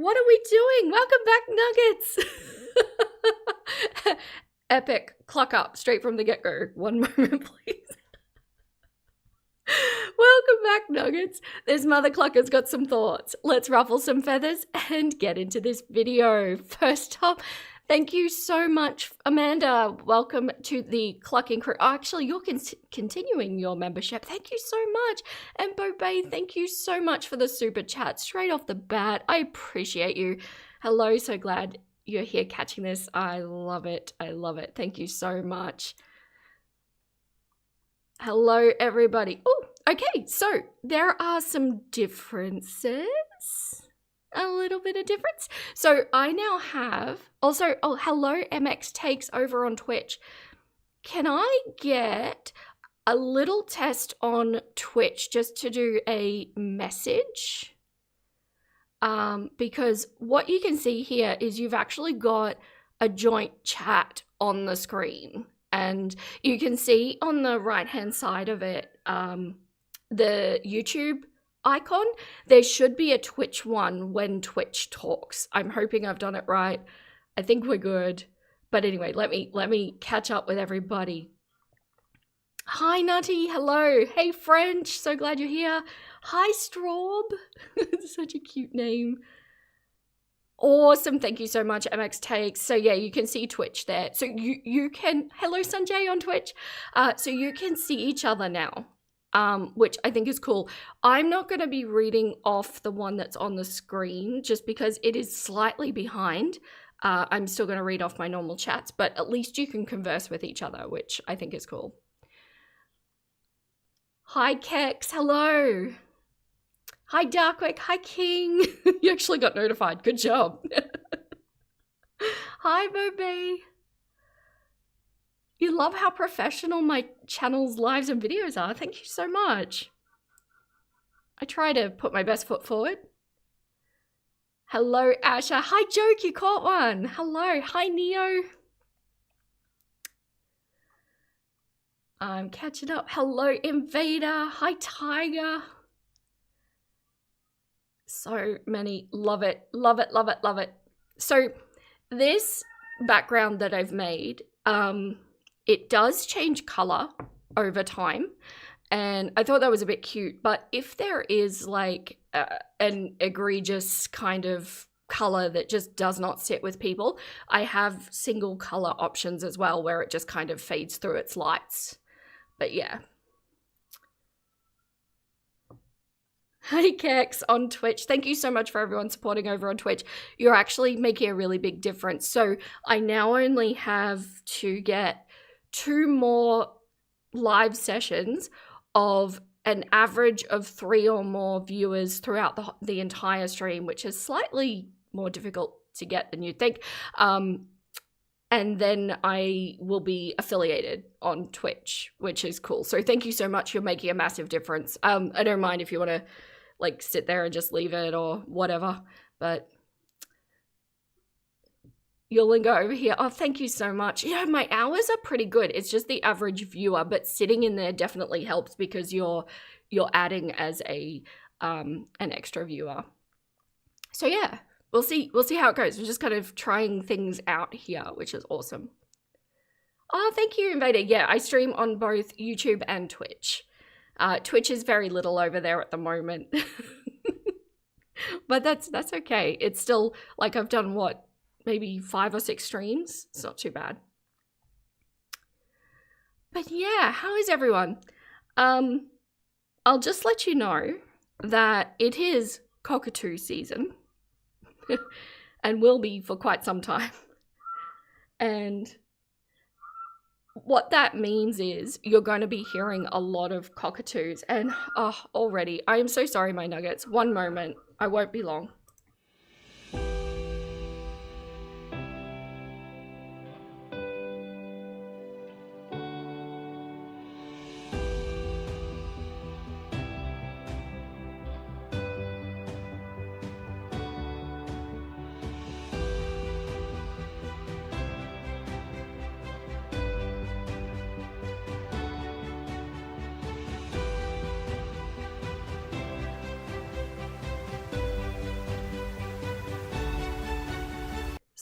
What are we doing? Welcome back, Nuggets. Epic Clucker straight from the get-go. One moment, please. Welcome back, Nuggets. This mother Clucker's got some thoughts. Let's ruffle some feathers and get into this video. First up, thank you so much, Amanda. Welcome to the Clucking crew. Oh, actually, you're continuing your membership. Thank you so much. And Bobay, thank you so much for the super chat straight off the bat. I appreciate you. Hello, so glad you're here catching this. I love it. I love it. Thank you so much. Hello, everybody. Oh, okay. So there are some differences. A little bit of difference. So I now have also, oh, hello, MX Takes over on Twitch. Can I get a little test on Twitch just to do a message? Because what you can see here is you've actually got a joint chat on the screen. And you can see on the right-hand side of it, the YouTube icon. There should be a Twitch one when Twitch talks. I'm hoping I've done it right. I think we're good. But anyway, let me catch up with everybody. Hi, Nutty. Hello. Hey, French. So glad you're here. Hi, Straub. Such a cute name. Awesome. Thank you so much, MX Takes. So yeah, you can see Twitch there. So you can, hello Sanjay on Twitch. So you can see each other now, which I think is cool. I'm not going to be reading off the one that's on the screen just because it is slightly behind. I'm still going to read off my normal chats, but at least you can converse with each other, which I think is cool. Hi, Kex. Hello. Hi, Darkwick. Hi, King. You actually got notified. Good job. Hi, Bobby. You love how professional my channel's lives and videos are. Thank you so much. I try to put my best foot forward. Hello, Asha. Hi, Joke. You caught one. Hello. Hi, Neo. I'm catching up. Hello, Invader. Hi, Tiger. So many. Love it. Love it. Love it. Love it. So this background that I've made, it does change color over time. And I thought that was a bit cute. But if there is like an egregious kind of color that just does not sit with people, I have single color options as well where it just kind of fades through its lights. But yeah. Hi, Kex on Twitch. Thank you so much for everyone supporting over on Twitch. You're actually making a really big difference. So I now only have to get 2 more live sessions of an average of 3 or more viewers throughout the entire stream, which is slightly more difficult to get than you'd think. And then I will be affiliated on Twitch, which is cool. So thank you so much. You're making a massive difference. I don't mind if you want to like sit there and just leave it or whatever, but you'll lingo over here. Oh, thank you so much. Yeah, my hours are pretty good. It's just the average viewer, but sitting in there definitely helps because you're adding as a an extra viewer. So yeah, we'll see how it goes. We're just kind of trying things out here, which is awesome. Oh, thank you, Invader. Yeah, I stream on both YouTube and Twitch. Twitch is very little over there at the moment. But that's okay. It's still, like, I've done, what, maybe 5 or 6 streams? It's not too bad. But yeah, how is everyone? I'll just let you know that it is cockatoo season. And will be for quite some time. And what that means is you're going to be hearing a lot of cockatoos. And already, I am so sorry, my nuggets. One moment. I won't be long.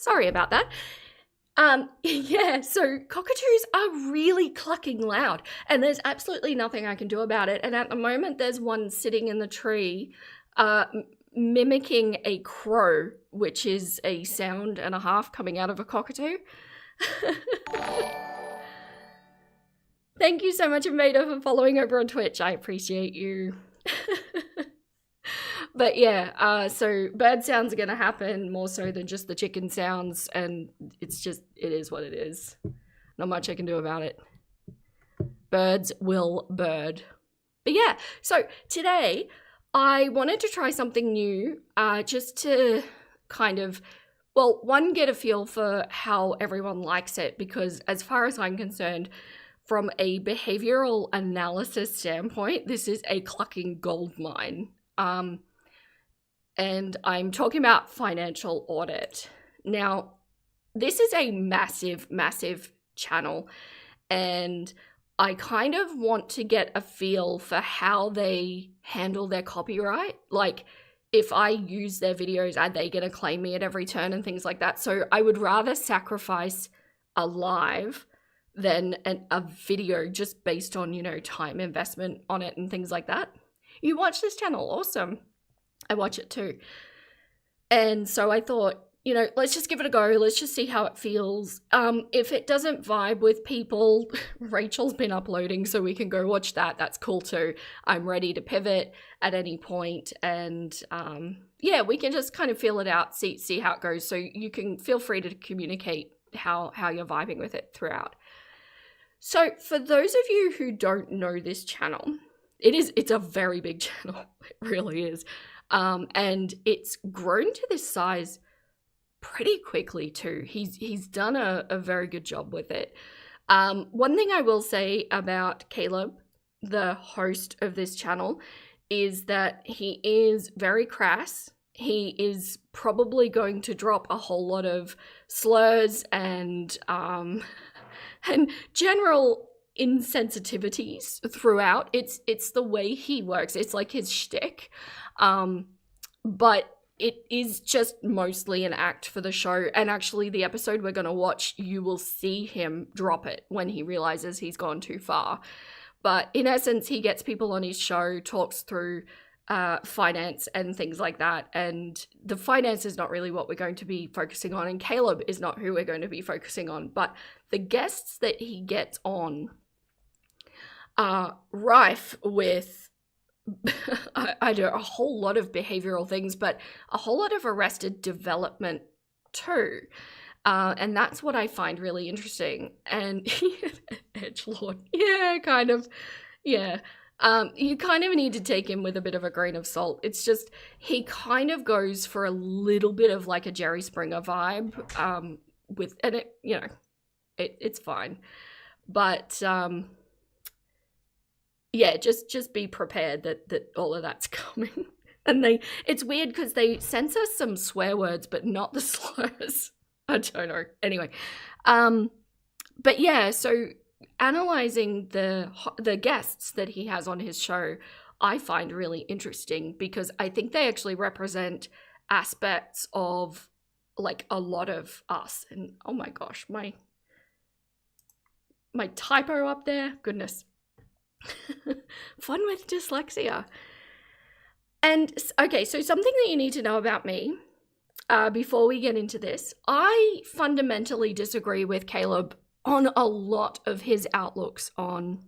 Sorry about that. Yeah, so cockatoos are really clucking loud, and there's absolutely nothing I can do about it. And at the moment, there's one sitting in the tree, mimicking a crow, which is a sound and a half coming out of a cockatoo. Thank you so much, Amada, for following over on Twitch. I appreciate you. But yeah, so bird sounds are going to happen more so than just the chicken sounds, and it is what it is. Not much I can do about it. Birds will bird. But yeah, so today I wanted to try something new, just to kind of, well, one, get a feel for how everyone likes it, because as far as I'm concerned, from a behavioral analysis standpoint, this is a clucking goldmine. And I'm talking about financial audit. Now, this is a massive, massive channel, and I kind of want to get a feel for how they handle their copyright. Like, if I use their videos, are they going to claim me at every turn and things like that? So I would rather sacrifice a live than a video just based on, time investment on it and things like that. You watch this channel, awesome. I watch it too. And so I thought, let's just give it a go. Let's just see how it feels. If it doesn't vibe with people, Rachel's been uploading, so we can go watch that. That's cool too. I'm ready to pivot at any point. And yeah, we can just kind of feel it out, see how it goes. So you can feel free to communicate how you're vibing with it throughout. So for those of you who don't know this channel, it's a very big channel. It really is. And it's grown to this size pretty quickly too. He's done a very good job with it. One thing I will say about Caleb, the host of this channel, is that he is very crass. He is probably going to drop a whole lot of slurs and general insensitivities throughout. It's the way he works. It's like his shtick. But it is just mostly an act for the show. And actually, the episode we're going to watch, you will see him drop it when he realizes he's gone too far. But in essence, he gets people on his show, talks through finance and things like that. And the finance is not really what we're going to be focusing on. And Caleb is not who we're going to be focusing on. But the guests that he gets on are rife with I do a whole lot of behavioral things, but a whole lot of arrested development too. And that's what I find really interesting. And edgelord, yeah, kind of, yeah. You kind of need to take him with a bit of a grain of salt. It's just, he kind of goes for a little bit of like a Jerry Springer vibe, and it, it's fine. But, yeah, just be prepared that all of that's coming. And it's weird because they censor some swear words, but not the slurs. I don't know. Anyway, but yeah, so analyzing the guests that he has on his show, I find really interesting because I think they actually represent aspects of like a lot of us. And oh my gosh, my typo up there, goodness. Fun with dyslexia. And okay, so something that you need to know about me before we get into this, I fundamentally disagree with Caleb on a lot of his outlooks on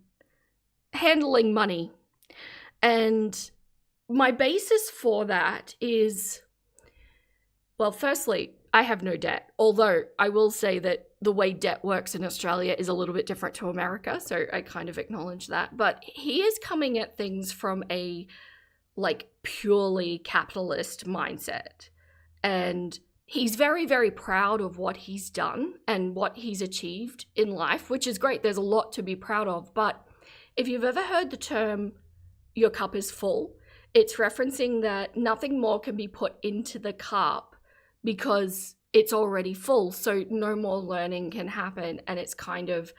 handling money. And my basis for that is, well, firstly, I have no debt, although I will say that the way debt works in Australia is a little bit different to America, so I kind of acknowledge that. But he is coming at things from a like purely capitalist mindset, and he's very, very proud of what he's done and what he's achieved in life, which is great. There's a lot to be proud of. But if you've ever heard the term "your cup is full," it's referencing that nothing more can be put into the cup because it's already full, so no more learning can happen. And it's kind of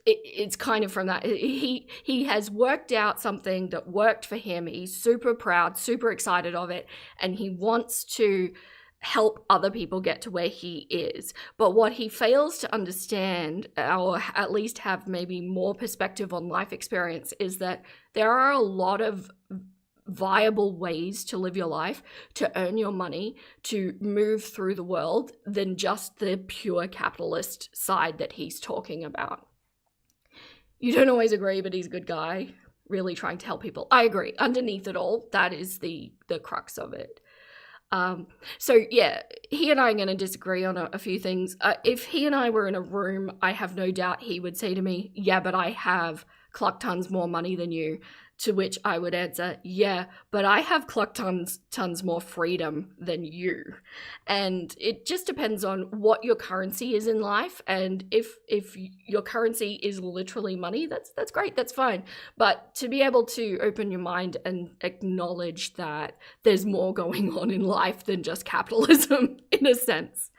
it's kind of from that. He has worked out something that worked for him. He's super proud, super excited of it, and he wants to help other people get to where he is. But what he fails to understand, or at least have maybe more perspective on life experience, is that there are a lot of viable ways to live your life, to earn your money, to move through the world than just the pure capitalist side that he's talking about. You don't always agree, but he's a good guy, really trying to help people. I agree. Underneath it all, that is the crux of it. So yeah, he and I are going to disagree on a few things. If he and I were in a room, I have no doubt he would say to me, yeah, but I have cluck tons more money than you. To which I would answer, yeah, but I have cluck tons more freedom than you. And it just depends on what your currency is in life. And if your currency is literally money, that's great, that's fine. But to be able to open your mind and acknowledge that there's more going on in life than just capitalism, in a sense.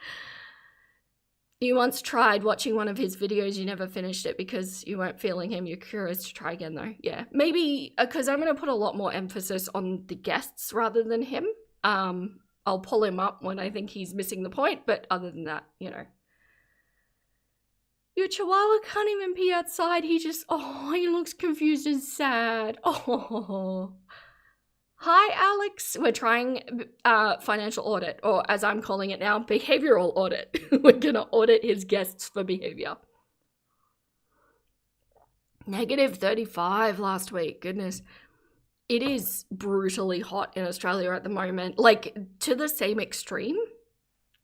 You once tried watching one of his videos, you never finished it because you weren't feeling him. You're curious to try again though. Yeah, maybe because I'm going to put a lot more emphasis on the guests rather than him. I'll pull him up when I think he's missing the point, but other than that, you know. Your chihuahua can't even pee outside. He looks confused and sad. Oh. Hi, Alex. We're trying financial audit, or as I'm calling it now, behavioral audit. We're going to audit his guests for behavior. -35 last week. Goodness. It is brutally hot in Australia at the moment, like to the same extreme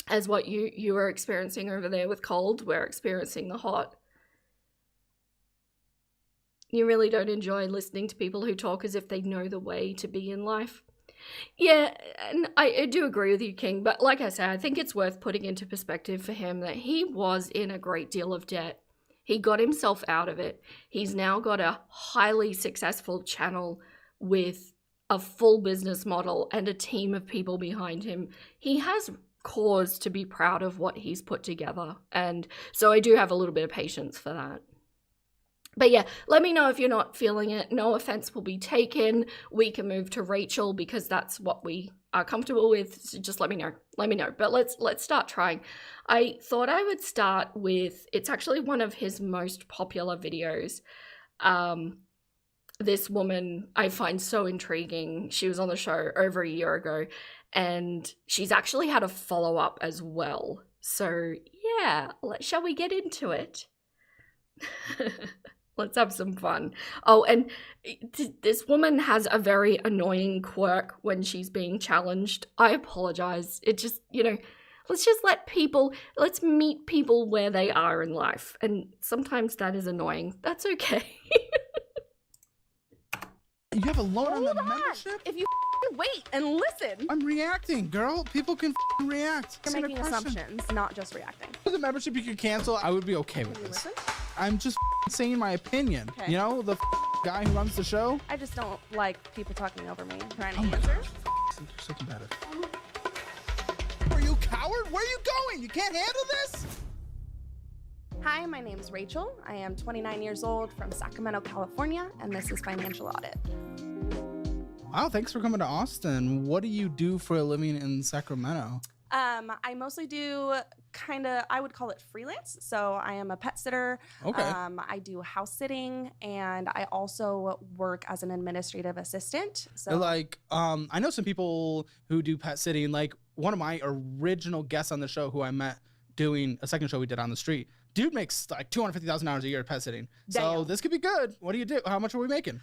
as what you were experiencing over there with cold. We're experiencing the hot. You really don't enjoy listening to people who talk as if they know the way to be in life. Yeah, and I do agree with you, King, but like I said, I think it's worth putting into perspective for him that he was in a great deal of debt. He got himself out of it. He's now got a highly successful channel with a full business model and a team of people behind him. He has cause to be proud of what he's put together, and so I do have a little bit of patience for that. But yeah, let me know if you're not feeling it. No offense will be taken. We can move to Rachel because that's what we are comfortable with. So just let me know. But let's start trying. I thought I would start with, it's actually one of his most popular videos. This woman I find so intriguing. She was on the show over a year ago, and she's actually had a follow-up as well. So yeah, shall we get into it? Let's have some fun. Oh, and this woman has a very annoying quirk when she's being challenged. I apologize. It just, let's meet people where they are in life. And sometimes that is annoying. That's okay. You have a loan on the membership? If you wait and listen. I'm reacting, girl. People can react. You're making assumptions, not just reacting. The membership you could cancel, I would be okay with this. Listen? I'm just saying my opinion. Okay. You know, the guy who runs the show? I just don't like people talking over me, trying to answer. You're so combative. Are you a coward? Where are you going? You can't handle this? Hi, my name is Rachel. I am 29 years old from Sacramento, California, and this is Financial Audit. Wow, thanks for coming to Austin. What do you do for a living in Sacramento? I mostly do I would call it freelance. So I am a pet sitter. Okay. I do house sitting, and I also work as an administrative assistant. So I know some people who do pet sitting. Like one of my original guests on the show who I met doing a second show we did on the street. Dude makes like $250,000 a year pet sitting. Damn. So this could be good. What do you do? How much are we making?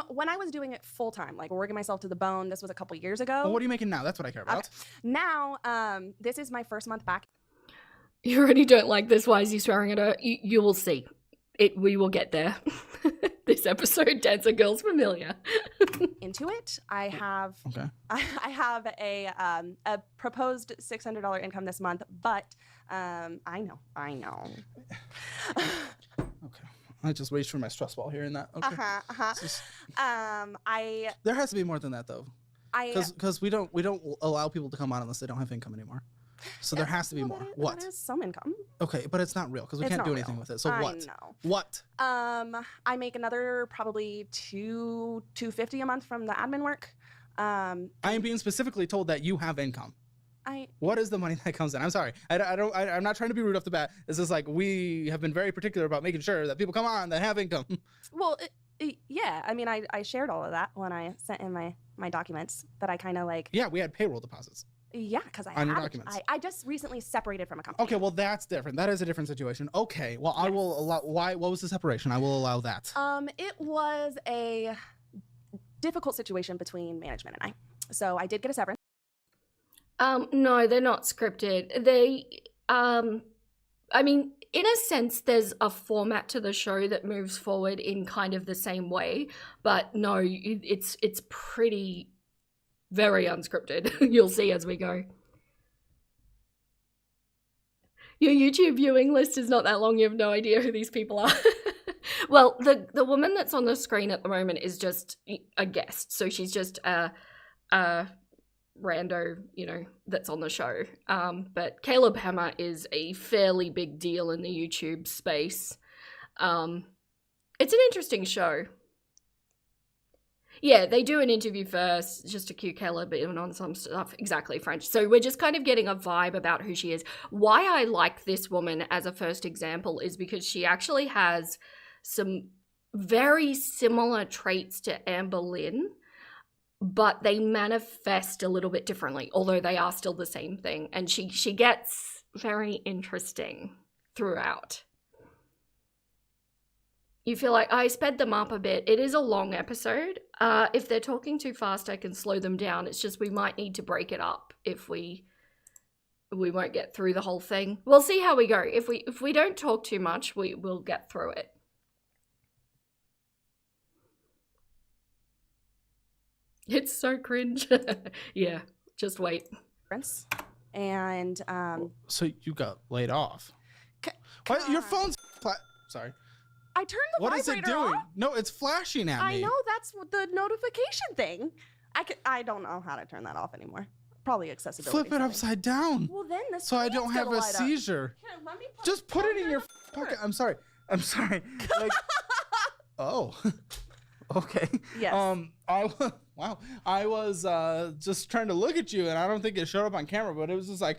When I was doing it full time, like working myself to the bone, this was a couple years ago. Well, what are you making now? That's what I care about. Okay. Now, this is my first month back. You already don't like this. Why is he swearing at her? You will see. We will get there. This episode, Dancer Girl's familiar. Into it, I have Okay. I have a proposed $600 income this month, but I know. Okay. I just reached for my stress ball here and that. Okay. Just, there has to be more than that though. Because we don't allow people to come on unless they don't have income anymore. So there has to be more. What? That is some income. Okay, but it's not real because we It's can't not do anything real. with it. So I what? know. What? I make another probably $250 a month from the admin work. I am being specifically told that you have income. I What is the money that comes in? I'm sorry. I'm not trying to be rude off the bat. It's just like we have been very particular about making sure that people come on that have income. well, yeah. I mean, I shared all of that when I sent in my documents that I kind of like. Yeah, we had payroll deposits. Yeah, because I On your had documents. I just recently separated from a company. Okay, well that's different. That is a different situation. Okay, well I will allow. Why? What was the separation? I will allow that. It was a difficult situation between management and I. So I did get a severance. No, they're not scripted. I mean, in a sense, there's a format to the show that moves forward in kind of the same way, but no, it's pretty very unscripted. You'll see as we go. Your YouTube viewing list is not that long. You have no idea who these people are. Well, the woman that's on the screen at the moment is just a guest, so she's just a rando, that's on the show. But Caleb Hammer is a fairly big deal in the YouTube space. It's an interesting show. Yeah, they do an interview first just to cue Caleb in on some stuff. Exactly, French. So we're just kind of getting a vibe about who she is. Why I like this woman as a first example is because she actually has some very similar traits to Amber Lynn, but they manifest a little bit differently, although they are still the same thing. And she gets very interesting throughout. You feel like I sped them up a bit. It is a long episode. If they're talking too fast, I can slow them down. It's just we might need to break it up if we won't get through the whole thing. We'll see how we go. If we don't talk too much, we'll get through it. It's so cringe. Yeah, just wait. And So you got laid off. Why, your phone's sorry. I turned the What is vibrator it doing? off. No, it's flashing at me. I know, that's the notification thing. I don't know how to turn that off anymore. Probably accessibility. Flip it settings. upside down. Well, then this. So I don't have a seizure. Here, let me Just put it in your pocket. I'm sorry. Like, oh, okay. Yes. Wow. I was just trying to look at you, and I don't think it showed up on camera, but it was just like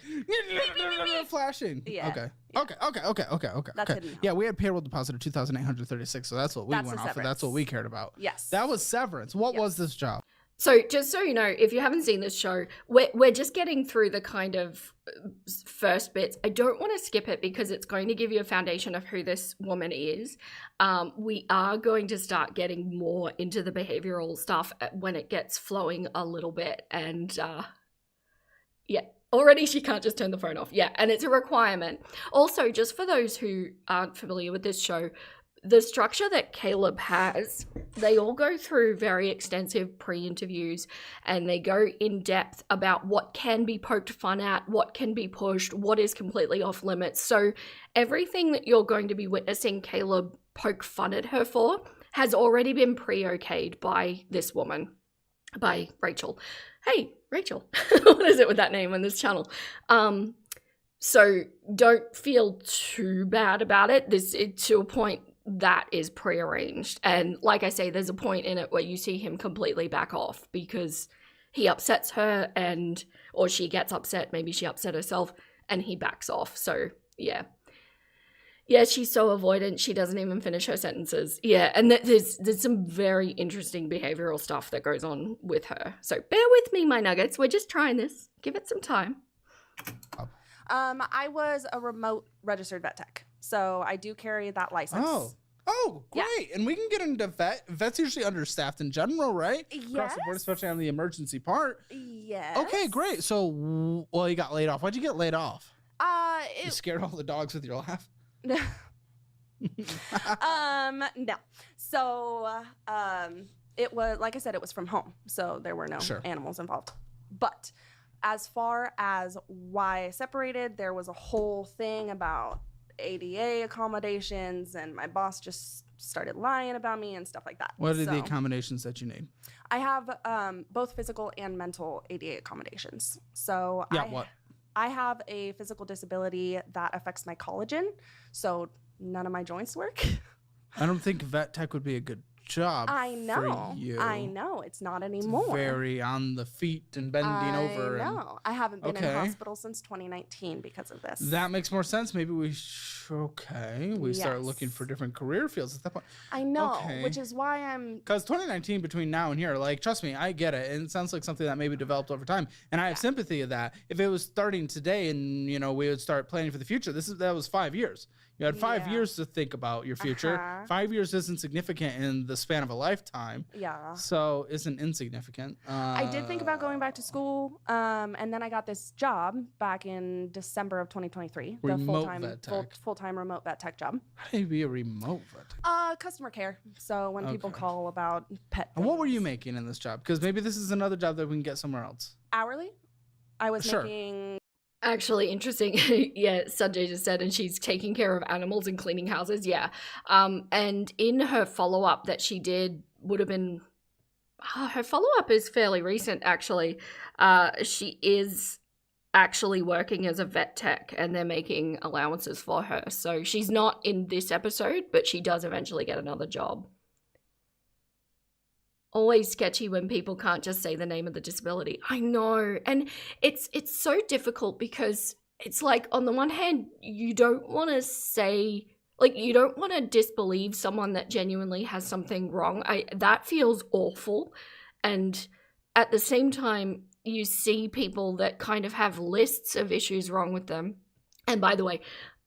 flashing. Yeah. Okay. Yeah. Okay. That's hidden. Yeah, we had payroll deposit of 2,836, so that's what we That's went the off of. severance. That's what we cared about. Yes. That was severance. What Yes. was this job? So just so you know, if you haven't seen this show, we're just getting through the kind of first bits. I don't want to skip it because it's going to give you a foundation of who this woman is. We are going to start getting more into the behavioral stuff when it gets flowing a little bit. And yeah, already she can't just turn the phone off. Yeah, and it's a requirement. Also, just for those who aren't familiar with this show, the structure that Caleb has, they all go through very extensive pre-interviews and they go in depth about what can be poked fun at, what can be pushed, what is completely off limits. So everything that you're going to be witnessing Caleb poke fun at her for has already been pre-okayed by this woman, by Rachel. Hey, Rachel. What is it with that name on this channel? So don't feel too bad about it. To a point, that is prearranged. And like I say, there's a point in it where you see him completely back off because he upsets her or she gets upset, maybe she upset herself, and he backs off. So yeah. Yeah, she's so avoidant, she doesn't even finish her sentences. Yeah, and there's some very interesting behavioral stuff that goes on with her. So bear with me, my nuggets. We're just trying this. Give it some time. I was a remote registered vet tech, so I do carry that license. Oh, great. Yeah. And we can get into vet's usually understaffed in general, right? Yes. Across the board, especially on the emergency part. Yes. Okay, gret. So, well, you got laid off. Why'd you get laid off? You It, scared all the dogs with your laugh? no. So, it was, like I said, it was from home, so there were no Sure. animals involved. But as far as why I separated, there was a whole thing about ADA accommodations, and my boss just started lying about me and stuff like that. What are the So, accommodations that you need? I have both physical and mental ADA accommodations. So Yeah, I, what? I have a physical disability that affects my collagen, so none of my joints work. I don't think vet tech would be a good job I know. for you. I know. It's not It's anymore. very on the feet and bending over. I know. I haven't been in Okay. hospital since 2019 because of this. That makes more sense. Maybe we start looking Yes. for different career fields at that point. I know, Okay. which is why I'm. Because 2019 between now and here, like, trust me, I get it. And it sounds like something that maybe developed over time. And I have sympathy of that. If it was starting today and, we would start planning for the future, that was 5 years. You had 5 Yeah. years to think about your future. Uh-huh. 5 years isn't significant in the span of a lifetime. Yeah. So isn't insignificant. I did think about going back to school, and then I got this job back in December of 2023. The Remote vet tech. full-time remote vet tech job. How do you be a remote vet tech? Customer care. So when people Okay. call about pet And what were you things. making in this job? Because maybe this is another job that we can get somewhere else. Hourly? I was Sure. making. Actually, interesting. Yeah, Sanjay just said, and she's taking care of animals and cleaning houses. Yeah. And in her follow up that she did would have been, her follow up is fairly recent, actually. She is actually working as a vet tech and they're making allowances for her. So she's not in this episode, but she does eventually get another job. Always sketchy when people can't just say the name of the disability. I know. And it's so difficult because it's like, on the one hand, you don't want to say, like, you don't want to disbelieve someone that genuinely has something wrong. That feels awful. And at the same time, you see people that kind of have lists of issues wrong with them. And by the way,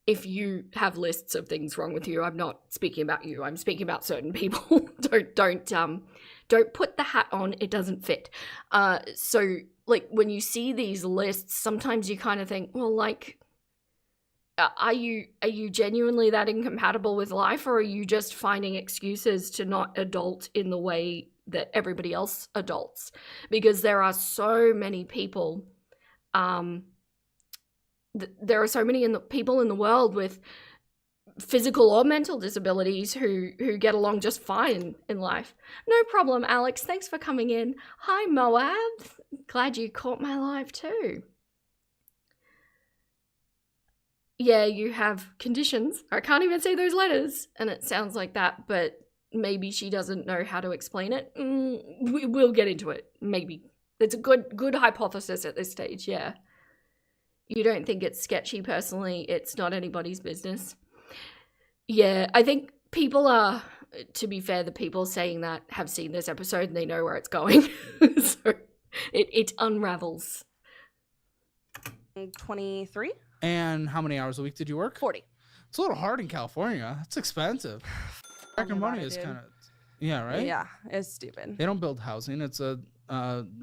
if you have lists of things wrong with you, I'm not speaking about you. I'm speaking about certain people. Don't put the hat on. It doesn't fit. So like when you see these lists, sometimes you kind of think, well, like, are you genuinely that incompatible with life, or are you just finding excuses to not adult in the way that everybody else adults? Because there are so many people, there are so many people in the world with physical or mental disabilities who get along just fine in life. No problem, Alex. Thanks for coming in. Hi, Moab. Glad you caught my live too. Yeah, you have conditions. I can't even say those letters, and it sounds like that, but maybe she doesn't know how to explain it. We'll get into it. Maybe. It's a good hypothesis at this stage, yeah. You don't think it's sketchy personally. It's not anybody's business. Yeah, I think people are, to be fair, the people saying that have seen this episode and they know where it's going. So it unravels. 23? And how many hours a week did you work? 40. It's a little hard in California. It's expensive. Tracking money is kind of, yeah, right? Yeah, it's stupid. They don't build housing. It's a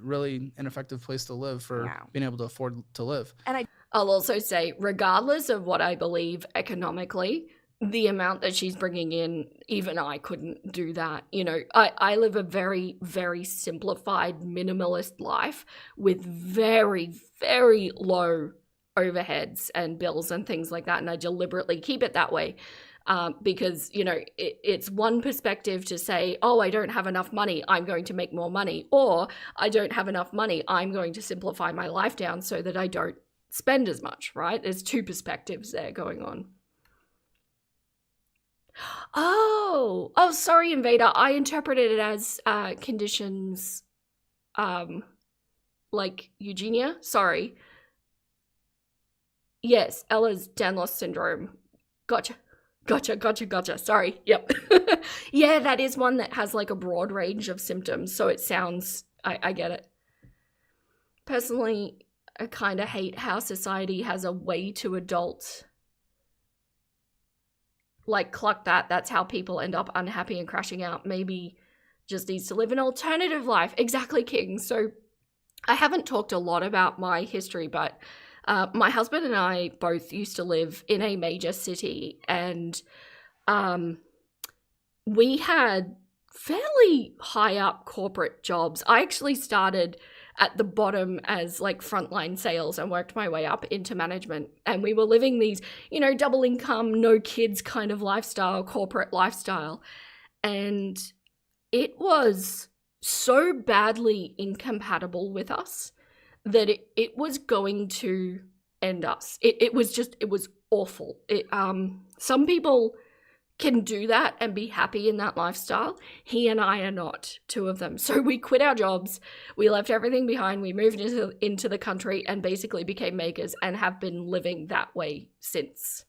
really ineffective place to live for being able to afford to live. And I'll also say, regardless of what I believe economically, the amount that she's bringing in, even I couldn't do that. I live a very, very simplified, minimalist life with very, very low overheads and bills and things like that. And I deliberately keep it that way because, it's one perspective to say, oh, I don't have enough money, I'm going to make more money. Or I don't have enough money, I'm going to simplify my life down so that I don't spend as much, right? There's two perspectives there going on. Oh, sorry, Invader. I interpreted it as conditions like Eugenia. Sorry. Yes, Ella's Danlos syndrome. Gotcha. Sorry. Yep. Yeah, that is one that has like a broad range of symptoms. So it sounds, I get it. Personally, I kind of hate how society has a way to adult. Like, cluck that. That's how people end up unhappy and crashing out. Maybe just needs to live an alternative life. Exactly, King. So I haven't talked a lot about my history, but my husband and I both used to live in a major city, and we had fairly high up corporate jobs. I actually started at the bottom as like frontline sales and worked my way up into management. And we were living these, double income, no kids kind of lifestyle, corporate lifestyle. And it was so badly incompatible with us that it was going to and us. It was awful. Some people can do that and be happy in that lifestyle. He and I are not, two of them. So we quit our jobs, we left everything behind, we moved into the country and basically became makers and have been living that way since.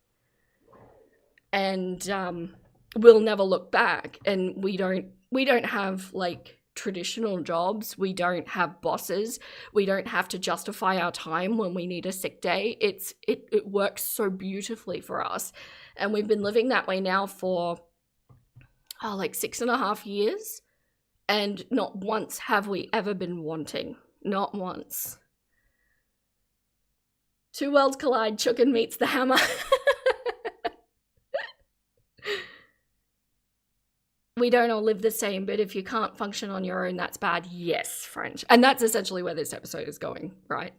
And we'll never look back. And we don't have like traditional jobs. We don't have bosses. We don't have to justify our time when we need a sick day. It works so beautifully for us. And we've been living that way now for like 6.5 years. And not once have we ever been wanting. Not once. Two worlds collide, Chucken meets the hammer. We don't all live the same, but if you can't function on your own, that's bad. Yes, French. And that's essentially where this episode is going, right?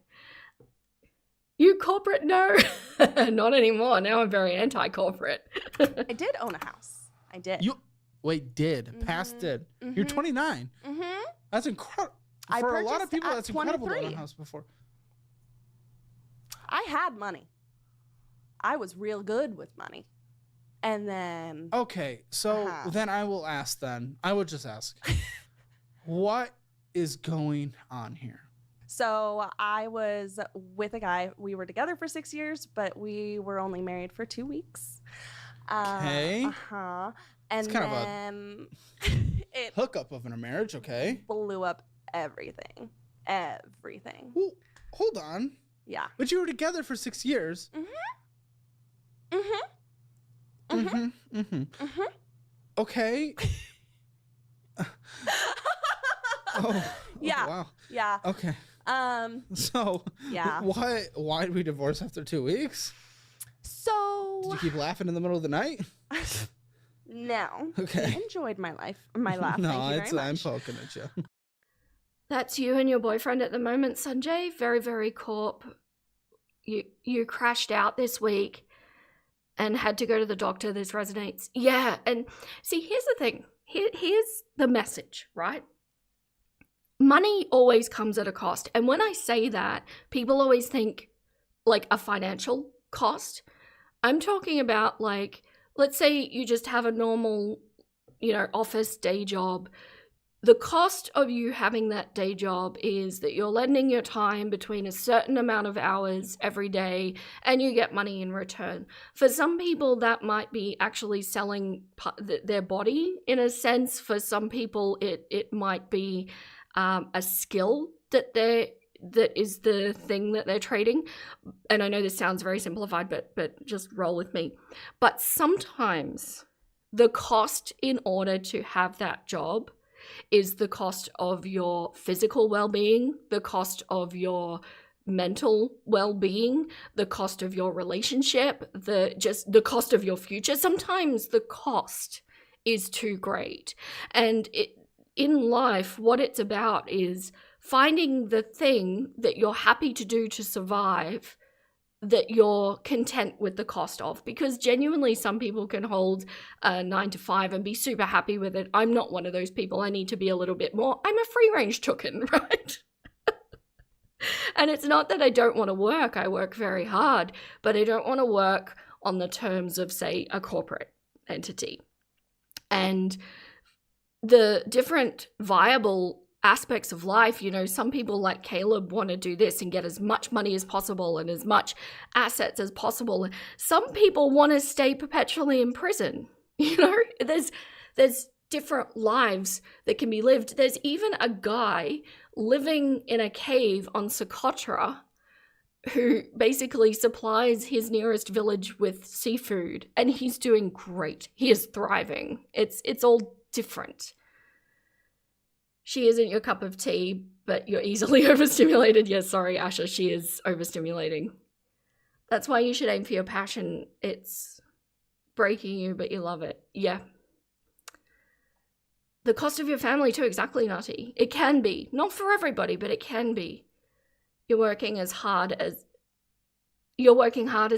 You corporate? No. Not anymore. Now I'm very anti-corporate. I did own a house. I did. Did. Past did. You're 29. Mm-hmm. That's incredible. I For a lot of purchased people, at that's incredible to own 23. a house before. I had money. I was real good with money. And then... Okay, so then I will ask then. I will just ask. What is going on here? So I was with a guy. We were together for 6 years, but we were only married for 2 weeks. Okay. And It's kind then it Hookup of a marriage, okay. blew up everything. Everything. Well, hold on. Yeah. But you were together for 6 years. Mm-hmm. Mm-hmm. Mm-hmm. Mm-hmm. Mm-hmm. Okay. Oh. Yeah. Oh, wow. Yeah. Okay. So. Yeah. Why did we divorce after 2 weeks? So. Did you keep laughing in the middle of the night? No. Okay. He enjoyed my laugh. No, Thank you very I'm much. poking at you. That's you and your boyfriend at the moment, Sanjay. Very, very corp. You crashed out this week and had to go to the doctor. This resonates. Yeah, and see, here's the thing. Here's the message, right? Money always comes at a cost. And when I say that, people always think like a financial cost. I'm talking about like, let's say you just have a normal, office day job. The cost of you having that day job is that you're lending your time between a certain amount of hours every day and you get money in return. For some people, that might be actually selling their body in a sense. For some people, it might be a skill that is the thing that they're trading. And I know this sounds very simplified, but just roll with me. But sometimes the cost in order to have that job is the cost of your physical well-being, the cost of your mental well-being, the cost of your relationship, the cost of your future. Sometimes the cost is too great. And in life, what it's about is finding the thing that you're happy to do to survive, that you're content with the cost of, because genuinely some people can hold a 9 to 5 and be super happy with it. I'm not one of those people. I need to be a little bit more. I'm a free range chicken, right? And it's not that I don't want to work. I work very hard, but I don't want to work on the terms of, say, a corporate entity. And the different viable aspects of life, some people like Caleb want to do this and get as much money as possible and as much assets as possible. Some people want to stay perpetually in prison. There's different lives that can be lived. There's even a guy living in a cave on Socotra who basically supplies his nearest village with seafood, and he's doing great. He is thriving. It's all different. She isn't your cup of tea, but you're easily overstimulated. Yes, sorry, Asha, she is overstimulating. That's why you should aim for your passion. It's breaking you, but you love it. Yeah. The cost of your family too, exactly, Nutty. It can be. Not for everybody, but it can be. You're working hard as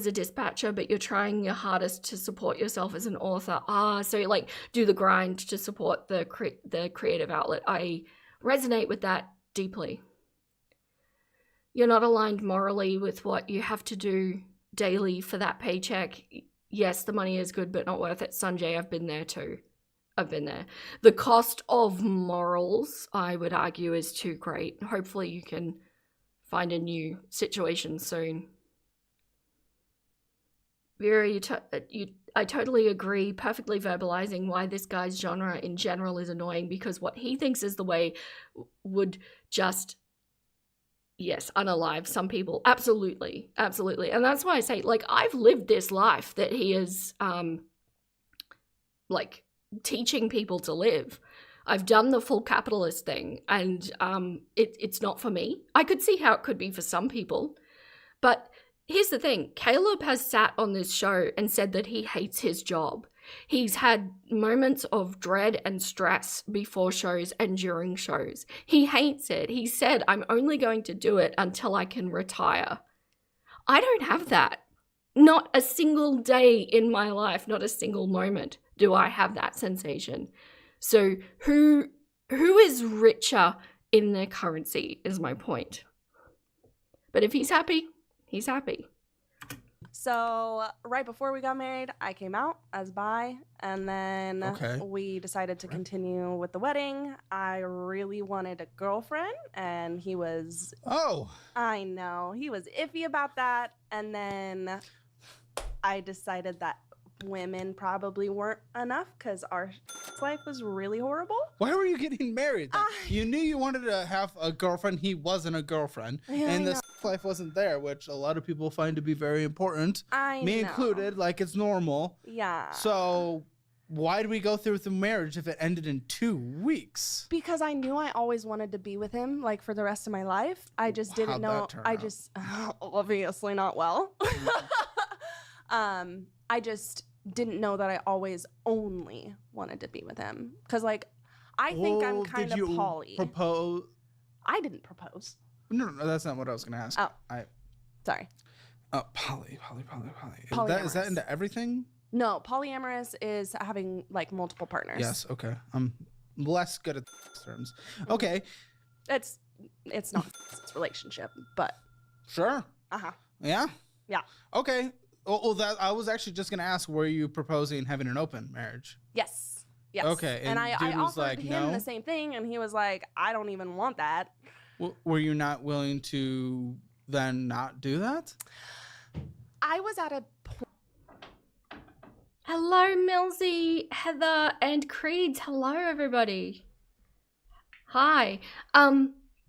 a dispatcher, but you're trying your hardest to support yourself as an author. So do the grind to support the creative outlet. I resonate with that deeply. you're not aligned morally with what you have to do daily for that paycheck, yes, the money is good, but not worth it. Sanjay, I've been there too. I've been there. The cost of morals, I would argue, is too great. Hopefully you can find a new situation soon. Vera, I totally agree, perfectly verbalizing why this guy's genre in general is annoying, because what he thinks is the way would just, yes, unalive some people. Absolutely, absolutely. And that's why I say, like, I've lived this life that he is, like, teaching people to live. I've done the full capitalist thing, and it's not for me. I could see how it could be for some people, but here's the thing. Caleb has sat on this show and said that he hates his job. He's had moments of dread and stress before shows and during shows. He hates it. He said, I'm only going to do it until I can retire. I don't have that. Not a single day in my life, not a single moment do I have that sensation. So who is richer in their currency is my point. But if he's happy, he's happy. So right before we got married, I came out as bi, and then we decided to continue with the wedding. I really wanted a girlfriend, and he was... Oh. I know. He was iffy about that, and then I decided that women probably weren't enough because our life was really horrible. Why were you getting married then? You knew you wanted to have a girlfriend. He wasn't a girlfriend. And the life wasn't there, which a lot of people find to be very important. Me included, like it's normal. Yeah. So why did we go through with the marriage if it ended in 2 weeks? Because I knew I always wanted to be with him, like for the rest of my life. I just didn't know. I just obviously not well. I just didn't know that I always only wanted to be with him. Because, like, I think I'm kind of poly. Propose? I didn't propose. No, that's not what I was going to ask. Oh. Sorry. Poly. Is that into everything? No, polyamorous is having, like, multiple partners. Yes, okay. I'm less good at terms. Okay. It's not it's relationship, but. Sure. Uh-huh. Yeah? Yeah. Okay. Well, that I was actually just gonna ask, were you proposing having an open marriage? Yes. Yes. Okay. And I offered him the same thing, and he was like, I don't even want that. Were you not willing to then not do that? I was at a point. Hello, Millsy, Heather, and Creeds. Hello, everybody. Hi.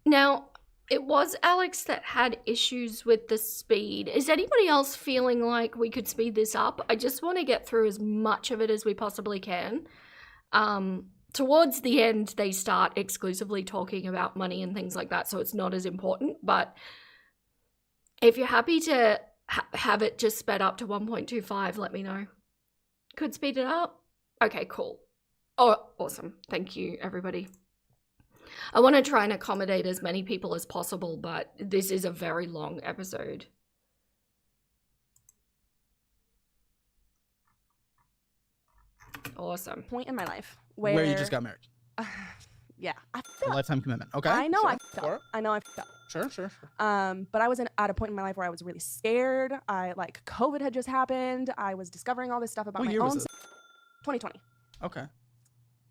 Now, it was Alex that had issues with the speed. Is anybody else feeling like we could speed this up? I just want to get through as much of it as we possibly can. Towards the end, they start exclusively talking about money and things like that, so it's not as important. But if you're happy to have it just sped up to 1.25, let me know. Could speed it up? Okay, cool. Oh, awesome. Thank you, everybody. I want to try and accommodate as many people as possible, but this is a very long episode. Awesome. Point in my life where you just got married. Yeah. A lifetime commitment. Okay. I know. Sure. I know. I felt. Sure. But I was at a point in my life where I was really scared. COVID had just happened. I was discovering all this stuff about my own. 2020. Okay.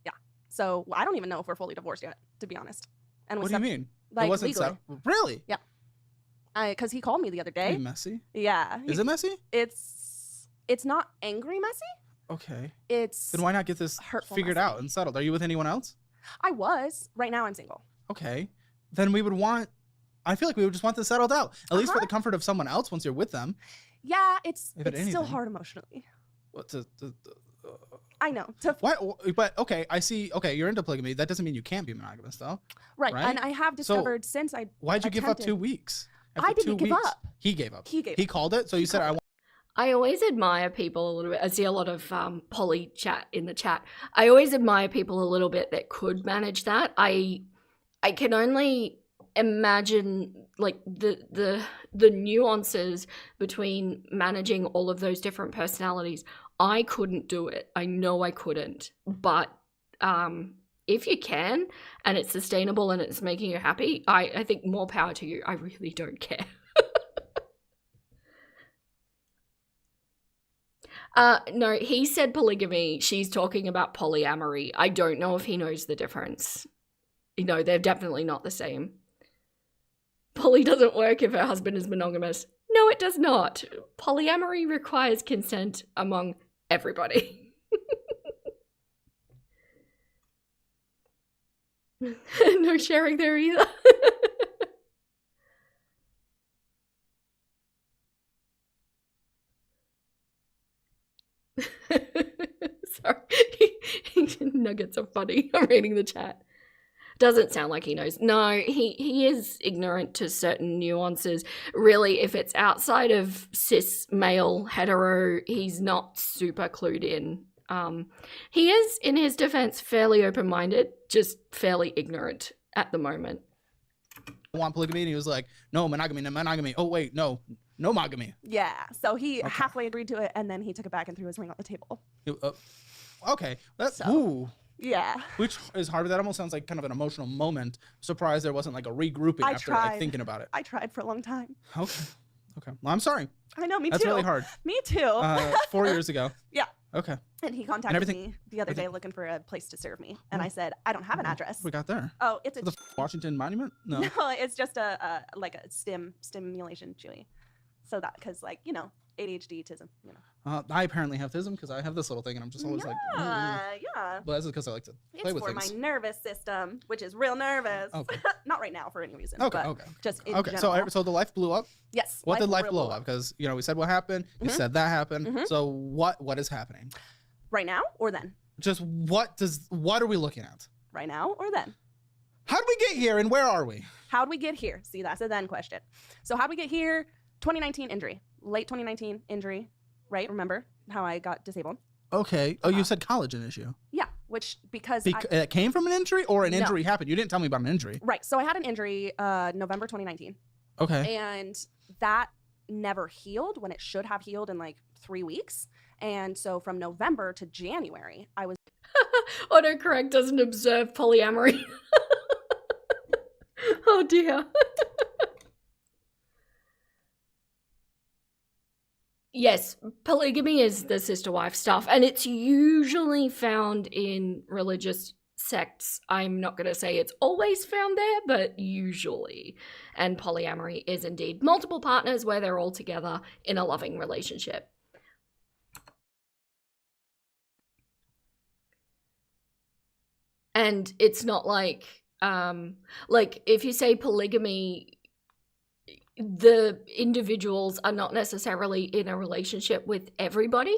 Yeah. So I don't even know if we're fully divorced yet, to be honest. And what do you mean? Like, it wasn't legally. Really? Yeah. Because he called me the other day. Are you messy? Yeah. Is it messy? It's not angry messy. Okay. Then why not get this figured messy. out and settled? Are you with anyone else? I was. Right now I'm single. Okay. Then I feel like we would just want this settled out. At least for the comfort of someone else once you're with them. Yeah, it's still hard emotionally. I know. Why? But okay, I see. Okay, you're into polygamy. That doesn't mean you can't be monogamous, though. Right. And I have discovered since I why'd you give up 2 weeks? I didn't give up. He gave up. He called it. So you said I always admire people a little bit. I see a lot of poly chat in the chat. I always admire people a little bit that could manage that. I can only imagine like the nuances between managing all of those different personalities. I couldn't do it. I know I couldn't. But if you can and it's sustainable and it's making you happy, I think more power to you. I really don't care. No, he said polygamy. She's talking about polyamory. I don't know if he knows the difference. No, they're definitely not the same. Poly doesn't work if her husband is monogamous. No, it does not. Polyamory requires consent among everybody. No sharing there either. Sorry. Nuggets are funny. I'm reading the chat. Doesn't sound like he knows. No, he is ignorant to certain nuances. Really, if it's outside of cis male hetero, he's not super clued in. He is, in his defense, fairly open-minded, just fairly ignorant at the moment. I want polygamy, and he was like, no, monogamy, no monogamy. Oh, wait, no monogamy. Yeah, so he halfway agreed to it, and then he took it back and threw his ring on the table. Okay, that's So. ooh. Yeah. Which is hard, but that almost sounds like kind of an emotional moment. Surprised there wasn't like a regrouping after like thinking about it. I tried for a long time. Okay. Well, I'm sorry. I know, me That's too. really hard. Me too. 4 years ago. Yeah. Okay. And he contacted me the other day looking for a place to serve me. And I said, I don't have an address. What we got there? Oh, it's a The Washington Monument? No. No, it's just a like a stimulation chewy. So that, because like, you know, ADHD, autism, you know. I apparently have autism because I have this little thing and I'm just always like, yeah. But that's because I like to play It's with for things. my nervous system, which is real nervous. Okay. Not right now for any reason. Okay, but okay. Just in Okay, general. so the life blew up. Yes. What did life will blow up? Because we said what happened. You said that happened. So what is happening? Right now or then? Just what are we looking at? Right now or then? How did we get here and where are we? How'd we get here? See, that's a then question. So how'd we get here? 2019 injury. Late 2019 injury, right? Remember how I got disabled? Okay. Oh, you said collagen issue. Yeah, which because It came from an injury or an No. injury happened? You didn't tell me about an injury. right. So I had an injury November 2019. Okay. And that never healed when it should have healed in like 3 weeks. And so from November to January, I was Autocorrect doesn't observe polyamory. Oh dear. Yes, polygamy is the sister wife stuff, and it's usually found in religious sects. I'm not going to say it's always found there, but usually. And polyamory is indeed multiple partners where they're all together in a loving relationship. And it's not like if you say polygamy, the individuals are not necessarily in a relationship with everybody.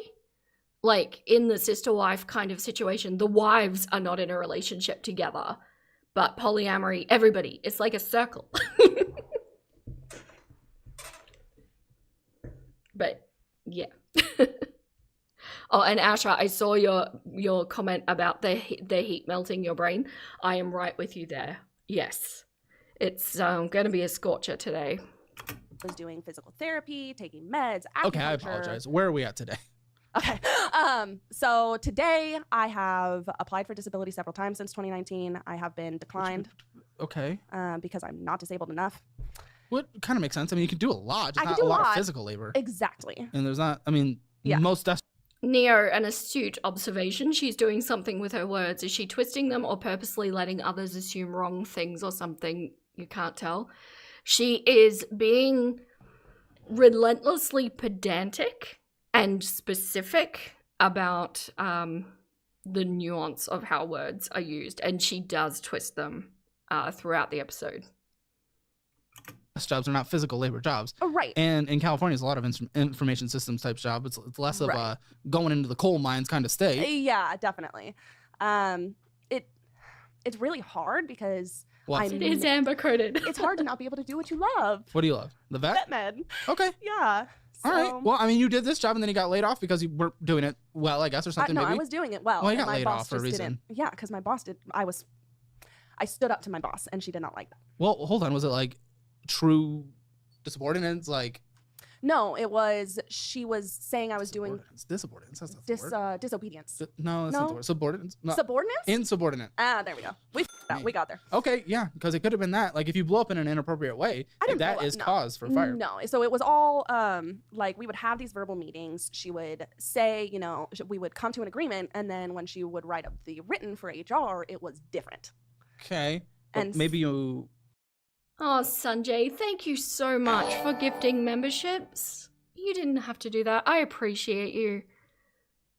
Like in the sister wife kind of situation, the wives are not in a relationship together. But polyamory, everybody, it's like a circle. But yeah. Oh, and Asha, I saw your comment about the heat melting your brain. I am right with you there. Yes. It's going to be a scorcher today. was doing physical therapy, taking meds, acupuncture. Okay, I apologize. Where are we at today? Okay. So today I have applied for disability several times since 2019. I have been declined. Okay. Because I'm not disabled enough. What kind of makes sense? I mean, you can do a lot, just I not can a do a lot of lot. physical labor. Exactly. And there's not, I mean, Yeah. most deaths. Neo, an astute observation. She's doing something with her words. Is she twisting them or purposely letting others assume wrong things or something? You can't tell. She is being relentlessly pedantic and specific about the nuance of how words are used, and she does twist them throughout the episode. Jobs are not physical labor jobs. Oh, right. And in California, it's a lot of information systems type job. It's less of Right. a going into the coal mines kind of state. Yeah, definitely. It's really hard because What? I'm- It is amber coded. it's hard to not be able to do what you love. What do you love? The vet? Vet med. Okay. Yeah. All right. So- Well, I mean, you did this job and then you got laid off because you weren't doing it well, I guess, or something. no, maybe. I was doing it well. Well, you and got my laid boss off for a just reason. didn't. Yeah, because my boss did. I stood up to my boss, and she did not like that. Well, hold on. Was it like true subordinates? Like, No, it was she was saying I was doing Disobedience. That's not the word. disobedience. No, that's not the word. Subordinate. No, Subordinates? insubordinate. Ah, there we go. We f***ed out. We got there. Okay, yeah, because it could have been that. Like if you blow up in an inappropriate way, that is cause for fire. No, so it was all like we would have these verbal meetings. She would say, you know, we would come to an agreement, and then when she would write up the written for HR, it was different. Okay, And maybe you. Oh, Sanjay, thank you so much for gifting memberships. You didn't have to do that. I appreciate you.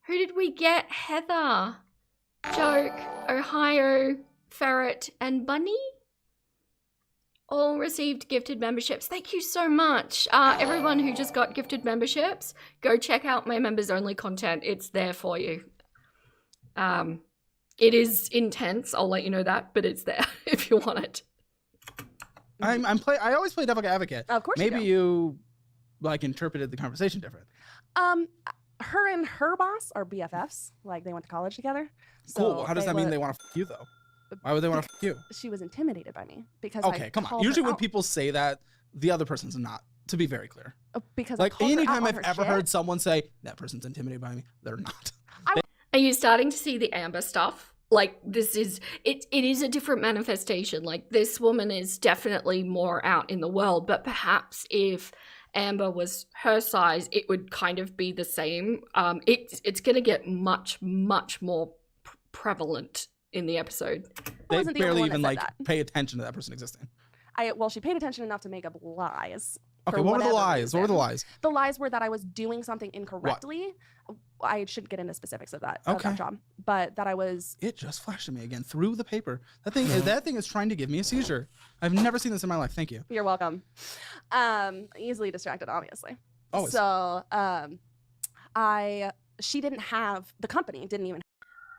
Who did we get? Heather, Joke, Ohio, Ferret, and Bunny? All received gifted memberships. Thank you so much. Everyone who just got gifted memberships, go check out my members only content. It's there for you. It is intense, I'll let you know that, but it's there if you want it. I always play devil's advocate. Of course. Maybe you like interpreted the conversation different. Her and her boss are BFFs. Like they went to college together. Cool. So How does that mean they want to f you though? Why would they want to f you? She was intimidated by me because Okay, I come on. called Usually her when out. people say that, the other person's not. To be very clear. Because like I called her out anytime on I've her ever shit. heard someone say that person's intimidated by me, they're not. Are you starting to see the Amber stuff? Like this is it is a different manifestation. Like this woman is definitely more out in the world, but perhaps if Amber was her size, it would kind of be the same. It's going to get much more prevalent in the episode. I They wasn't the only barely one that even said like that. pay attention to that person existing. Well, she paid attention enough to make up lies. Okay, for what were the whatever lies? What were the reason. lies? The lies were that I was doing something incorrectly. I shouldn't get into specifics of that, of that job, but that I was. It just flashed at me again through the paper. That thing is trying to give me a seizure. I've never seen this in my life. Thank you. You're welcome. Easily distracted, obviously. Always. So, she didn't have the company. Didn't even.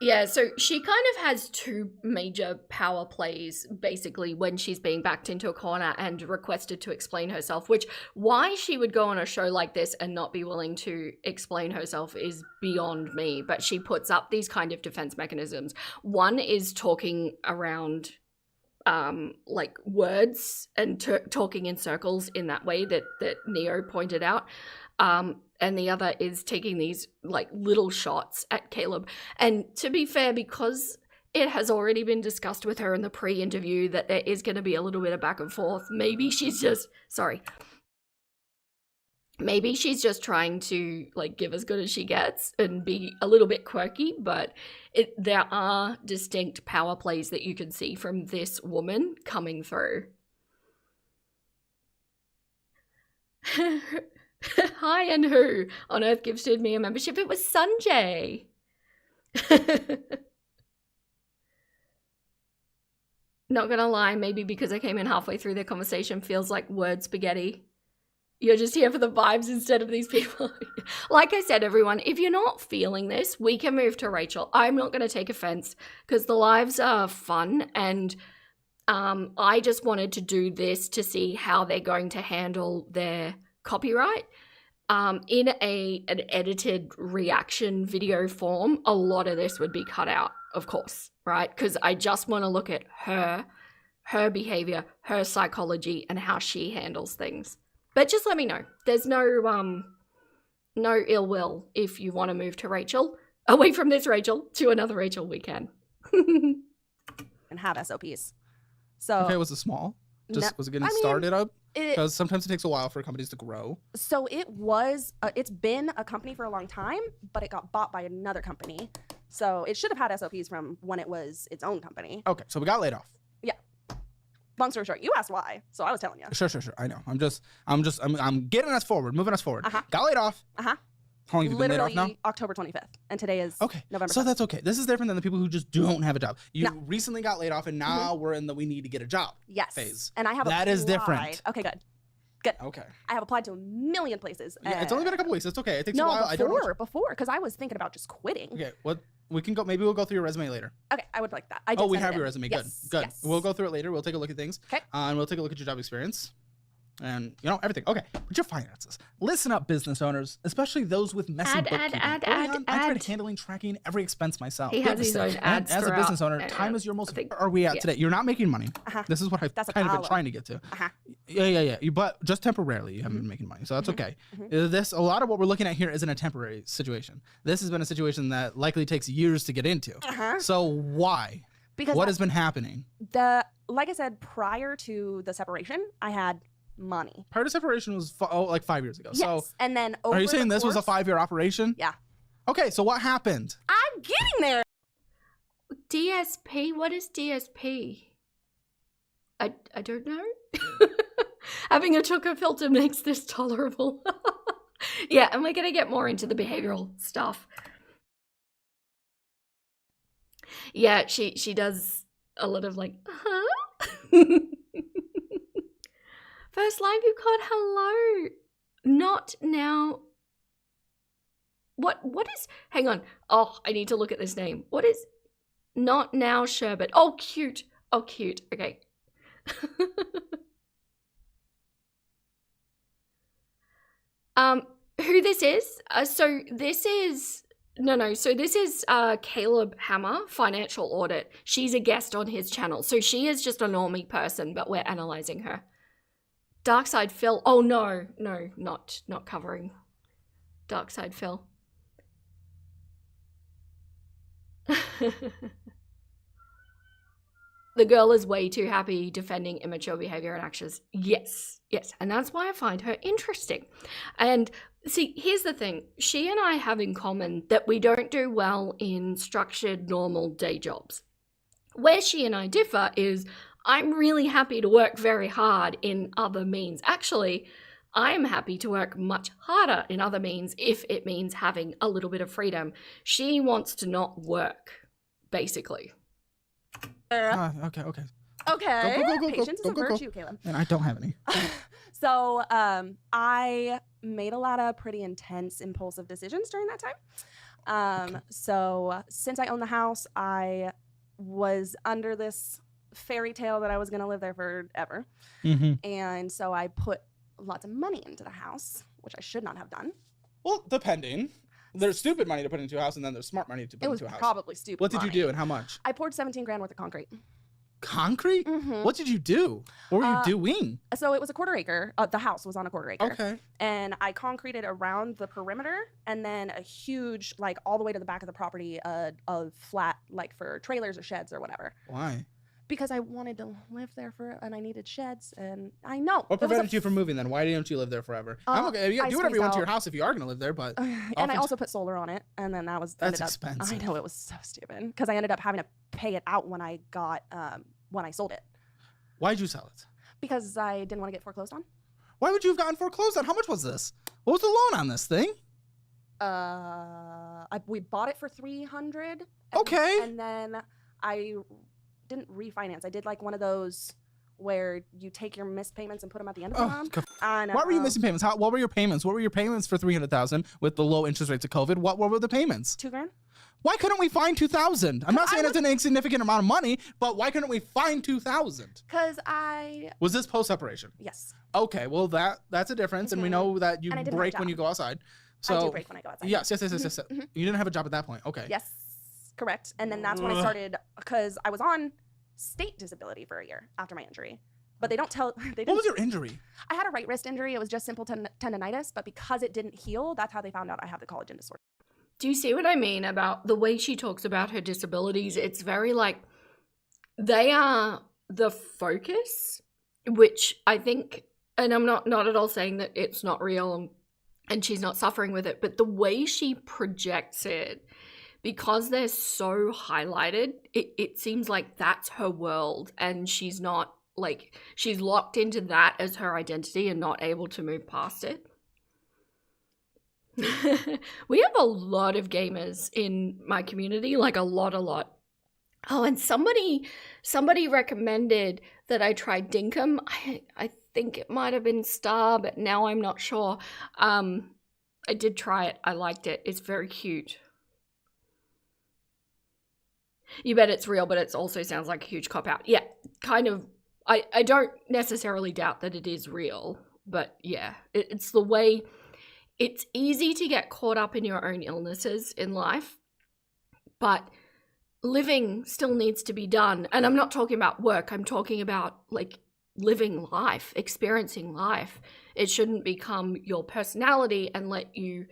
Yeah, so she kind of has two major power plays, basically, when she's being backed into a corner and requested to explain herself, which why she would go on a show like this and not be willing to explain herself is beyond me, but she puts up these kind of defense mechanisms. One is talking around like words and talking in circles in that way that Neo pointed out. And the other is taking these like little shots at Caleb. And to be fair, because it has already been discussed with her in the pre-interview that there is going to be a little bit of back and forth, maybe she's just trying to like give as good as she gets and be a little bit quirky, but there are distinct power plays that you can see from this woman coming through. Hi, and who on earth gifted me a membership? It was Sanjay. Not gonna lie, maybe because I came in halfway through their conversation feels like word spaghetti. You're just here for the vibes instead of these people. Like I said, everyone, if you're not feeling this, we can move to Rachel. I'm not going to take offense because the lives are fun, and I just wanted to do this to see how they're going to handle their copyright. In an edited reaction video form, a lot of this would be cut out, of course, right? Because I just want to look at her behavior, her psychology, and how she handles things. But just let me know. There's no ill will if you want to move to Rachel. Away from this Rachel to another Rachel, we can. And have SOPs. So Okay, was it small? Was it getting started up? Because sometimes it takes a while for companies to grow. So it was, it's been a company for a long time, but it got bought by another company. So it should have had SOPs from when it was its own company. Okay, so we got laid off. Yeah. Long story short, you asked why, so I was telling you. Sure. I know. I'm getting us forward, moving us forward. Got laid off. How long have you been laid off now? October 25th, and today is November 7th. So that's okay. This is different than the people who just don't have a job. You recently got laid off, and now we're in the we need to get a job phase. And I have that is different. Okay, good. Okay. I have applied to a million places. Yeah, it's only been a couple weeks. It's okay. It takes a while. Before, because I was thinking about just quitting. Okay, we can go. Maybe we'll go through your resume later. Okay, I would like that. We have your resume. Yes, Good. yes. We'll go through it later. We'll take a look at things. Okay. And we'll take a look at your job experience. And, you know, everything. Okay, but your finances. Listen up, business owners, especially those with messy bookkeeping. Early on, I tried handling tracking every expense myself. He has his own ads as a business owner, time is your most... Where are we at today? You're not making money. This is what I've kind of been trying to get to. Yeah. But just temporarily, you haven't been making money, so that's okay. A lot of what we're looking at here isn't a temporary situation. This has been a situation that likely takes years to get into. So why? Because what has been happening? Like I said, prior to the separation, I had money. Prior to separation was like 5 years ago. Yes. So And then over are you saying this was a 5-year operation? Yeah. Okay, so what happened? I'm getting there. DSP? What is DSP? I don't know. Having a chocolate filter makes this tolerable. Yeah, and we're going to get more into the behavioral stuff. Yeah, she does a lot of like, First live you called hello. Not now. What is, hang on. Oh, I need to look at this name. What is, not now sherbet. Oh, cute. Oh, cute. Okay. Who this is? So this is Caleb Hammer, Financial Audit. She's a guest on his channel. So she is just a normie person, but we're analyzing her. Darkside Phil. Oh no, not covering Darkside Phil. The girl is way too happy defending immature behavior and actions. Yes. And that's why I find her interesting. And see, here's the thing. She and I have in common that we don't do well in structured, normal day jobs. Where she and I differ is I'm really happy to work very hard in other means. Actually, I'm happy to work much harder in other means if it means having a little bit of freedom. She wants to not work, basically. Okay. Go. Patience is a virtue, Caleb. And I don't have any. So I made a lot of pretty intense, impulsive decisions during that time. So since I owned the house, I was under this fairy tale that I was going to live there forever. And so I put lots of money into the house, which I should not have done. Well, depending. There's stupid money to put into a house, and then there's smart money to put into a house. It was probably stupid. What did you do, and how much? I poured 17 grand worth of concrete. Concrete? What did you do? What were you doing? So it was a quarter acre. The house was on a quarter acre. Okay. And I concreted around the perimeter, and then a huge, like all the way to the back of the property, a flat, like for trailers or sheds or whatever. Why? Because I wanted to live there and I needed sheds, and I know. What prevented you from moving then? Why didn't you live there forever? I'm okay. You do whatever you want to your house if you are going to live there, but... and I also put solar on it, and then that's expensive. I know, it was so stupid, because I ended up having to pay it out when I got, when I sold it. Why'd you sell it? Because I didn't want to get foreclosed on. Why would you have gotten foreclosed on? How much was this? What was the loan on this thing? We bought it for $300. Okay. And then I didn't refinance. I did like one of those where you take your missed payments and put them at the end of the month. I know. Why were you missing payments? What were your payments? What were your payments for $300,000 with the low interest rates of COVID? What were the payments? $2,000. Why couldn't we find $2,000? I'm not saying it's an insignificant amount of money, but why couldn't we find $2,000? Because was this post separation? Yes. Okay, well that's a difference, and we know that you break when you go outside. So I do break when I go outside. Yes. You didn't have a job at that point. Okay. Yes, correct. And then that's when I started, because I was on state disability for a year after my injury. But they don't tell. What was your injury? I had a right wrist injury. It was just simple tendonitis, but because it didn't heal, that's how they found out I have the collagen disorder. Do you see what I mean about the way she talks about her disabilities? It's very like they are the focus, which I think, and I'm not at all saying that it's not real and she's not suffering with it, but the way she projects it, because they're so highlighted, it seems like that's her world, and she's not, like, she's locked into that as her identity and not able to move past it. We have a lot of gamers in my community, like a lot. Oh, and somebody recommended that I try Dinkum. I think it might have been Star, but now I'm not sure. I did try it. I liked it. It's very cute. You bet it's real, but it also sounds like a huge cop-out. Yeah, kind of I don't necessarily doubt that it is real, but yeah, it's the way. It's easy to get caught up in your own illnesses in life, but living still needs to be done. And I'm not talking about work. I'm talking about like living life, experiencing life. It shouldn't become your personality and let you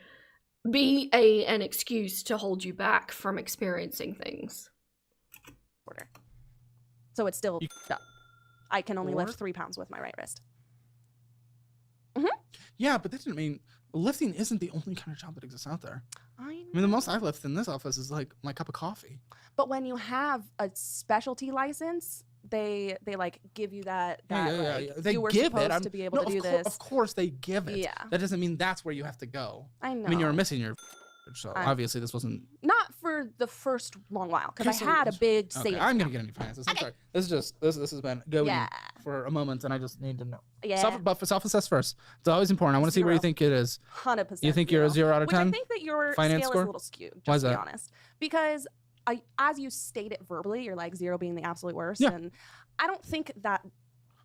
be an excuse to hold you back from experiencing things. So it's still up. I can only lift 3 pounds with my right wrist. Yeah, but that doesn't mean lifting isn't the only kind of job that exists out there. I mean, the most I lift in this office is like my cup of coffee. But when you have a specialty license, they like give you that They you were give supposed it. to be able to do this. Of course they give it. Yeah. That doesn't mean that's where you have to go. I know. I mean, you're missing your so obviously this wasn't not for the first long while because I had a big savings. I'm gonna get into finances. I'm sorry. This is just this has been going for a moment, and I just need to know. Yeah. Self-assess first. It's always important. I want to see where you think it is. 100%. You think you're a 0 out of 10? Which I think that your finance scale score is a little skewed. Just Why is to be that? honest, because as you state it verbally, you're like 0 being the absolute worst, Yeah. and I don't think that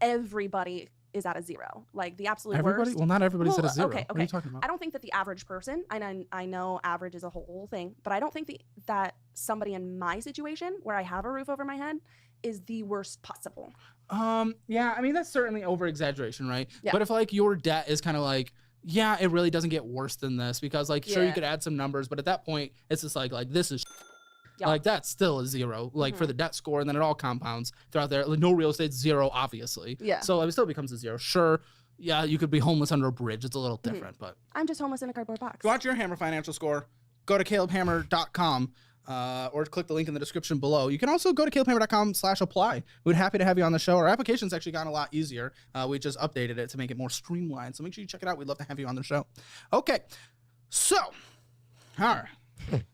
everybody is at a 0. Like the absolute Everybody? worst. Well, not everybody's at a 0. Okay. What are you talking about? I don't think that the average person, and I know average is a whole thing, but I don't think that somebody in my situation where I have a roof over my head is the worst possible. Yeah, I mean, that's certainly over exaggeration, right? Yeah. But if like your debt is kind of like, yeah, it really doesn't get worse than this because like, sure, you could add some numbers, but at that point it's just like this is like that's still a 0 like for the debt score, and then it all compounds throughout there. Like, no real estate's 0 obviously, so it still becomes a 0. Sure, yeah, you could be homeless under a bridge. It's a little different, but I'm just homeless in a cardboard box. If you want your Hammer financial score, go to calebhammer.com or click the link in the description below. You can also go to calebhammer.com/apply. We'd be happy to have you on the show. Our application's actually gotten a lot easier. We just updated it to make it more streamlined, so make sure you check it out. We'd love to have you on the show. Okay, so all right.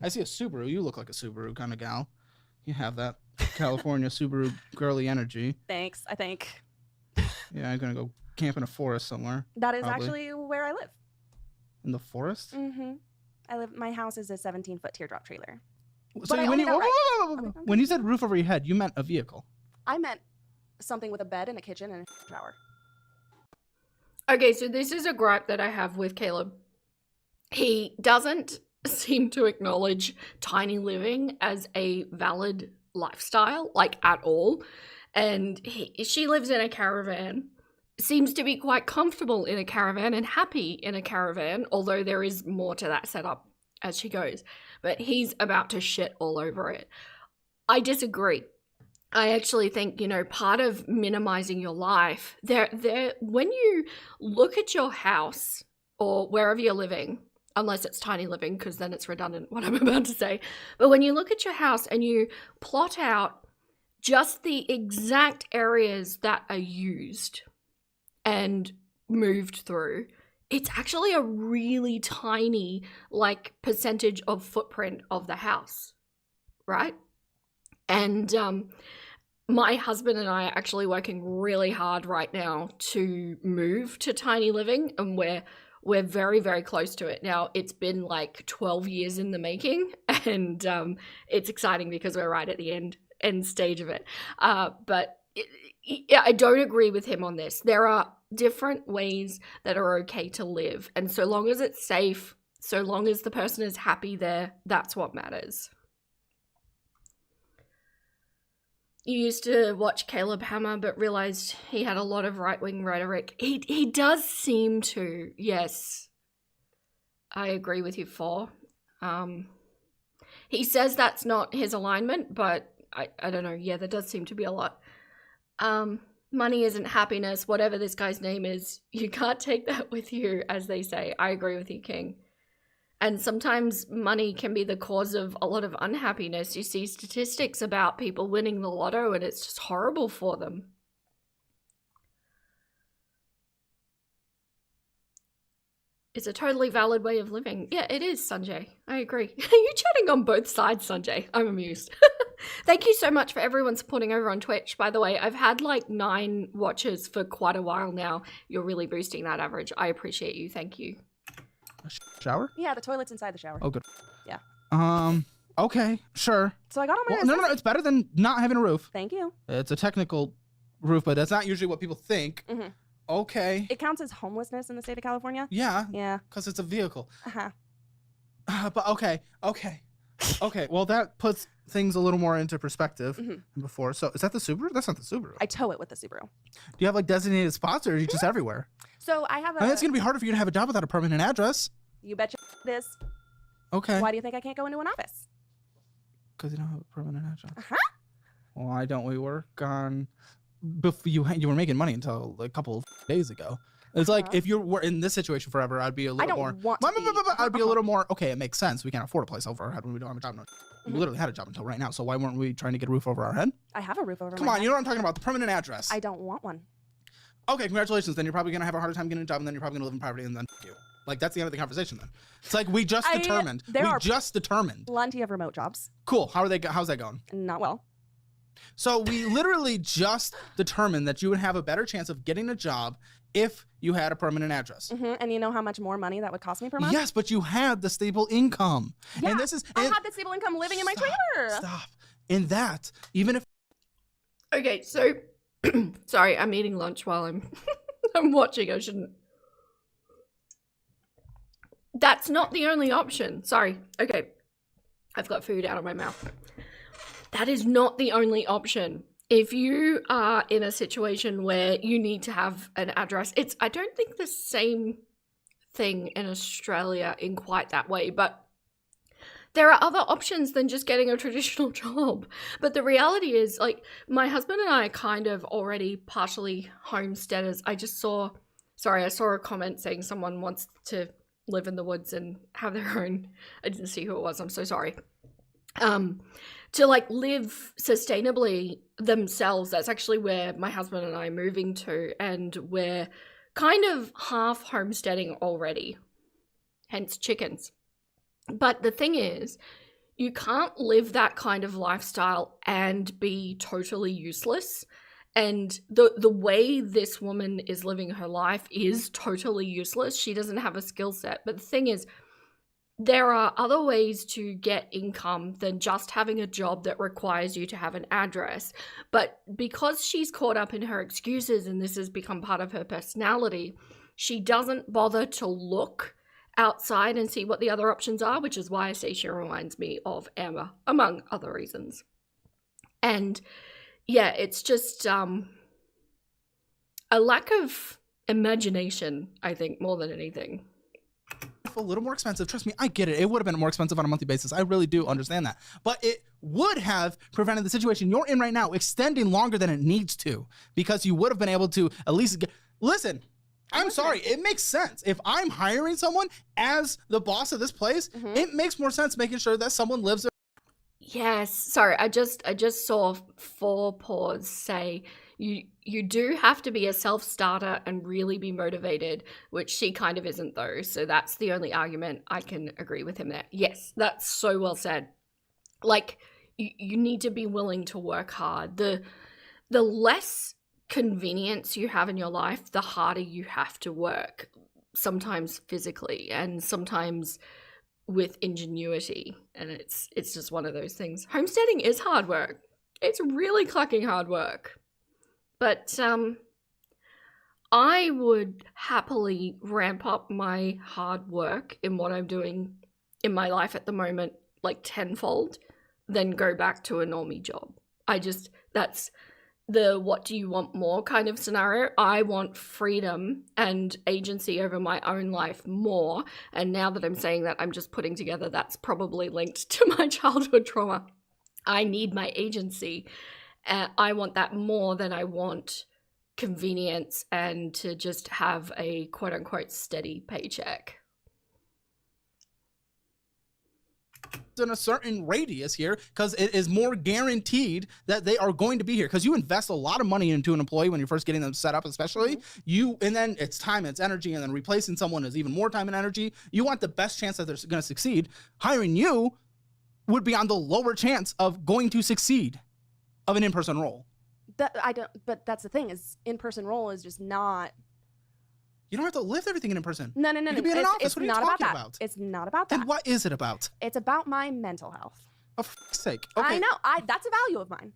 I see a Subaru. You look like a Subaru kind of gal. You have that California Subaru girly energy. Thanks, I think. Yeah, I'm going to go camp in a forest somewhere. That is probably. actually where I live. In the forest? Mm-hmm. My house is a 17-foot teardrop trailer. So when you said roof over your head, you meant a vehicle. I meant something with a bed and a kitchen and a shower. Okay, so this is a gripe that I have with Caleb. He doesn't seem to acknowledge tiny living as a valid lifestyle, like at all. And she lives in a caravan, seems to be quite comfortable in a caravan and happy in a caravan, although there is more to that setup as she goes. But he's about to shit all over it. I disagree. I actually think, part of minimizing your life, when you look at your house or wherever you're living, unless it's tiny living, because then it's redundant what I'm about to say. But when you look at your house and you plot out just the exact areas that are used and moved through, it's actually a really tiny, percentage of footprint of the house, right? And my husband and I are actually working really hard right now to move to tiny living, and we're very, very close to it. Now, it's been 12 years in the making, and it's exciting because we're right at the end stage of it. But I don't agree with him on this. There are different ways that are okay to live, and so long as it's safe, so long as the person is happy there, that's what matters. You used to watch Caleb Hammer, but realized he had a lot of right-wing rhetoric. He does seem to, yes. I agree with you, For. He says that's not his alignment, but I don't know. Yeah, there does seem to be a lot. Money isn't happiness, whatever this guy's name is. You can't take that with you, as they say. I agree with you, King. And sometimes money can be the cause of a lot of unhappiness. You see statistics about people winning the lotto and it's just horrible for them. It's a totally valid way of living. Yeah, it is, Sanjay. I agree. You're chatting on both sides, Sanjay. I'm amused. Thank you so much for everyone supporting over on Twitch. By the way, I've had 9 watches for quite a while now. You're really boosting that average. I appreciate you. Thank you. Shower? Yeah, the toilet's inside the shower. Oh, good. Yeah. Okay, sure. So I got on my no, it's better than not having a roof. Thank you. It's a technical roof, but that's not usually what people think. Okay. It counts as homelessness in the state of California? Yeah. Yeah. Because it's a vehicle. But okay. Well, that puts things a little more into perspective than before. So is that the Subaru? That's not the Subaru. I tow it with the Subaru. Do you have like designated spots, or are you just everywhere? So I have I mean, it's gonna be harder for you to have a job without a permanent address. You betcha it is. Okay. Why do you think I can't go into an office? Because you don't have a permanent address. Why don't we work on? You were making money until a couple of days ago. It's like if you were in this situation forever, I'd be a little more. I'd be a little more. Okay, it makes sense. We can't afford a place over our head when we don't have a job. We literally had a job until right now. So why weren't we trying to get a roof over our head? I have a roof over my head. Come on, you know what I'm talking about? The permanent address. I don't want one. Okay, congratulations. Then you're probably gonna have a harder time getting a job, and then you're probably gonna live in poverty, and then you. Like that's the end of the conversation. Then it's like we just determined. Plenty of remote jobs. Cool. How's that going? Not well. So we literally just determined that you would have a better chance of getting a job if you had a permanent address. And you know how much more money that would cost me per month? Yes, but you had the stable income. Yeah, and I had the stable income living in my trailer. Stop. In that, even if... Okay, so... Sorry, I'm eating lunch while I'm watching. I shouldn't... That's not the only option. Sorry. Okay. I've got food out of my mouth. That is not the only option. If you are in a situation where you need to have an address, I don't think the same thing in Australia in quite that way, but there are other options than just getting a traditional job. But the reality is, like, my husband and I are kind of already partially homesteaders. I saw a comment saying someone wants to live in the woods and have their own, I didn't see who it was, I'm so sorry. To like live sustainably themselves. That's actually where my husband and I are moving to, and we're kind of half homesteading already, hence chickens. But the thing is, you can't live that kind of lifestyle and be totally useless. And the way this woman is living her life is totally useless. She doesn't have a skill set. But the thing is, there are other ways to get income than just having a job that requires you to have an address. But because she's caught up in her excuses and this has become part of her personality, she doesn't bother to look outside and see what the other options are, which is why I say she reminds me of Amber, among other reasons. And yeah, it's just a lack of imagination, I think, more than anything. A little more expensive. Trust me, I get it. It would have been more expensive on a monthly basis. I really do understand that. But it would have prevented the situation you're in right now extending longer than it needs to, because you would have been able to at least get... Listen, I'm sorry. It makes sense. If I'm hiring someone as the boss of this place, it makes more sense making sure that someone lives there. Yes. Sorry, I just saw 4 Paws say you do have to be a self-starter and really be motivated, which she kind of isn't though. So that's the only argument I can agree with him there. Yes, that's so well said. Like, you need to be willing to work hard. The less convenience you have in your life, the harder you have to work, sometimes physically and sometimes with ingenuity. And it's just one of those things. Homesteading is hard work. It's really clucking hard work. But I would happily ramp up my hard work in what I'm doing in my life at the moment, like tenfold, than go back to a normie job. That's the what do you want more kind of scenario. I want freedom and agency over my own life more. And now that I'm saying that, I'm just putting together that's probably linked to my childhood trauma. I need my agency. I want that more than I want convenience and to just have a quote-unquote steady paycheck. In a certain radius here, because it is more guaranteed that they are going to be here, because you invest a lot of money into an employee when you're first getting them set up, especially and then it's time, it's energy, and then replacing someone is even more time and energy. You want the best chance that they're going to succeed. Hiring you would be on the lower chance of going to succeed of an in-person role. But that's the thing, is in-person role is just not... You don't have to lift everything in person. No. You can be in an office. What are you talking about? It's not about that. And what is it about? It's about my mental health. Oh, for fuck's sake. Okay. I know. That's a value of mine.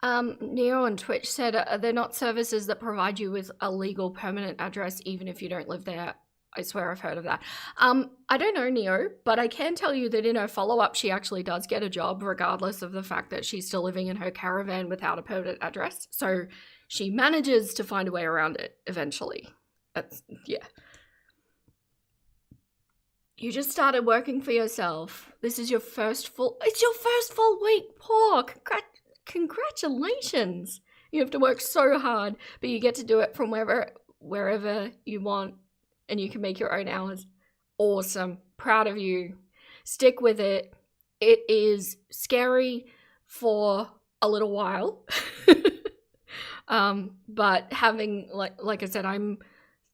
Neo on Twitch said they're not services that provide you with a legal permanent address even if you don't live there. I swear I've heard of that. I don't know, Neo, but I can tell you that in her follow-up, she actually does get a job regardless of the fact that she's still living in her caravan without a permanent address. So she manages to find a way around it eventually. Yeah. You just started working for yourself. This is your first full... It's your first full week, Paul. Congratulations. You have to work so hard, but you get to do it from wherever you want. And you can make your own hours. Awesome. Proud of you. Stick with it. It is scary for a little while. But having, like I said, I'm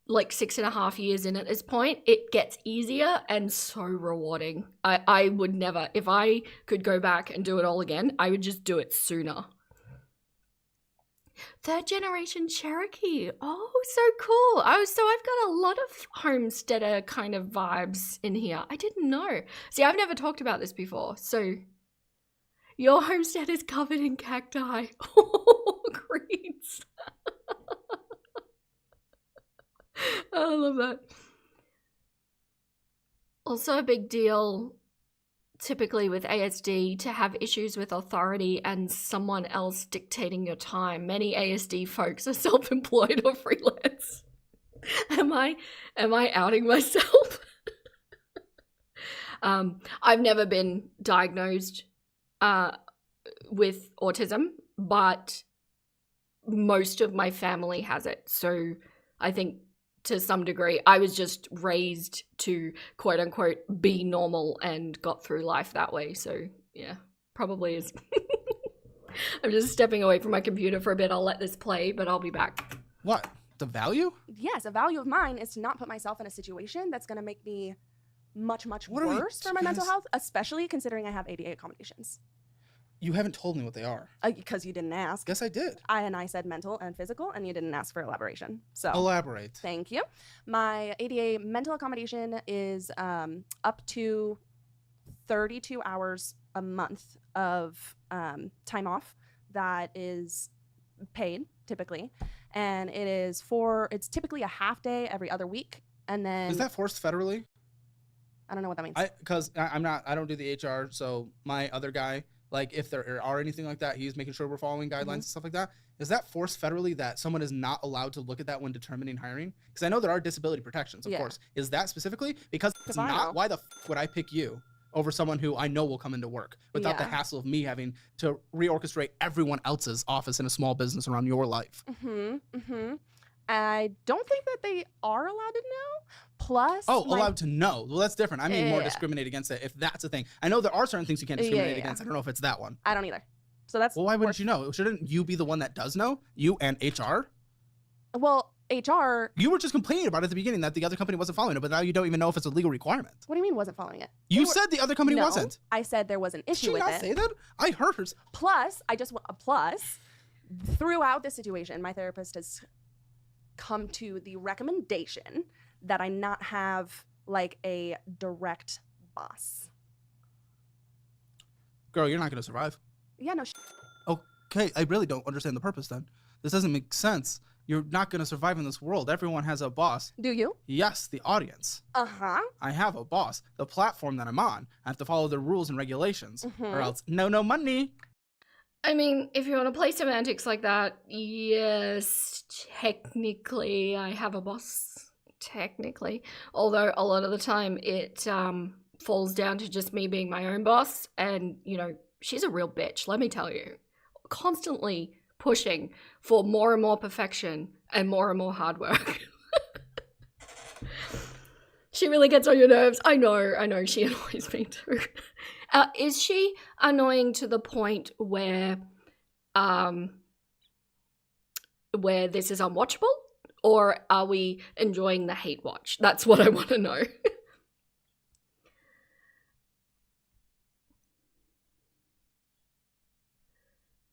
like 6.5 years in at this point. It gets easier and so rewarding. I would never, if I could go back and do it all again, I would just do it sooner. 3rd generation Cherokee. Oh, so cool. Oh, so I've got a lot of homesteader kind of vibes in here. I didn't know. See, I've never talked about this before. So your homestead is covered in cacti. Oh, greens. I love that. Also a big deal typically with ASD to have issues with authority and someone else dictating your time. Many ASD folks are self-employed or freelance. Am I outing myself? I've never been diagnosed with autism, but most of my family has it. So I think to some degree, I was just raised to quote unquote be normal and got through life that way. So yeah, probably is. I'm just stepping away from my computer for a bit. I'll let this play, but I'll be back. What? The value? Yes, a value of mine is to not put myself in a situation that's going to make me much worse for my mental health, especially considering I have ADA accommodations. You haven't told me what they are. Because you didn't ask. Yes, I did. I said mental and physical, and you didn't ask for elaboration. So elaborate. Thank you. My ADA mental accommodation is up to 32 hours a month of time off that is paid typically, and it's typically a half day every other week, and then is that forced federally? I don't know what that means. I don't do the HR, so my other guy. Like, if there are anything like that, he's making sure we're following guidelines and stuff like that. Is that forced federally that someone is not allowed to look at that when determining hiring? Because I know there are disability protections, of course. Is that specifically? Because it's not, why the would I pick you over someone who I know will come into work without the hassle of me having to reorchestrate everyone else's office in a small business around your life? I don't think that they are allowed to know. Plus, allowed to know. Well, that's different. I mean, more discriminate against it if that's a thing. I know there are certain things you can't discriminate against. I don't know if it's that one. I don't either. So that's why wouldn't you know? Shouldn't you be the one that does know? You and HR? Well, HR. You were just complaining about it at the beginning that the other company wasn't following it, but now you don't even know if it's a legal requirement. What do you mean wasn't following it? You said the other company wasn't. I said there was an issue with it. Did she not say that? I heard her. Plus, throughout this situation, my therapist has come to the recommendation that I not have like a direct boss. Girl, you're not going to survive. Yeah, no. Okay, I really don't understand the purpose then. This doesn't make sense. You're not going to survive in this world. Everyone has a boss. Do you? Yes, the audience. Uh-huh. I have a boss. The platform that I'm on, I have to follow the rules and regulations, or else no money. I mean, if you want to play semantics like that, yes, technically I have a boss. Technically. Although a lot of the time it falls down to just me being my own boss. And, you know, she's a real bitch, let me tell you. Constantly pushing for more and more perfection and more hard work. She really gets on your nerves. I know, she annoys me too. Is she annoying to the point where this is unwatchable? Or are we enjoying the hate watch? That's what I want to know.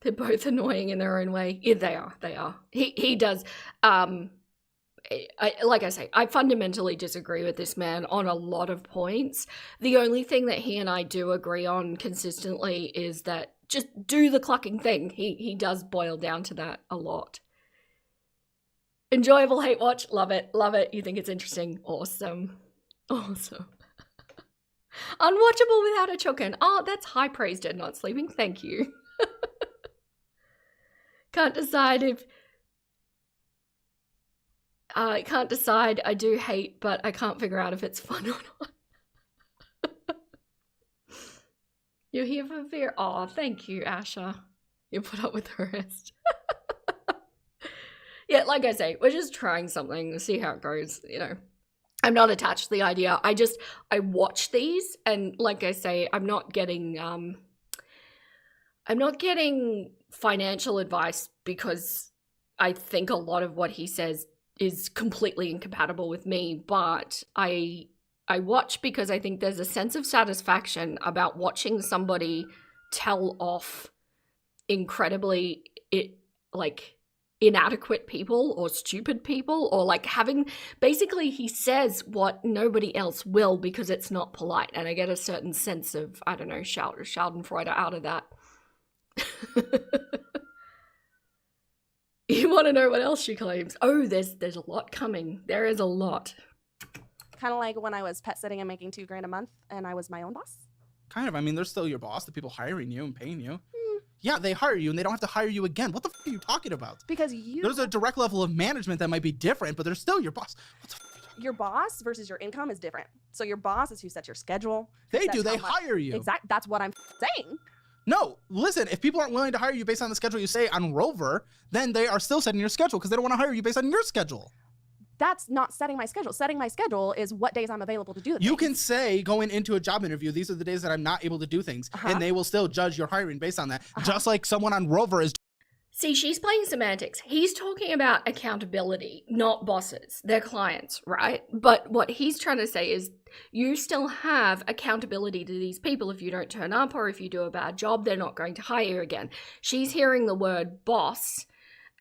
They're both annoying in their own way. Yeah, they are. He does. Like I say, I fundamentally disagree with this man on a lot of points. The only thing that he and I do agree on consistently is that just do the clucking thing. He does boil down to that a lot. Enjoyable hate watch. Love it. Love it. You think it's interesting. Awesome. Awesome. Unwatchable without a chokin. Oh, that's high praise, Dead Not Sleeping. Thank you. Can't decide if... I can't decide. I do hate, but I can't figure out if it's fun or not. You're here for fear. Oh, thank you, Asha. You put up with the rest. Yeah, like I say, we're just trying something, see how it goes, you know. I'm not attached to the idea. I watch these, and like I say, I'm not getting financial advice because I think a lot of what he says is completely incompatible with me, but I watch because I think there's a sense of satisfaction about watching somebody tell off incredibly inadequate people or stupid people, or like basically he says what nobody else will because it's not polite, and I get a certain sense of, I don't know, schadenfreude out of that. You want to know what else she claims? Oh, there's a lot coming. There is a lot. Kind of like when I was pet sitting and making $2,000 a month and I was my own boss. Kind of. I mean, they're still your boss, the people hiring you and paying you. Yeah, they hire you and they don't have to hire you again. What the fuck are you talking about? Because there's a direct level of management that might be different, but they're still your boss. What the fuck? Your boss versus your income is different. So your boss is who sets your schedule. They do. They hire you. Exactly. That's what I'm saying. No, listen, if people aren't willing to hire you based on the schedule you say on Rover, then they are still setting your schedule because they don't want to hire you based on your schedule. That's not setting my schedule. Setting my schedule is what days I'm available to do the things. You can say going into a job interview, these are the days that I'm not able to do things, and they will still judge your hiring based on that, just like someone on Rover is. See, she's playing semantics. He's talking about accountability, not bosses. They're clients, right? But what he's trying to say is you still have accountability to these people. If you don't turn up or if you do a bad job, they're not going to hire you again. She's hearing the word boss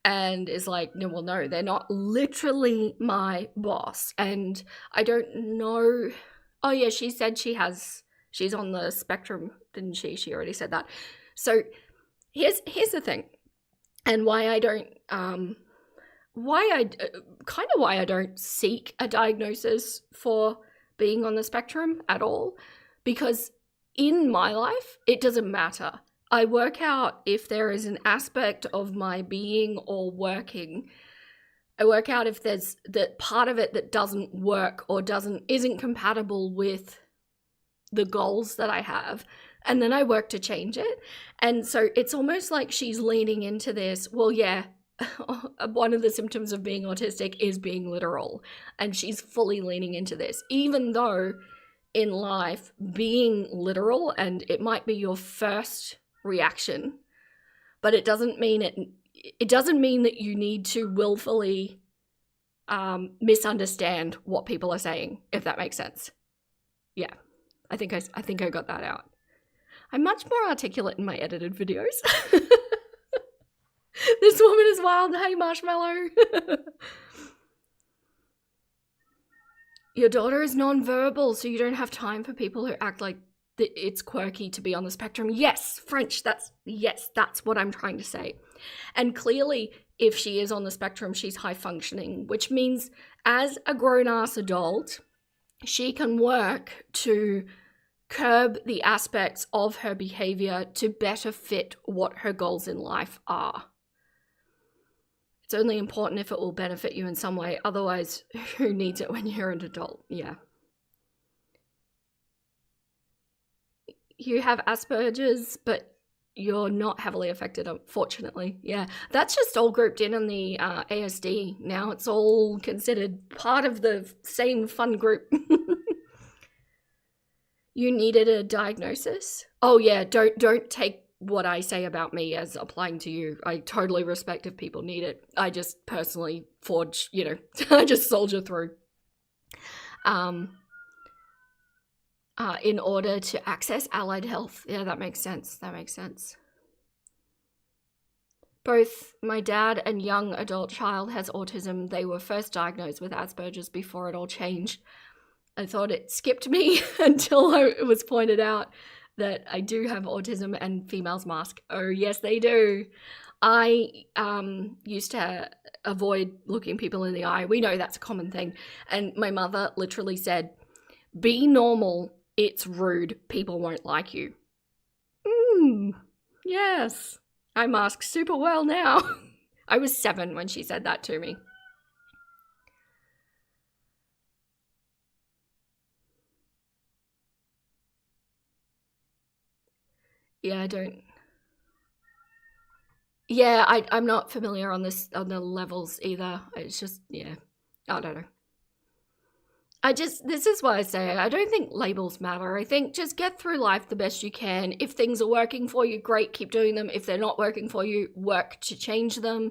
and is like, no, they're not literally my boss. And I don't know. Oh, yeah, she said she's on the spectrum, didn't she? She already said that. So here's the thing. And why I don't, why I don't seek a diagnosis for being on the spectrum at all, because in my life, it doesn't matter. I work out if there is an aspect of my being or working. I work out if there's that part of it that doesn't work or isn't compatible with the goals that I have. And then I work to change it. And so it's almost like she's leaning into this, well, yeah, one of the symptoms of being autistic is being literal. And she's fully leaning into this, even though in life, being literal, and it might be your first reaction, but it doesn't mean that you need to willfully misunderstand what people are saying, if that makes sense. Yeah, I think I got that out. I'm much more articulate in my edited videos. This woman is wild. Hey, Marshmallow. Your daughter is non-verbal, so you don't have time for people who act like it's quirky to be on the spectrum. Yes, French, that's what I'm trying to say. And clearly, if she is on the spectrum, she's high functioning, which means as a grown-ass adult, she can work to curb the aspects of her behavior to better fit what her goals in life are. It's only important if it will benefit you in some way. Otherwise, who needs it when you're an adult? Yeah. You have Asperger's, but you're not heavily affected, unfortunately. Yeah, that's just all grouped in the ASD. Now it's all considered part of the same fun group. You needed a diagnosis? Oh yeah, don't take what I say about me as applying to you. I totally respect if people need it. I just personally forge, I just soldier through. In order to access allied health. Yeah, that makes sense. Both my dad and young adult child has autism. They were first diagnosed with Asperger's before it all changed. I thought it skipped me until it was pointed out. that I do have autism and females mask. Oh, yes, they do. I used to avoid looking people in the eye. We know that's a common thing. And my mother literally said, be normal. It's rude. People won't like you. Yes. I mask super well now. I was 7 when she said that to me. Yeah, I don't. Yeah, I'm not familiar on the levels either. It's just, yeah, I don't know. This is why I say I don't think labels matter. I think just get through life the best you can. If things are working for you, great, keep doing them. If they're not working for you, work to change them.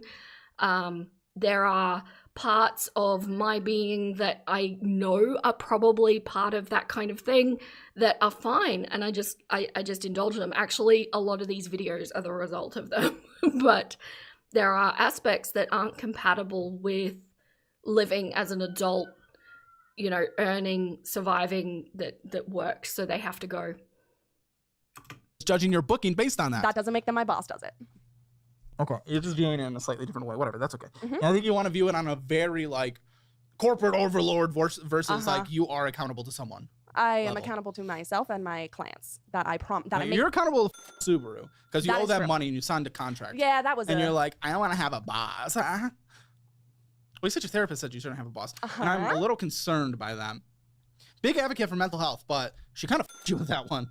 There are parts of my being that I know are probably part of that kind of thing that are fine, and I just indulge them. Actually, a lot of these videos are the result of them. But there are aspects that aren't compatible with living as an adult, you know, earning, surviving, that works, so they have to go. Judging your booking based on that. That doesn't make them my boss, does it? Okay, you're just viewing it in a slightly different way. Whatever, that's okay. And I think you want to view it on a very like corporate overlord versus like you are accountable to someone. I am accountable to myself and my clients that I You're accountable to Subaru because you owe them true. money and you signed a contract. Yeah, that was. And you're like, I don't want to have a boss. Well, you said your therapist said you shouldn't have a boss, and I'm a little concerned by that. Big advocate for mental health, but she kind of f***ed you with that one.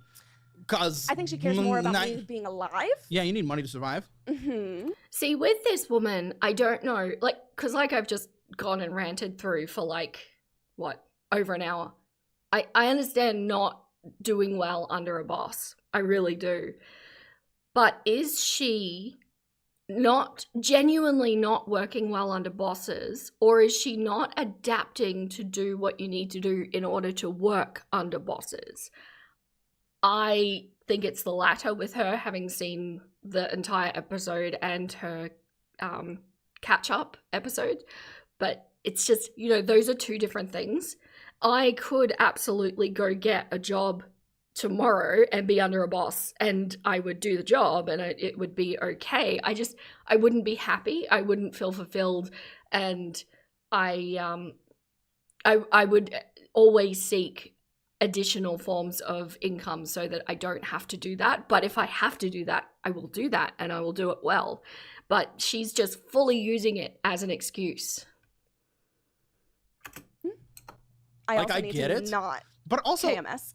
Because I think she cares more about me being alive. Yeah, you need money to survive. See, with this woman, I don't know, like, because like I've just gone and ranted through for like, what, over an hour. I understand not doing well under a boss. I really do. But is she not genuinely not working well under bosses, or is she not adapting to do what you need to do in order to work under bosses? I think it's the latter with her, having seen the entire episode and her catch-up episode. But it's just, you know, those are two different things. I could absolutely go get a job tomorrow and be under a boss, and I would do the job and it would be okay. I wouldn't be happy. I wouldn't feel fulfilled. And I would always seek additional forms of income so that I don't have to do that. But if I have to do that, I will do that, and I will do it well. But she's just fully using it as an excuse. I get it. Not but also KMS.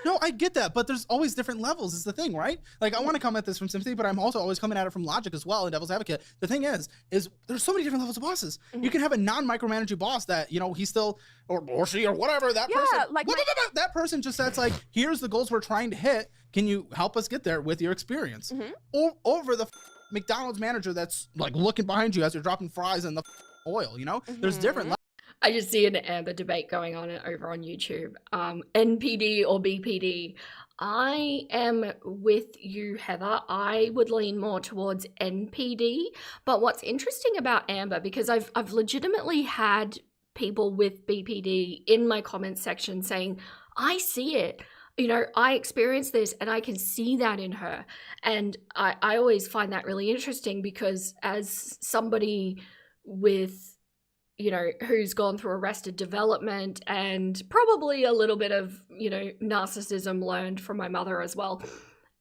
No, I get that, but there's always different levels is the thing, right? Like, I want to come at this from sympathy, but I'm also always coming at it from logic as well, and devil's advocate. The thing is there's so many different levels of bosses. You can have a non-micromanaging boss that, you know, he's still, or she, or whatever, that person. Like that person just says, like, here's the goals we're trying to hit. Can you help us get there with your experience? Or over the McDonald's manager that's, like, looking behind you as you're dropping fries in the oil, you know? There's different levels. I just see an Amber debate going on over on YouTube. NPD or BPD. I am with you, Heather. I would lean more towards NPD. But what's interesting about Amber, because I've legitimately had people with BPD in my comments section saying, I see it. You know, I experienced this and I can see that in her. And I always find that really interesting because as somebody with, you know, who's gone through arrested development and probably a little bit of, you know, narcissism learned from my mother as well,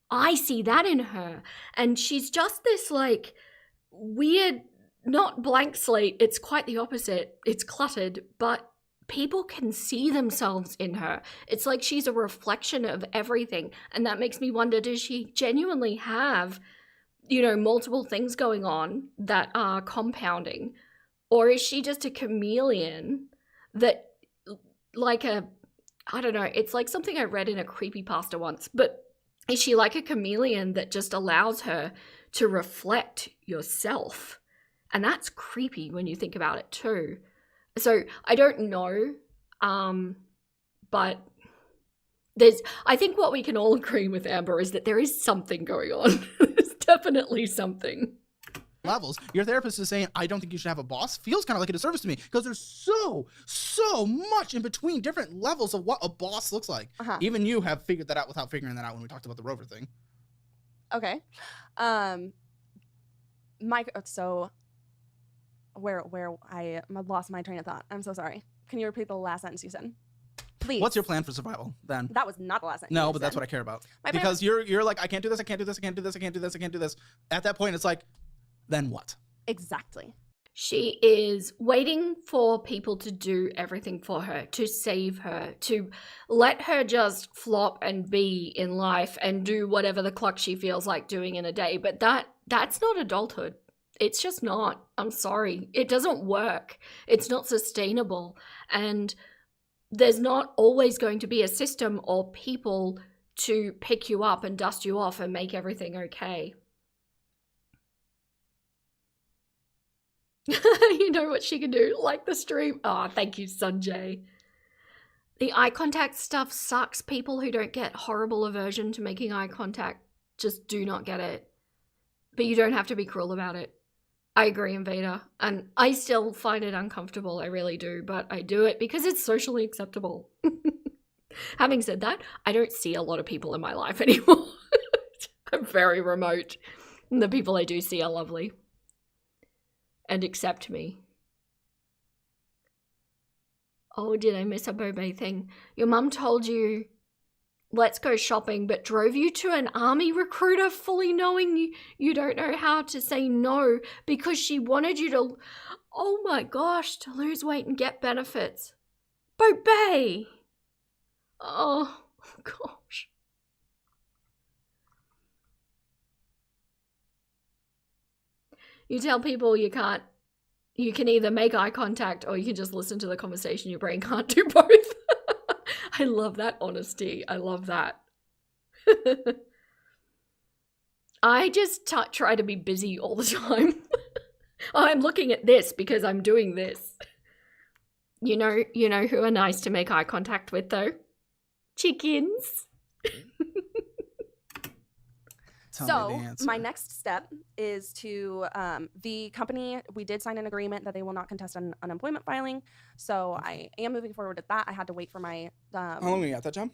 I see that in her. And she's just this, like, weird, not blank slate, it's quite the opposite. It's cluttered, but people can see themselves in her. It's like she's a reflection of everything. And that makes me wonder, does she genuinely have, you know, multiple things going on that are compounding? Or is she just a chameleon that, like I don't know, it's like something I read in a creepypasta once, but is she like a chameleon that just allows her to reflect yourself? And that's creepy when you think about it too. So I don't know, but I think what we can all agree with Amber is that there is something going on. There's definitely something. levels. Your therapist is saying, I don't think you should have a boss, feels kind of like a disservice to me, because there's so much in between different levels of what a boss looks like. Even you have figured that out without figuring that out when we talked about the rover thing. Okay. So where I lost my train of thought. I'm so sorry. Can you repeat the last sentence you said? Please. What's your plan for survival then? That was not the last sentence. No, but that's what I care about. Because you're like, I can't do this, I can't do this, I can't do this, I can't do this, I can't do this. At that point, it's like, then what? Exactly. She is waiting for people to do everything for her, to save her, to let her just flop and be in life and do whatever the cluck she feels like doing in a day. But that's not adulthood. It's just not. I'm sorry. It doesn't work. It's not sustainable. And there's not always going to be a system or people to pick you up and dust you off and make everything okay. You know what she can do? Like the stream. Oh, thank you, Sanjay. The eye contact stuff sucks. People who don't get horrible aversion to making eye contact just do not get it. But you don't have to be cruel about it. I agree, Invader. And I still find it uncomfortable. I really do. But I do it because it's socially acceptable. Having said that, I don't see a lot of people in my life anymore. I'm very remote. And the people I do see are lovely. And accept me. Oh, did I miss a Bobe thing? Your mum told you, let's go shopping, but drove you to an army recruiter fully knowing you don't know how to say no because she wanted you to, oh my gosh, to lose weight and get benefits. Bobe! Oh, gosh. You tell people you can either make eye contact or you can just listen to the conversation. Your brain can't do both. I love that honesty. I love that. I just try to be busy all the time. I'm looking at this because I'm doing this. You know who are nice to make eye contact with though? Chickens. So my next step is to the company, we did sign an agreement that they will not contest an unemployment filing. So I am moving forward with that. I had to wait for my how long were you at that job?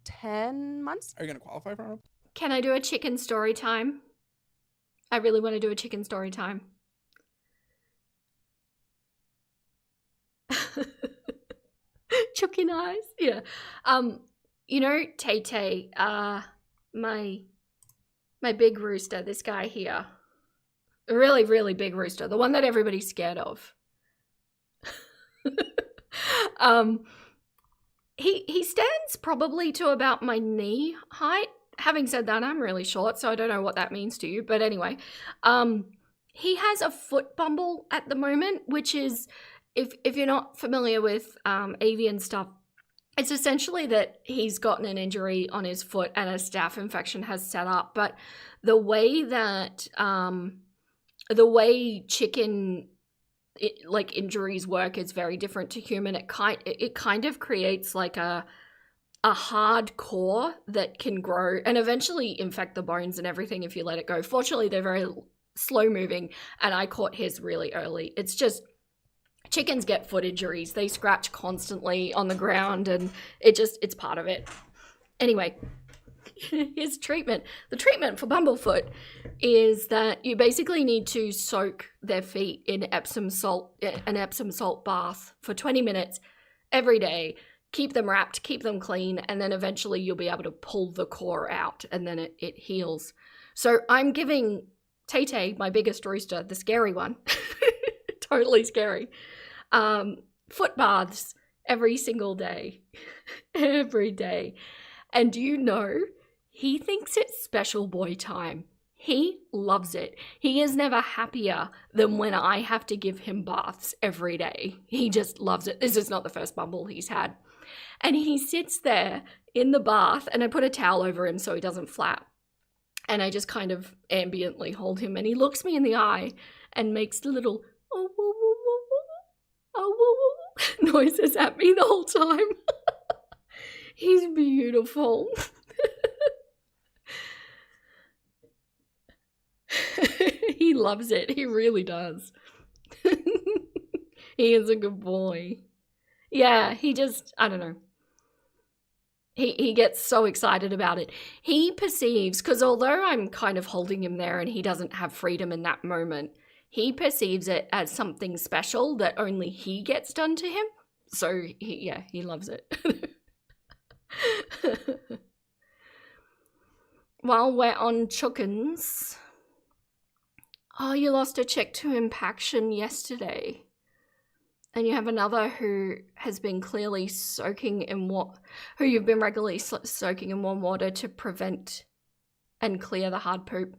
10 months. Are you gonna qualify for it? Can I do a chicken story time? I really want to do a chicken story time. Chicken eyes. Yeah. You know, Tay-Tay, my big rooster, this guy here. A really, really big rooster. The one that everybody's scared of. He stands probably to about my knee height. Having said that, I'm really short, so I don't know what that means to you. But anyway, he has a foot bumble at the moment, which is, if you're not familiar with avian stuff, it's essentially that he's gotten an injury on his foot and a staph infection has set up. But the way that chicken injuries work is very different to human. It kind of creates like a hard core that can grow and eventually infect the bones and everything if you let it go. Fortunately, they're very slow moving, and I caught his really early. It's just chickens get foot injuries. They scratch constantly on the ground, and it's part of it. Anyway, his treatment. The treatment for bumblefoot is that you basically need to soak their feet in an Epsom salt bath for 20 minutes every day. Keep them wrapped, keep them clean, and then eventually you'll be able to pull the core out, and then it heals. So I'm giving Tay-Tay, my biggest rooster, the scary one, totally scary, foot baths every single day. Every day. And do you know, he thinks it's special boy time. He loves it. He is never happier than when I have to give him baths every day. He just loves it. This is not the first bumble he's had. And he sits there in the bath, and I put a towel over him so he doesn't flap. And I just kind of ambiently hold him, and he looks me in the eye and makes the little oh, woo, woo, woo, woo, oh, woo, woo, noises at me the whole time. He's beautiful. loves it. He really does. He is a good boy. Yeah, he just, I don't know. He gets so excited about it. He perceives, because although I'm kind of holding him there and he doesn't have freedom in that moment, he perceives it as something special that only he gets done to him. So, he loves it. While we're on chickens, you lost a chick to impaction yesterday. And you have another who has been clearly soaking in who you've been regularly soaking in warm water to prevent and clear the hard poop.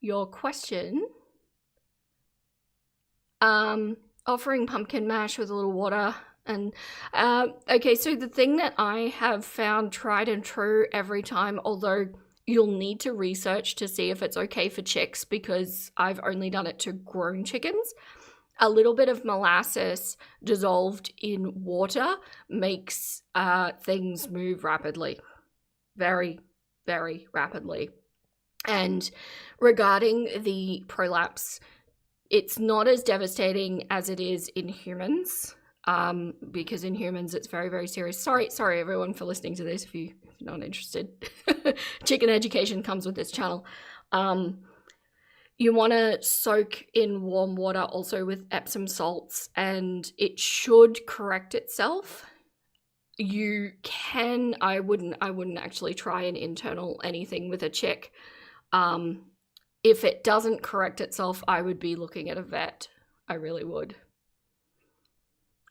Your question, offering pumpkin mash with a little water. And okay, so the thing that I have found tried and true every time, although you'll need to research to see if it's okay for chicks because I've only done it to grown chickens. A little bit of molasses dissolved in water makes things move rapidly. Very, very rapidly. And regarding the prolapse, it's not as devastating as it is in humans, because in humans it's very, very serious. Sorry everyone for listening to this if you're not interested. Chicken education comes with this channel. You want to soak in warm water also with Epsom salts, and it should correct itself. You can, I wouldn't actually try an internal anything with a chick. If it doesn't correct itself, I would be looking at a vet. I really would.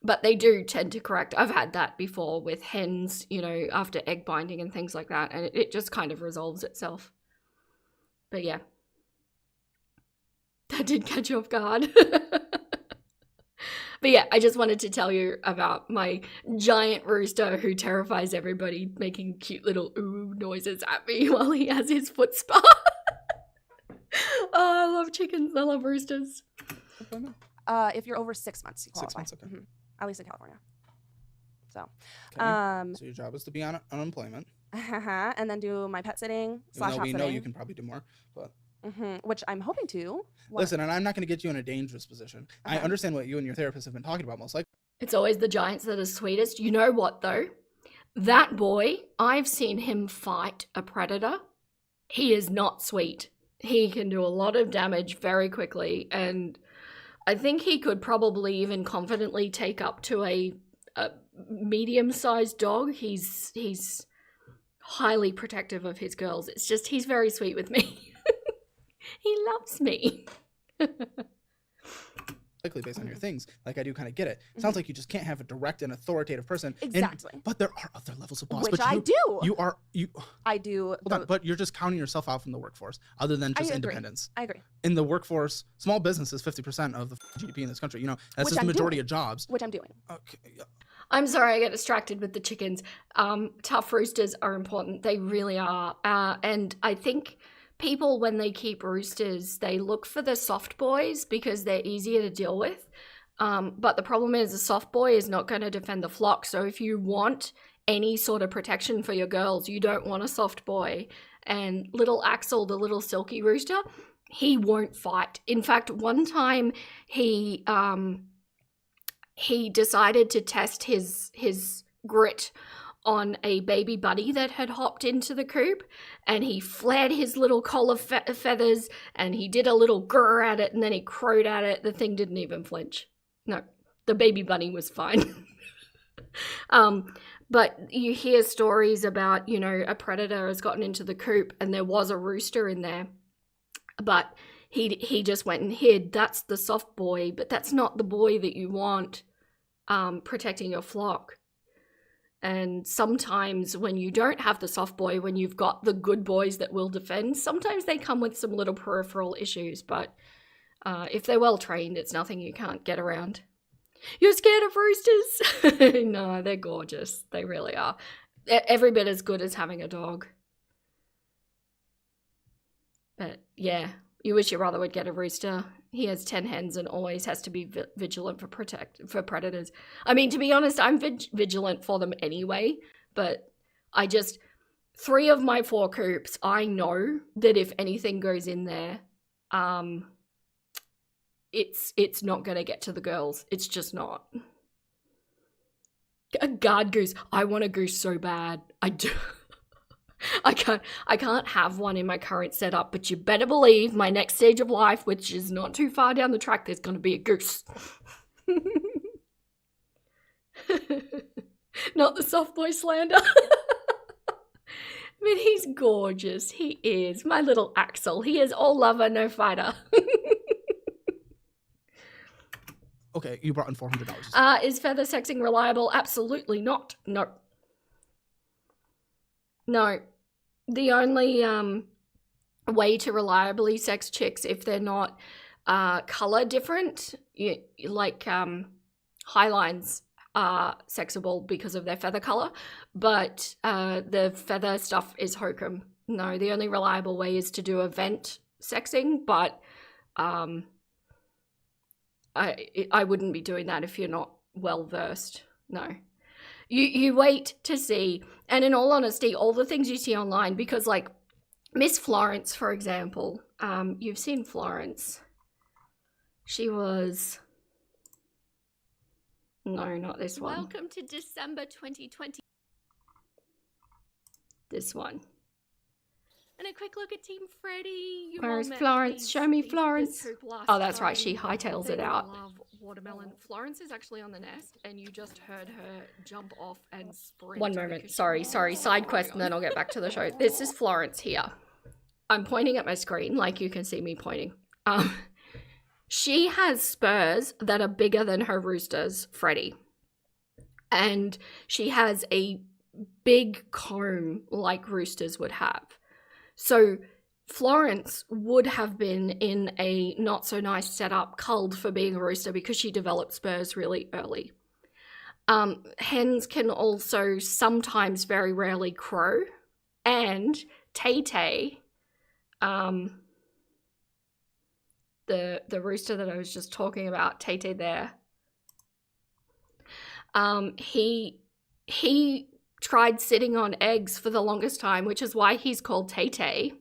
But they do tend to correct. I've had that before with hens, after egg binding and things like that, and it just kind of resolves itself. But yeah. That did catch you off guard. But yeah, I just wanted to tell you about my giant rooster who terrifies everybody, making cute little ooh noises at me while he has his foot spa. I love chickens. I love roosters. If you're over 6 months, you qualify. 6 months, okay. Mm-hmm. At least in California. So, so your job is to be on unemployment. And then do my pet sitting / Even though house we know sitting. you can probably do more, but... Which I'm hoping to. Listen, and I'm not going to get you in a dangerous position. I understand what you and your therapist have been talking about most likely. It's always the giants that are sweetest. You know what, though? That boy, I've seen him fight a predator. He is not sweet. He can do a lot of damage very quickly, and I think he could probably even confidently take up to a medium-sized dog. He's highly protective of his girls. It's just he's very sweet with me. He loves me. Likely based on your things, like I do kind of get it. Sounds like you just can't have a direct and authoritative person. Exactly. But there are other levels of boss. Which but I do. I do. Hold on, but you're just counting yourself out from the workforce, other than just independence. I agree. In the workforce, small business is 50% of the GDP in this country. That's just the majority of jobs. Which I'm doing. Okay. Yeah. I'm sorry, I get distracted with the chickens. Tough roosters are important. They really are. And I think people, when they keep roosters, they look for the soft boys because they're easier to deal with. But the problem is a soft boy is not going to defend the flock. So if you want any sort of protection for your girls, you don't want a soft boy. And little Axel, the little silky rooster, he won't fight. In fact, one time he decided to test his grit on a baby bunny that had hopped into the coop, and he flared his little collar feathers and he did a little grr at it, and then he crowed at it. The thing didn't even flinch. No, the baby bunny was fine. But you hear stories about, a predator has gotten into the coop and there was a rooster in there, but he just went and hid. That's the soft boy, but that's not the boy that you want protecting your flock. And sometimes when you don't have the soft boy, when you've got the good boys that will defend, sometimes they come with some little peripheral issues. But if they're well trained, it's nothing you can't get around. You're scared of roosters? No, they're gorgeous. They really are. Every bit as good as having a dog. But yeah, you wish your brother would get a rooster. He has 10 hens and always has to be vigilant for predators. I mean, to be honest, I'm vigilant for them anyway, but 3 of my 4 coops, I know that if anything goes in there, it's not going to get to the girls. It's just not. A guard goose. I want a goose so bad. I do. I can't have one in my current setup, but you better believe my next stage of life, which is not too far down the track, there's going to be a goose. Not the soft boy slander. But he's gorgeous. He is. My little Axel. He is all lover, no fighter. Okay, you brought in $400. Is feather sexing reliable? Absolutely not. No. No. The only way to reliably sex chicks if they're not color different, like highlines are sexable because of their feather color, but the feather stuff is hokum. No, the only reliable way is to do event sexing, but I wouldn't be doing that if you're not well versed. No. You wait to see, and in all honesty, all the things you see online, because like Miss Florence, for example, you've seen Florence. She was... No, not this one. Welcome to December 2020. This one. And a quick look at Team Freddy. Where's Florence? Show me Florence. Oh, that's right. She hightails it out. Love watermelon. Florence is actually on the nest, and you just heard her jump off and sprint. One moment. Sorry. Side quest, and then I'll get back to the show. This is Florence here. I'm pointing at my screen, like you can see me pointing. She has spurs that are bigger than her roosters, Freddy. And she has a big comb like roosters would have. So Florence would have been in a not so nice setup, culled for being a rooster because she developed spurs really early. Hens can also sometimes, very rarely, crow. And Tay-Tay, the rooster that I was just talking about, Tay-Tay there, he tried sitting on eggs for the longest time, which is why he's called Tay-Tay,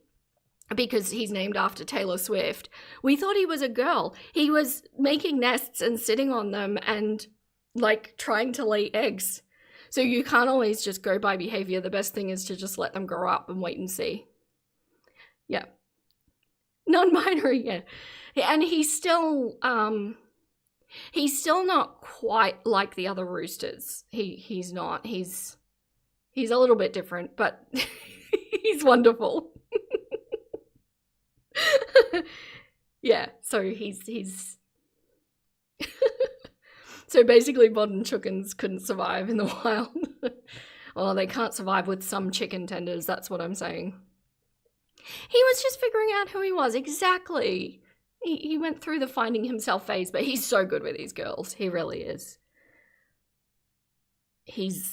because he's named after Taylor Swift. We thought he was a girl. He was making nests and sitting on them and like trying to lay eggs. So you can't always just go by behavior. The best thing is to just let them grow up and wait and see. Yeah. Non-binary, yeah. And he's still not quite like the other roosters. He's not. He's a little bit different, but he's wonderful. Yeah, so he's so basically modern chickens couldn't survive in the wild. Well, they can't survive with some chicken tenders, that's what I'm saying. He was just figuring out who he was, exactly. He went through the finding himself phase, but he's so good with these girls. He really is. He's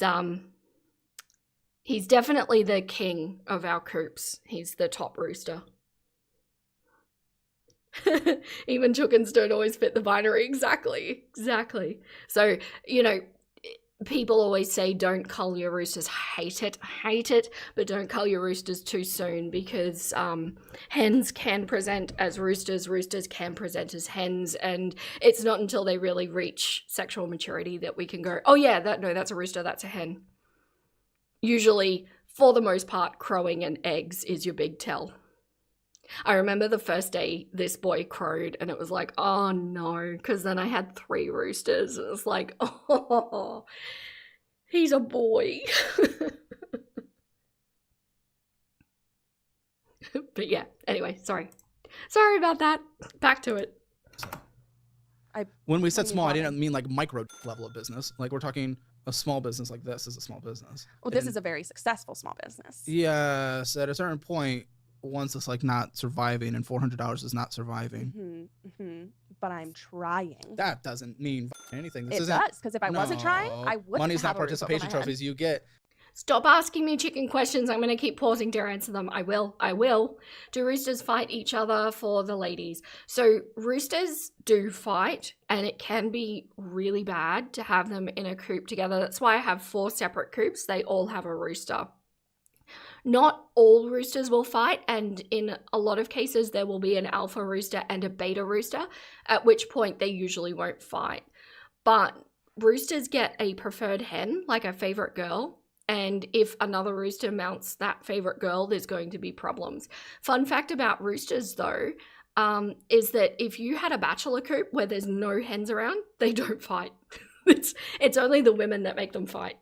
definitely the king of our coops. He's the top rooster. Even chickens don't always fit the binary. Exactly. So, you know, people always say don't cull your roosters. Hate it, but don't cull your roosters too soon, because hens can present as roosters, roosters can present as hens, and it's not until they really reach sexual maturity that we can go, oh yeah, that's a rooster, that's a hen. Usually, for the most part, crowing and eggs is your big tell. I remember the first day this boy crowed and it was like, oh no, because then I had 3 roosters. It was like, oh, he's a boy. But yeah, anyway, sorry about that. Back to it. When we said small, I didn't mean like micro level of business. Like we're talking a small business like this is a small business. Well, this is a very successful small business. Yes, at a certain point, once it's like not surviving and $400 is not surviving. But I'm trying. That doesn't mean anything. It does, because if I wasn't trying, I wouldn't. Money's not participation trophies. You get. Stop asking me chicken questions. I'm going to keep pausing to answer them. I will. Do roosters fight each other for the ladies? So roosters do fight, and it can be really bad to have them in a coop together. That's why I have 4 separate coops. They all have a rooster. not all roosters will fight, and in a lot of cases there will be an alpha rooster and a beta rooster, at which point they usually won't fight. But roosters get a preferred hen, like a favorite girl, and if another rooster mounts that favorite girl, there's going to be problems. Fun fact about roosters, though, is that if you had a bachelor coop where there's no hens around, they don't fight. It's only the women that make them fight.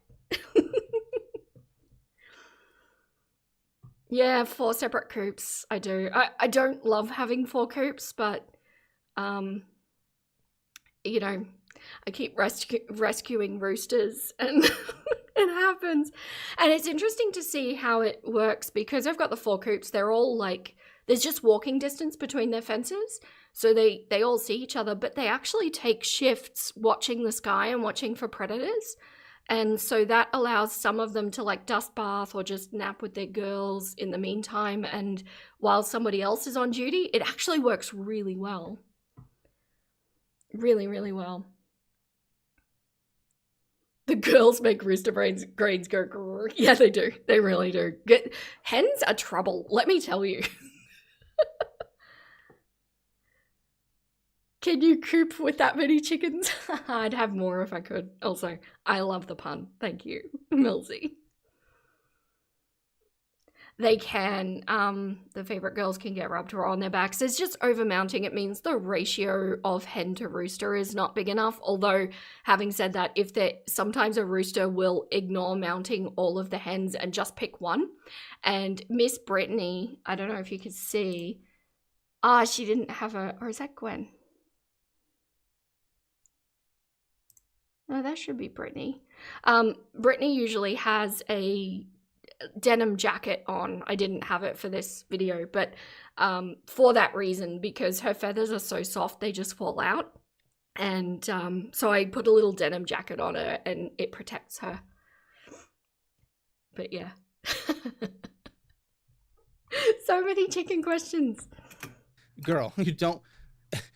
Yeah, 4 separate coops. I do. I don't love having 4 coops, but you know, I keep rescuing roosters, and it happens. And it's interesting to see how it works, because I've got the 4 coops. They're all like, there's just walking distance between their fences, so they all see each other, but they actually take shifts watching the sky and watching for predators. And so that allows some of them to like dust bath or just nap with their girls in the meantime. And while somebody else is on duty, it actually works really well. Really, really well. The girls make rooster brains grains go grrr. Yeah, they do. They really do. Hens are trouble, let me tell you. Can you coop with that many chickens? I'd have more if I could. Also, I love the pun. Thank you, Milsey. They can, the favorite girls can get rubbed raw on their backs. It's just over-mounting. It means the ratio of hen to rooster is not big enough. Although, having said that, sometimes a rooster will ignore mounting all of the hens and just pick one. And Miss Brittany, I don't know if you could see, she didn't have or is that Gwen? No, that should be Brittany. Brittany usually has a denim jacket on. I didn't have it for this video, but for that reason, because her feathers are so soft, they just fall out. And so I put a little denim jacket on her, and it protects her. But yeah. So many chicken questions. Girl, you don't...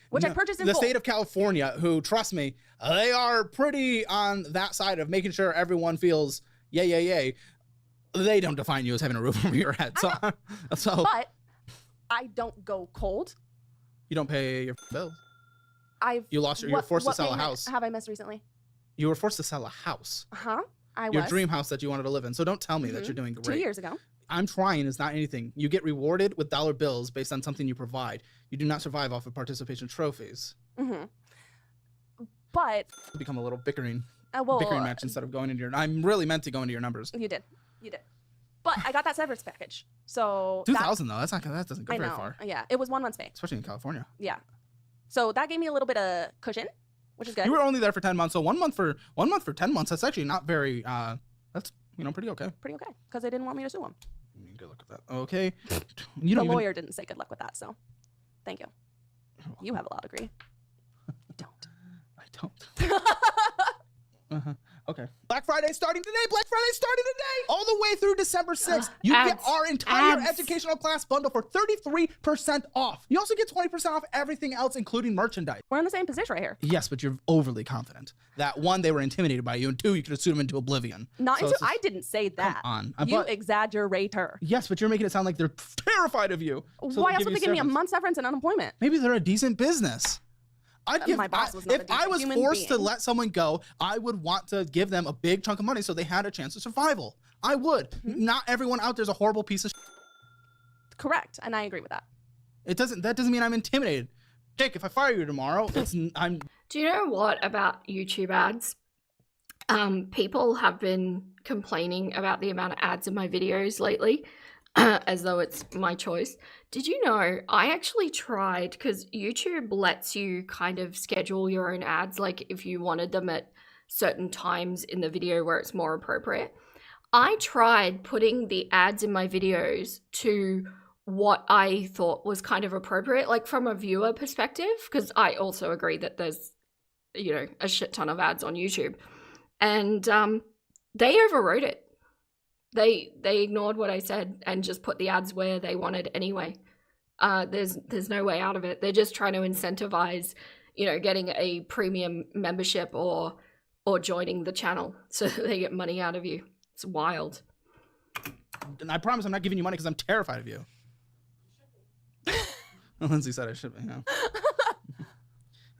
Which I purchased in the full. State of California, who, trust me, they are pretty on that side of making sure everyone feels yay. They don't define you as having a roof over your head. So But I don't go cold. You don't pay your bills. You were forced to sell a house. Have I missed recently? You were forced to sell a house. I was. Your dream house that you wanted to live in. So don't tell me that you're doing great. 2 years ago. I'm trying is not anything. You get rewarded with dollar bills based on something you provide. You do not survive off of participation trophies. But become a little bickering match instead of going into your... I'm really meant to go into your numbers. You did. But I got that severance package. So 2,000 though. That doesn't go very far. Yeah, it was 1 month's pay. Especially in California. Yeah. So that gave me a little bit of cushion, which is good. You were only there for 10 months, so 1 month for 10 months. That's actually not very. That's pretty okay. Pretty okay, because they didn't want me to sue them. Good luck with that. Okay. The lawyer didn't say good luck with that, so thank you. You have a law degree. I don't. Okay. Black Friday starting today. All the way through December 6th. You get our entire educational class bundle for 33% off. You also get 20% off everything else, including merchandise. We're in the same position right here. Yes, but you're overly confident that 1, they were intimidated by you, and 2, you could assume them into oblivion. I didn't say that. Come on. You exaggerator. Yes, but you're making it sound like they're terrified of you. Why else would they give me a month's severance and unemployment? Maybe they're a decent business. My boss was not if I was forced to let someone go, I would want to give them a big chunk of money so they had a chance of survival. I would. Not everyone out there's a horrible piece of Correct, and I agree with that. That doesn't mean I'm intimidated. Jake, if I fire you tomorrow, I'm... Do you know what about YouTube ads? People have been complaining about the amount of ads in my videos lately, as though it's my choice. Did you know I actually tried, because YouTube lets you kind of schedule your own ads, like if you wanted them at certain times in the video where it's more appropriate. I tried putting the ads in my videos to what I thought was kind of appropriate, like from a viewer perspective, because I also agree that there's, a shit ton of ads on YouTube. And they overrode it. They ignored what I said and just put the ads where they wanted anyway. There's no way out of it. They're just trying to incentivize, getting a premium membership or joining the channel so that they get money out of you. It's wild. And I promise I'm not giving you money because I'm terrified of you. Lindsay said I should be. Yeah.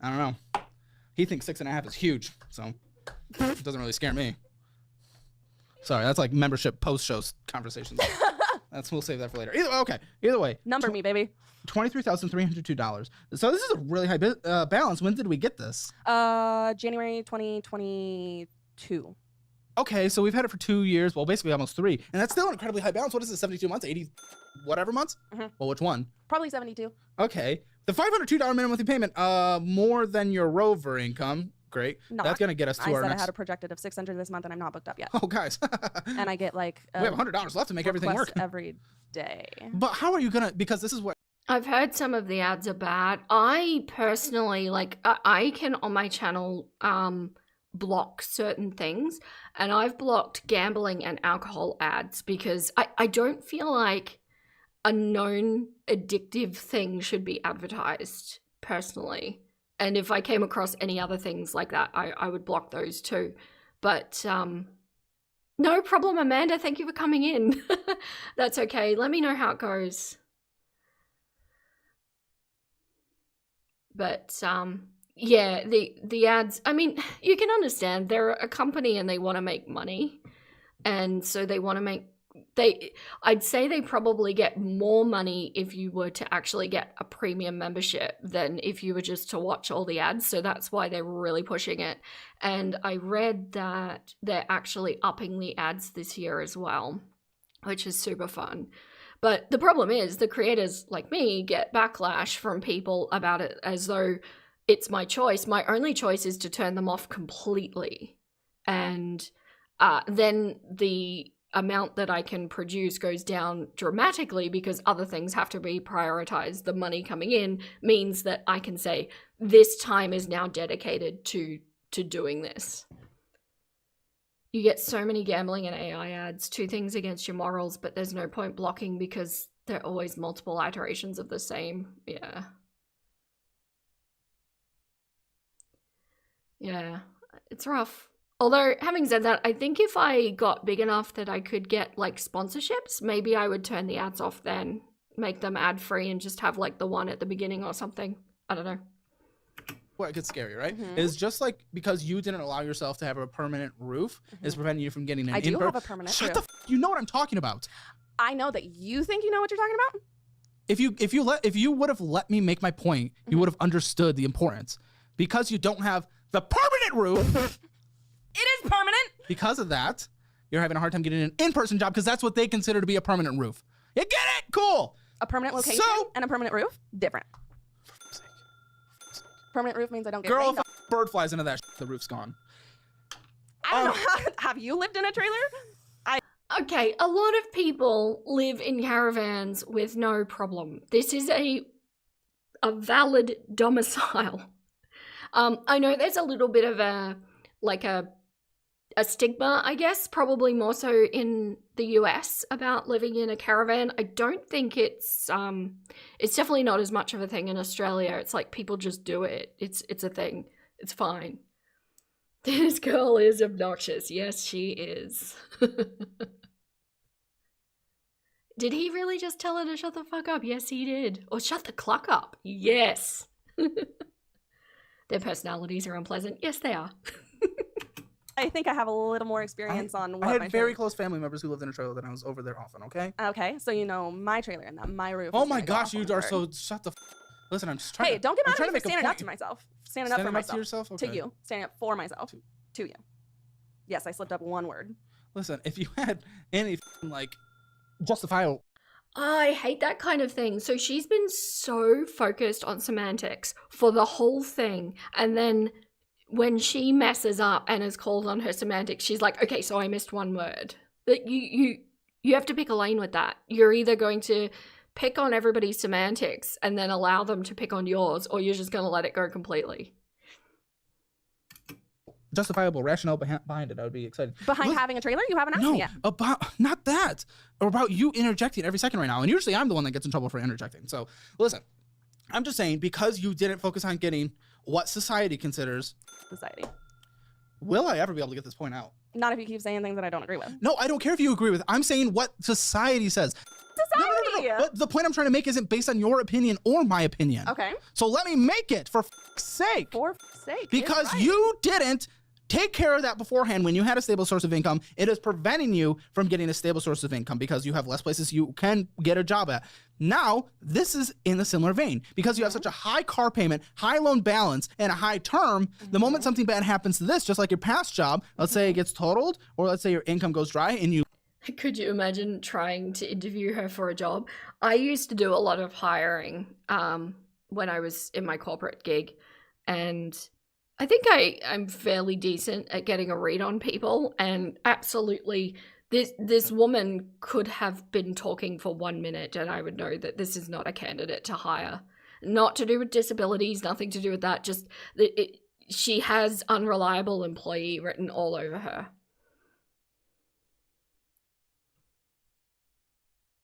I don't know. He thinks 6.5 is huge, so it doesn't really scare me. Sorry, that's like membership post-show conversations. We'll save that for later. Either way. Number me, baby. $23,302. So this is a really high balance. When did we get this? January 2022. Okay, so we've had it for 2 years. Well, basically almost 3. And that's still an incredibly high balance. What is it, 72 months? 80 whatever months? Well, which one? Probably 72. Okay. The $502 minimum monthly payment, more than your rover income. Great. That's going to get us to our next... I had a projected of $600 this month, and I'm not booked up yet. Oh, guys. And I get like... we have $100 left to make everything work. every day. But how are you going to... Because this is what... I've heard some of the ads are bad. I personally, like, I can, on my channel, block certain things. And I've blocked gambling and alcohol ads because I don't feel like a known addictive thing should be advertised, personally. And if I came across any other things like that, I would block those too. But no problem, Amanda. Thank you for coming in. That's okay. Let me know how it goes. But yeah, the ads, I mean, you can understand they're a company and they want to make money. And so they want to make I'd say they probably get more money if you were to actually get a premium membership than if you were just to watch all the ads. So that's why they're really pushing it. And I read that they're actually upping the ads this year as well, which is super fun. But the problem is the creators like me get backlash from people about it as though it's my choice. My only choice is to turn them off completely. And then the amount that I can produce goes down dramatically because other things have to be prioritized. The money coming in means that I can say this time is now dedicated to doing this. You get so many gambling and AI ads, 2 things against your morals, but there's no point blocking because there are always multiple iterations of the same. Yeah. Yeah, it's rough. Although, having said that, I think if I got big enough that I could get, like, sponsorships, maybe I would turn the ads off then, make them ad-free and just have, like, the one at the beginning or something. I don't know. Well, it gets scary, right? It's just like because you didn't allow yourself to have a permanent roof is preventing you from getting an I do have a permanent roof. Shut the you know what I'm talking about. I know that you think you know what you're talking about. If you would have let me make my point, you would have understood the importance. Because you don't have the permanent roof... It is permanent. Because of that, you're having a hard time getting an in-person job because that's what they consider to be a permanent roof. You get it? Cool. A permanent location and a permanent roof? Different. Permanent roof means I don't get Girl, rained if a bird flies into that, the roof's gone. I don't know. Have you lived in a trailer? Okay, a lot of people live in caravans with no problem. This is a valid domicile. I know there's a little bit of a stigma, I guess, probably more so in the US about living in a caravan. I don't think it's definitely not as much of a thing in Australia. It's like people just do it. It's a thing. It's fine. This girl is obnoxious. Yes, she is. Did he really just tell her to shut the fuck up? Yes, he did. Or shut the cluck up. Yes. Their personalities are unpleasant. Yes, they are. I think I have a little more experience on what I had very close family members who lived in a trailer that I was over there often, okay? Okay, so you know my trailer and that my roof. Oh my gosh, you are so... Shut the Listen, I'm just trying Hey, don't get mad at me for standing up to myself. Standing up for myself. To yourself? Okay. To you. Standing up for myself. To you. Yes, I slipped up one word. Listen, if you had any, like, justifiable... I hate that kind of thing. So she's been so focused on semantics for the whole thing. And then when she messes up and is called on her semantics, she's like, okay, so I missed one word. But you have to pick a lane with that. You're either going to pick on everybody's semantics and then allow them to pick on yours, or you're just going to let it go completely. Justifiable rationale behind it, I would be excited. Behind having a trailer? You haven't asked me yet. Not that. Or about you interjecting every second right now. And usually I'm the one that gets in trouble for interjecting. So listen, I'm just saying, because you didn't focus on getting what society considers... Society. Will I ever be able to get this point out? Not if you keep saying things that I don't agree with. No, I don't care if you agree with. I'm saying what society says. Society. No. But the point I'm trying to make isn't based on your opinion or my opinion. Okay. So let me make it for f***'s sake. For f***'s sake. Because you didn't take care of that beforehand when you had a stable source of income. It is preventing you from getting a stable source of income because you have less places you can get a job at. Now, this is in a similar vein because you have such a high car payment, high loan balance, and a high term. The moment something bad happens to this, just like your past job, let's say it gets totaled, or let's say your income goes dry and you... Could you imagine trying to interview her for a job? I used to do a lot of hiring when I was in my corporate gig, and I think I'm fairly decent at getting a read on people, and absolutely this woman could have been talking for 1 minute and I would know that this is not a candidate to hire. Not to do with disabilities, nothing to do with that, just she has unreliable employee written all over her.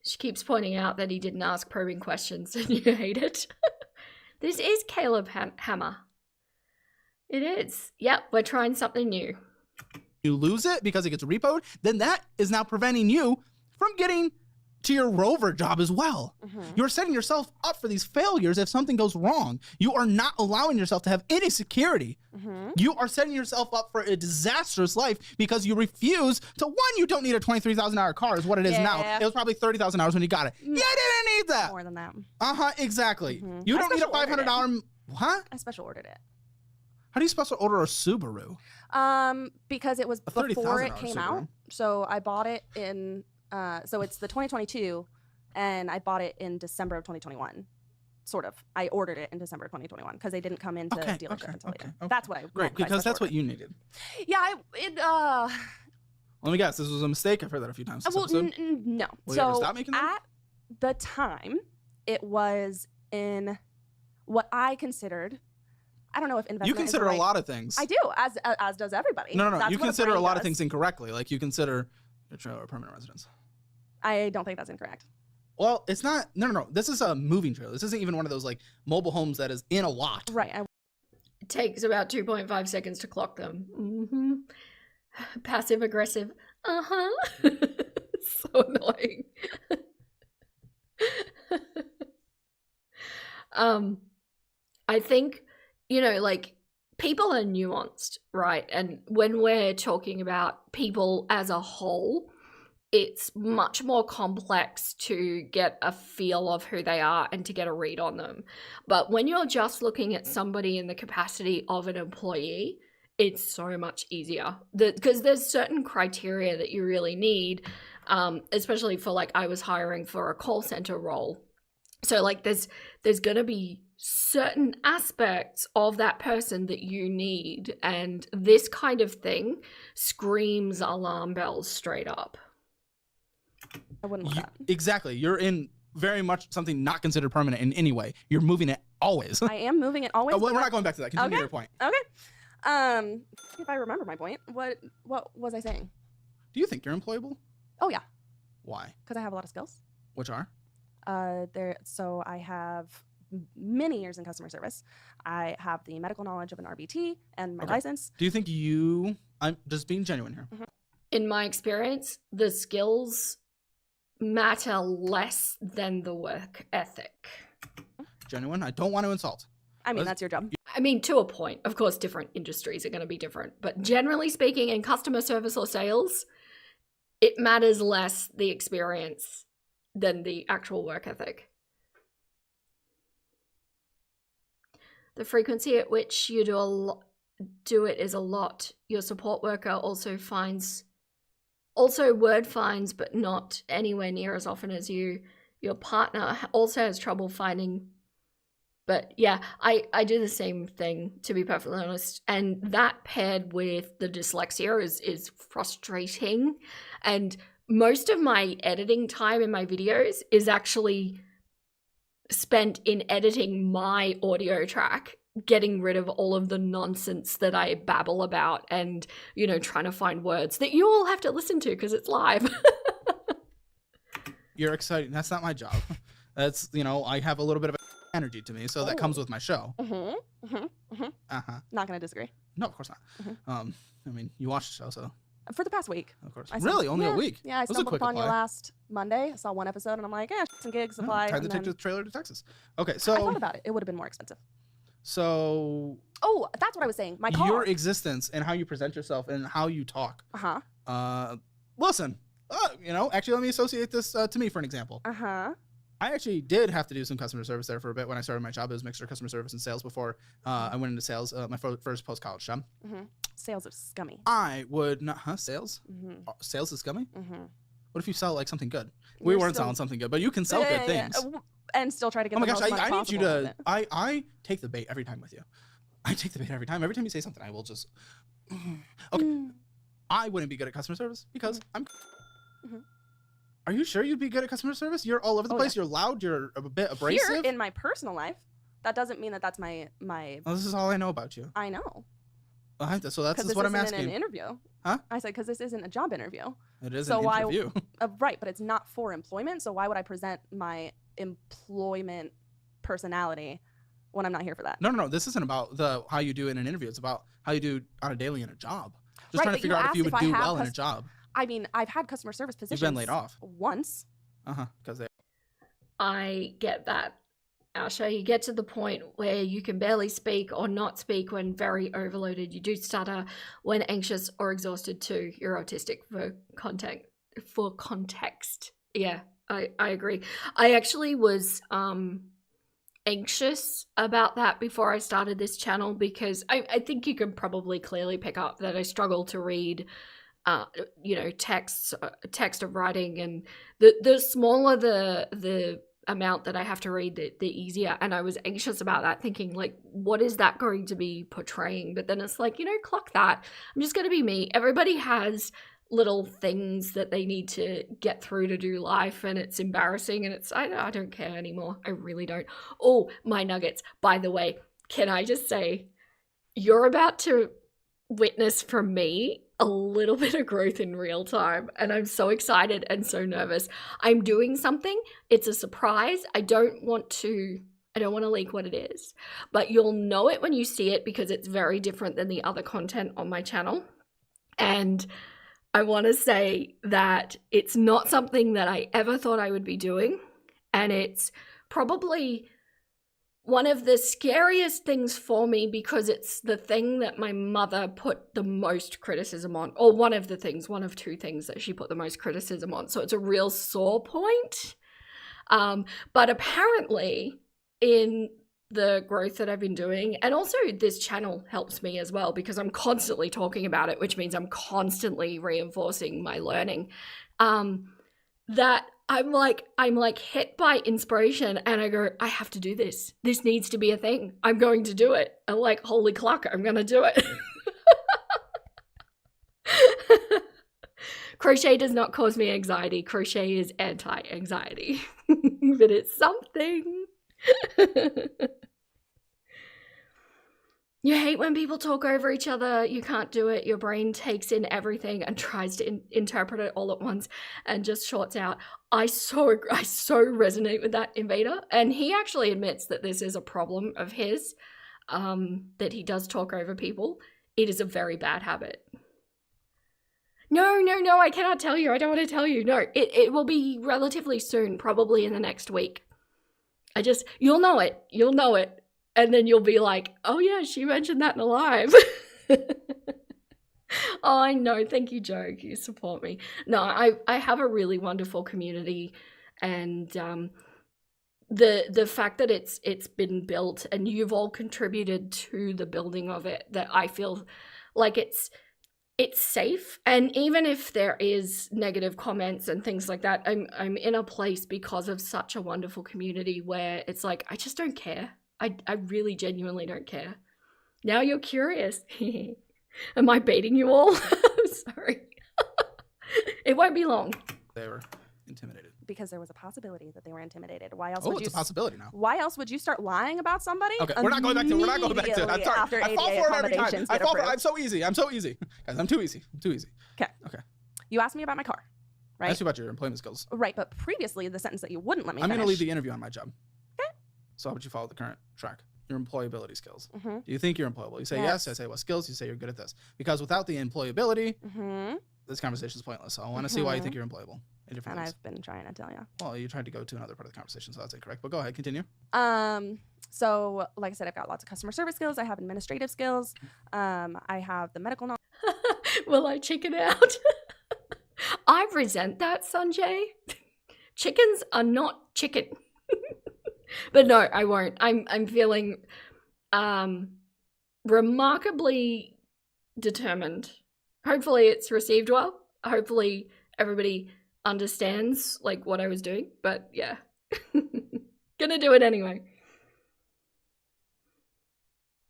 She keeps pointing out that he didn't ask probing questions and you hate it. This is Caleb Hammer. It is. Yep, we're trying something new. You lose it because it gets repoed, then that is now preventing you from getting to your rover job as well. You're setting yourself up for these failures if something goes wrong. You are not allowing yourself to have any security. You are setting yourself up for a disastrous life because you refuse to, one, you don't need a $23,000 car is what it is now. It was probably $30,000 when you got it. You didn't need that. More than that. Exactly. You don't need a $500. What? I special ordered it. How do you special order a Subaru? Because it was before it came out. So I bought it in, so it's the 2022, and I bought it in December of 2021. Sort of. I ordered it in December of 2021 because they didn't come into dealership until later. That's what I Great, because that's what you needed. Yeah, Let me guess, this was a mistake. I've heard that a few times. Well, no. Will so you ever stop making them? At the time, it was in what I considered. I don't know if investment. You consider is a lot of things. I do, as does everybody. No. That's You what consider a brain lot does. of things incorrectly. Like you consider your trailer a permanent residence. I don't think that's incorrect. Well, it's not. No. This is a moving trailer. This isn't even one of those like mobile homes that is in a lot. Right. It takes about 2.5 seconds to clock them. Passive aggressive. So annoying. I think, like, people are nuanced, right? And when we're talking about people as a whole, it's much more complex to get a feel of who they are and to get a read on them. But when you're just looking at somebody in the capacity of an employee, it's so much easier because there's certain criteria that you really need, especially for, like, I was hiring for a call center role. So, like, there's going to be certain aspects of that person that you need, and this kind of thing screams alarm bells straight up. I wouldn't want that. Exactly. You're in very much something not considered permanent in any way. You're moving it always. I am moving it always. Well, we're not going back to that. Continue your point. Okay. If I remember my point, what was I saying? Do you think you're employable? Oh yeah. Why? Because I have a lot of skills. Which are? So I have many years in customer service. I have the medical knowledge of an RBT and my license. Do you think I'm just being genuine here. In my experience, the skills matter less than the work ethic. Genuine? I don't want to insult. I mean, that's your job. I mean, to a point. Of course, different industries are going to be different. But generally speaking, in customer service or sales, it matters less the experience than the actual work ethic. The frequency at which you do it is a lot. Your support worker also word finds, but not anywhere near as often as you. Your partner also has trouble finding. But yeah, I do the same thing, to be perfectly honest. And that paired with the dyslexia is frustrating. And most of my editing time in my videos is actually spent in editing my audio track, getting rid of all of the nonsense that I babble about and, trying to find words that you all have to listen to because it's live. You're exciting. That's not my job. That's, I have a little bit of energy to me, so that comes with my show. Not gonna disagree. No, of course not. I mean, you watch the show, so. For the past week. Of course. Really? Only a week? Yeah, I stumbled upon you last Monday. I saw one episode and I'm like, some gigs apply. Time to take the trailer to Texas. Okay, so. I thought about it. It would have been more expensive. So. Oh, that's what I was saying. My car. Your existence and how you present yourself and how you talk. Listen, actually, let me associate this to me for an example. I actually did have to do some customer service there for a bit when I started my job. It was a mixture of customer service and sales before I went into sales, my first post-college job. Sales is scummy. I would not, sales? Sales is scummy? What if you sell like something good? We weren't selling something good, but you can sell good things. And still try to get oh my the gosh, most money I need you possible to, I take the bait every time with you. I take the bait every time. Every time you say something, I will just, okay. I wouldn't be good at customer service because I'm. Are you sure you'd be good at customer service? You're all over the place. Yeah. You're loud. You're a bit abrasive. Here in my personal life, that doesn't mean that that's my. Well, this is all I know about you. I know. So that's just what I'm asking. This isn't an interview. Huh? I said because this isn't a job interview. It is an interview. Right, but it's not for employment. So why would I present my employment personality when I'm not here for that? No. This isn't about how you do in an interview. It's about how you do on a daily in a job. Just trying to figure out if you would do well in a job. I mean, I've had customer service positions. You've been laid off once. Because I get that, Asha. You get to the point where you can barely speak or not speak when very overloaded. You do stutter when anxious or exhausted too. You're autistic for context. Yeah, I agree. I actually was anxious about that before I started this channel because I think you can probably clearly pick up that I struggle to read text of writing, and the smaller the amount that I have to read, the easier. And I was anxious about that, thinking like, what is that going to be portraying? But then it's like, clock that. I'm just going to be me. Everybody has little things that they need to get through to do life, and it's embarrassing, and I don't care anymore. I really don't. Oh, my nuggets. By the way, can I just say, you're about to witness from me a little bit of growth in real time, and I'm so excited and so nervous. I'm doing something. It's a surprise. I don't want to leak what it is, but you'll know it when you see it because it's very different than the other content on my channel. And I want to say that it's not something that I ever thought I would be doing, and it's probably one of the scariest things for me because it's the thing that my mother put the most criticism on, or one of two things that she put the most criticism on. So it's a real sore point. But apparently in the growth that I've been doing, and also this channel helps me as well because I'm constantly talking about it, which means I'm constantly reinforcing my learning, that I'm like hit by inspiration, and I go, I have to do this. This needs to be a thing. I'm going to do it. I'm like, holy Clucker, I'm going to do it. Crochet does not cause me anxiety. Crochet is anti-anxiety, but it's something. You hate when people talk over each other. You can't do it. Your brain takes in everything and tries to interpret it all at once and just shorts out. I so resonate with that, Invader. And he actually admits that this is a problem of his, that he does talk over people. It is a very bad habit. No, I cannot tell you. I don't want to tell you. No, it will be relatively soon, probably in the next week. You'll know it. And then you'll be like, oh yeah, she mentioned that in a live. Oh, I know. Thank you, Joe. You support me. No, I have a really wonderful community, and the fact that it's been built and you've all contributed to the building of it, that I feel like it's safe. And even if there is negative comments and things like that, I'm in a place because of such a wonderful community where it's like, I just don't care. I really genuinely don't care. Now you're curious. Am I baiting you all? I'm sorry. It won't be long. They were intimidated. Because there was a possibility that they were intimidated. Why else? It's a possibility now. Why else would you start lying about somebody? Okay, we're not going back to it. I'm sorry. I fall for it every time. I'm so easy. Guys, I'm too easy. Okay. You asked me about my car, right? I asked you about your employment skills. Right, but previously the sentence that you wouldn't let me I'm finish. going to leave the interview on my job. Okay. So how would you follow the current track? Your employability skills. Do you think you're employable? You say yes. I say what skills? You say you're good at this. Because without the employability, this conversation is pointless. So I want to see why you think you're employable. And I've been trying to tell you. Well, you tried to go to another part of the conversation, so that's incorrect. But go ahead, continue. So like I said, I've got lots of customer service skills. I have administrative skills. I have the medical knowledge. Will I chicken out? I resent that, Sanjay. Chickens are not chicken. But no, I won't. I'm feeling remarkably determined. Hopefully it's received well. Hopefully everybody understands like what I was doing. But yeah. Gonna do it anyway.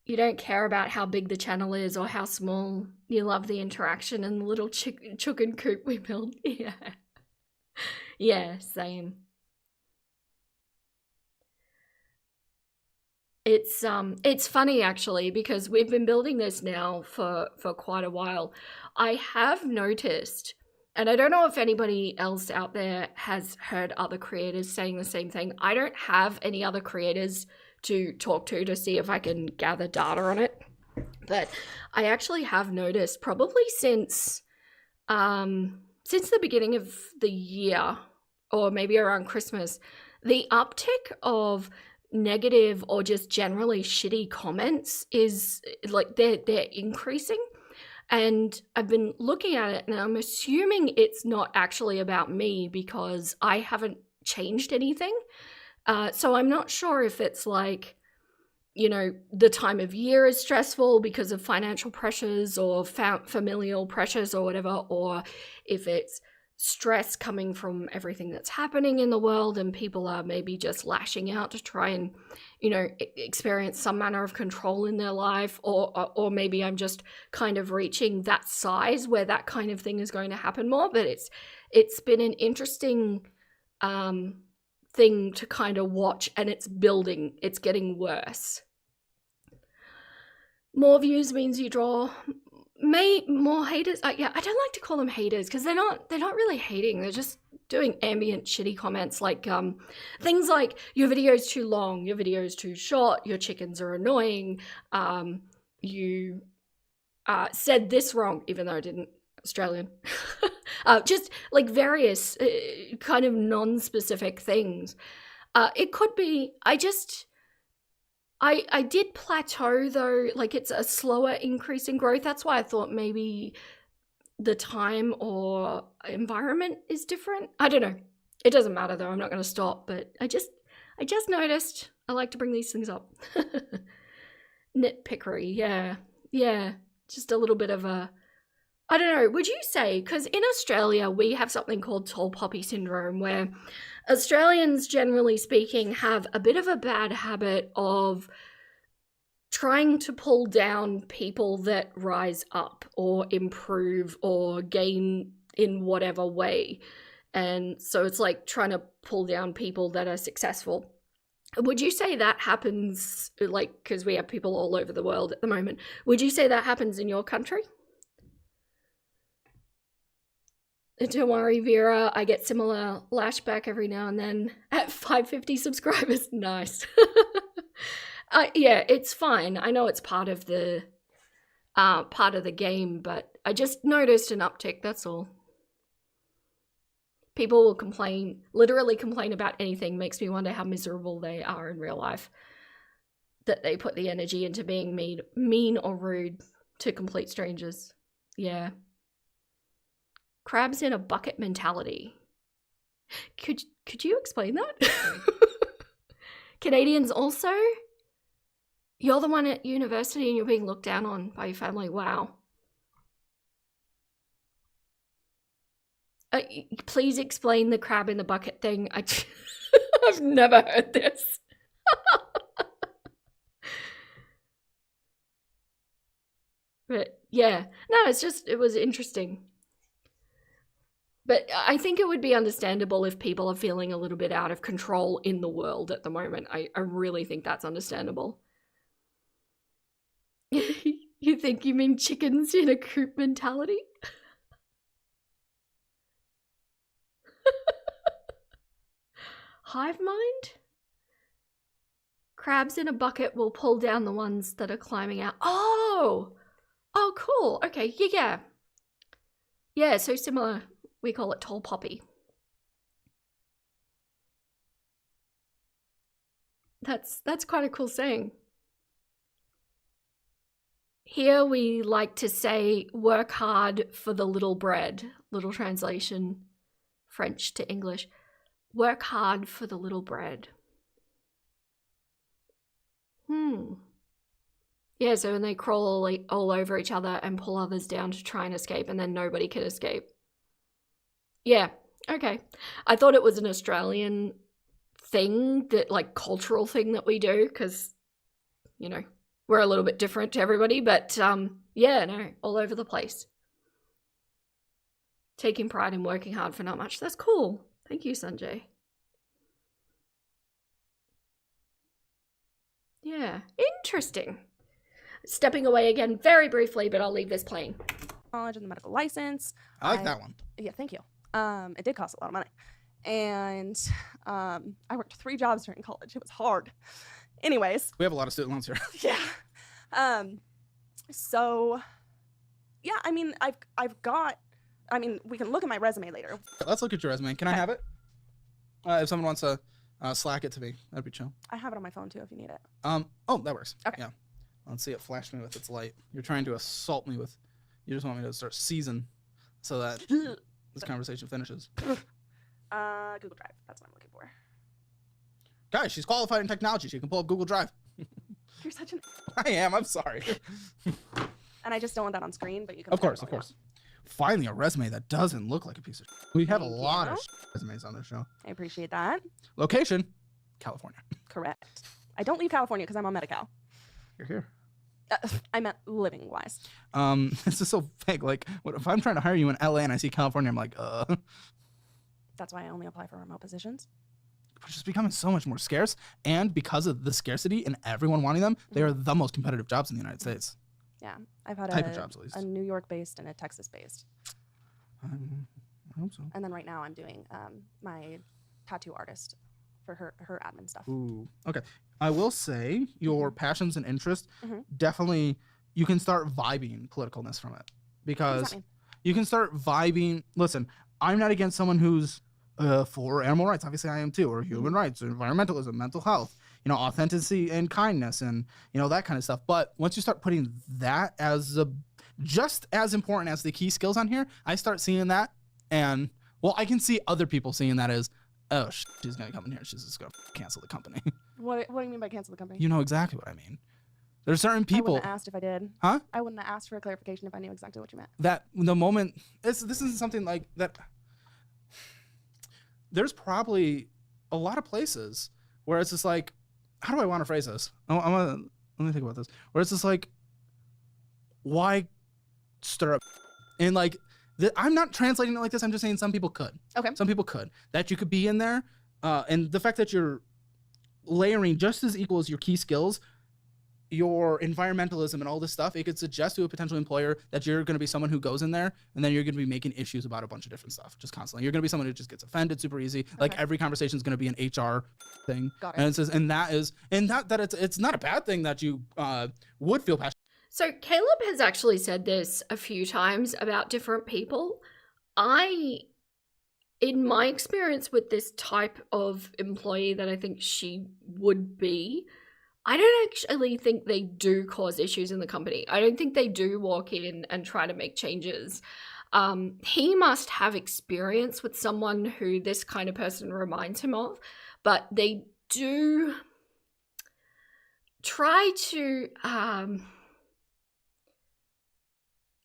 You don't care about how big the channel is or how small. You love the interaction and the little chicken coop we built. Yeah. Yeah, same. It's funny actually, because we've been building this now for quite a while. I have noticed, and I don't know if anybody else out there has heard other creators saying the same thing. I don't have any other creators to talk to see if I can gather data on it. But I actually have noticed probably since the beginning of the year, or maybe around Christmas, the uptick of negative or just generally shitty comments is like they're increasing. And I've been looking at it and I'm assuming it's not actually about me because I haven't changed anything. So I'm not sure if it's like, you know, the time of year is stressful because of financial pressures or familial pressures or whatever, or if it's stress coming from everything that's happening in the world and people are maybe just lashing out to try and, you know, experience some manner of control in their life, or maybe I'm just kind of reaching that size where that kind of thing is going to happen more. But it's been an interesting thing to kind of watch, and it's building. It's getting worse. More views means you draw more haters. Yeah, I don't like to call them haters because they're not really hating. They're just doing ambient shitty comments like things like your video's too long, your video's too short, your chickens are annoying, you said this wrong even though I didn't. Australian. Just like various kind of non-specific things. It could be, I did plateau though, like it's a slower increase in growth. That's why I thought maybe the time or environment is different. I don't know. It doesn't matter though. I'm not going to stop, but I just noticed. I like to bring these things up. Nitpickery. Yeah. Just a little bit of a, I don't know, would you say, because in Australia we have something called tall poppy syndrome, where Australians, generally speaking, have a bit of a bad habit of trying to pull down people that rise up or improve or gain in whatever way. And so it's like trying to pull down people that are successful. Would you say that happens, like, because we have people all over the world at the moment, would you say that happens in your country? Don't worry, Vera, I get similar lashback every now and then at 550 subscribers. Nice. Yeah, it's fine. I know it's part of the game, but I just noticed an uptick, that's all. People will literally complain about anything. Makes me wonder how miserable they are in real life. That they put the energy into being mean or rude to complete strangers. Yeah. Crabs in a bucket mentality. Could you explain that? Canadians also? You're the one at university and you're being looked down on by your family. Wow. Please explain the crab in the bucket thing. I've never heard this. But yeah, no, it was interesting. But I think it would be understandable if people are feeling a little bit out of control in the world at the moment. I really think that's understandable. You think you mean chickens in a coop mentality? Hive mind? Crabs in a bucket will pull down the ones that are climbing out. Oh, cool. Okay, yeah. Yeah, so similar. We call it tall poppy. That's quite a cool saying. Here we like to say, work hard for the little bread. Little translation, French to English. Work hard for the little bread. Yeah, so when they crawl all over each other and pull others down to try and escape, and then nobody can escape. Yeah, okay. I thought it was an Australian thing, that like cultural thing that we do, because, you know, we're a little bit different to everybody, but yeah, no, all over the place. Taking pride in working hard for not much. That's cool. Thank you, Sanjay. Yeah, interesting. Stepping away again very briefly, but I'll leave this playing. College and the medical license. I like that one. Yeah, thank you. It did cost a lot of money. And I worked 3 jobs during college. It was hard. Anyways. We have a lot of student loans here. Yeah. So, yeah, I mean, I've got, I mean, we can look at my resume later. Let's look at your resume. Can I have it? If someone wants to Slack it to me, that'd be chill. I have it on my phone too if you need it. Oh, that works. Okay. Yeah. Let's see it flash me with its light. You're trying to assault me with, you just want me to start season so that this conversation finishes. Google Drive. That's what I'm looking for. Guys, she's qualified in technology. She can pull up Google Drive. You're such an... I am. I'm sorry. And I just don't want that on screen, but you can... Of course. Finally, a resume that doesn't look like a piece of shit. We have a lot of resumes on this show. I appreciate that. Location, California. Correct. I don't leave California because I'm on Medi-Cal. You're here. I meant living-wise. This is so vague. Like, what if I'm trying to hire you in LA and I see California? I'm like, That's why I only apply for remote positions. Which is becoming so much more scarce. And because of the scarcity and everyone wanting them, they are the most competitive jobs in the United States. Yeah, I've had type of jobs, at least. A New York-based and a Texas-based. I hope so. And then right now I'm doing my tattoo artist for her admin stuff. Ooh, okay. I will say your passions and interests definitely, you can start vibing politicalness from it, because you can start vibing. Listen, I'm not against someone who's for animal rights. Obviously, I am too, or human rights, or environmentalism, mental health, you know, authenticity and kindness, and you know, that kind of stuff. But once you start putting that as just as important as the key skills on here, I start seeing that, and well, I can see other people seeing that as, oh, she's gonna come in here, she's just gonna cancel the company. What do you mean by cancel the company? You know exactly what I mean. There's certain people. I wouldn't have asked if I did. Huh? I wouldn't have asked for a clarification if I knew exactly what you meant. That the moment this isn't something like that. There's probably a lot of places where it's just like, how do I want to phrase this? Let me think about this. Where it's just like, why stir up? And like, I'm not translating it like this. I'm just saying some people could. Okay. Some people could. That you could be in there, and the fact that you're layering just as equal as your key skills, your environmentalism and all this stuff, it could suggest to a potential employer that you're going to be someone who goes in there and then you're going to be making issues about a bunch of different stuff just constantly. You're going to be someone who just gets offended super easy. Okay. Like every conversation is going to be an HR thing. Got it. And it says, and that it's not a bad thing that you would feel passionate. So Caleb has actually said this a few times about different people. In my experience with this type of employee that I think she would be, I don't actually think they do cause issues in the company. I don't think they do walk in and try to make changes. He must have experience with someone who this kind of person reminds him of, but they do try to,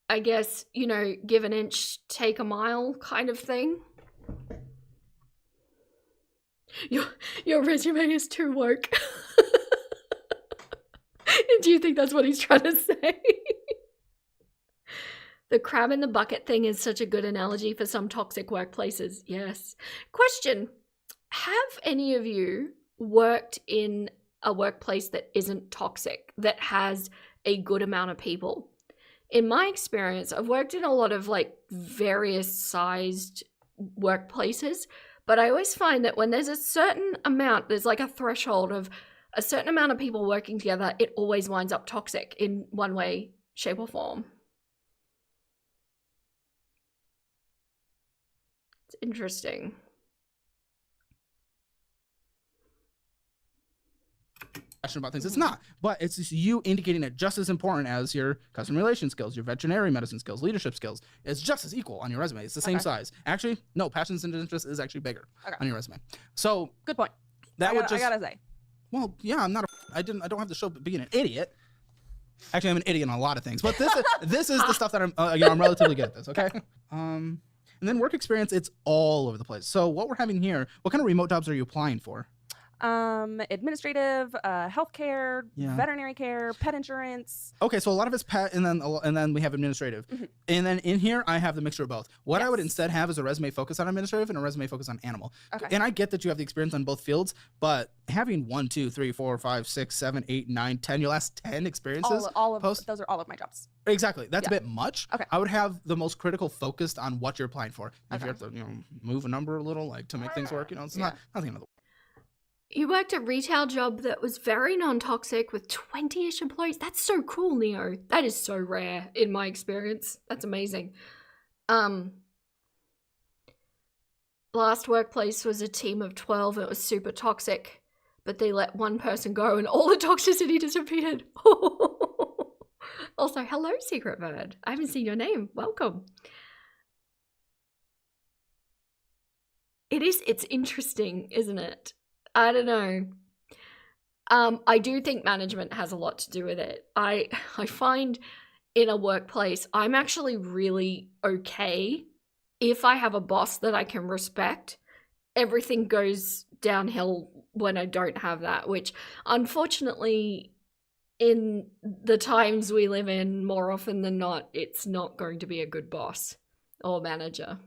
I guess, you know, give an inch, take a mile kind of thing. Your resume is too woke. Do you think that's what he's trying to say? The crab in the bucket thing is such a good analogy for some toxic workplaces. Yes. Question. Have any of you worked in a workplace that isn't toxic, that has a good amount of people? In my experience, I've worked in a lot of like various sized workplaces, but I always find that when there's a certain amount, there's like a threshold of a certain amount of people working together, it always winds up toxic in one way, shape, or form. interesting. About things. It's not, but it's just you indicating it just as important as your customer relation skills, your veterinary medicine skills, leadership skills. It's just as equal on your resume. It's the same size. Actually, no, passions and interests is actually bigger on your resume. So good point. I gotta say. Well, yeah, I'm not. I don't have to show being an idiot. Actually, I'm an idiot on a lot of things, but this is the stuff that I'm relatively good at this. Okay. And then work experience, it's all over the place. So what we're having here, what kind of remote jobs are you applying for? Administrative, healthcare, veterinary care, pet insurance. Okay, so a lot of it's pet, and then we have administrative, and then in here I have the mixture of both. What I would instead have is a resume focus on administrative and a resume focus on animal. Okay. And I get that you have the experience on both fields, but having 1, 2, 3, 4, 5, 6, 7, 8, 9, 10, your last 10 experiences, those are all of my jobs. Exactly, that's a bit much. Okay, I would have the most critical focused on what you're applying for. If you have to, move a number a little, like to make things work, it's not nothing in the. You worked a retail job that was very non-toxic with 20-ish employees. That's so cool, Neo. That is so rare in my experience. That's amazing. Last workplace was a team of 12. It was super toxic, but they let one person go and all the toxicity disappeared. Also, hello, Secret Bird. I haven't seen your name. Welcome. It's interesting, isn't it? I don't know. I do think management has a lot to do with it. I find in a workplace, I'm actually really okay if I have a boss that I can respect. Everything goes downhill when I don't have that, which unfortunately in the times we live in, more often than not, it's not going to be a good boss or manager.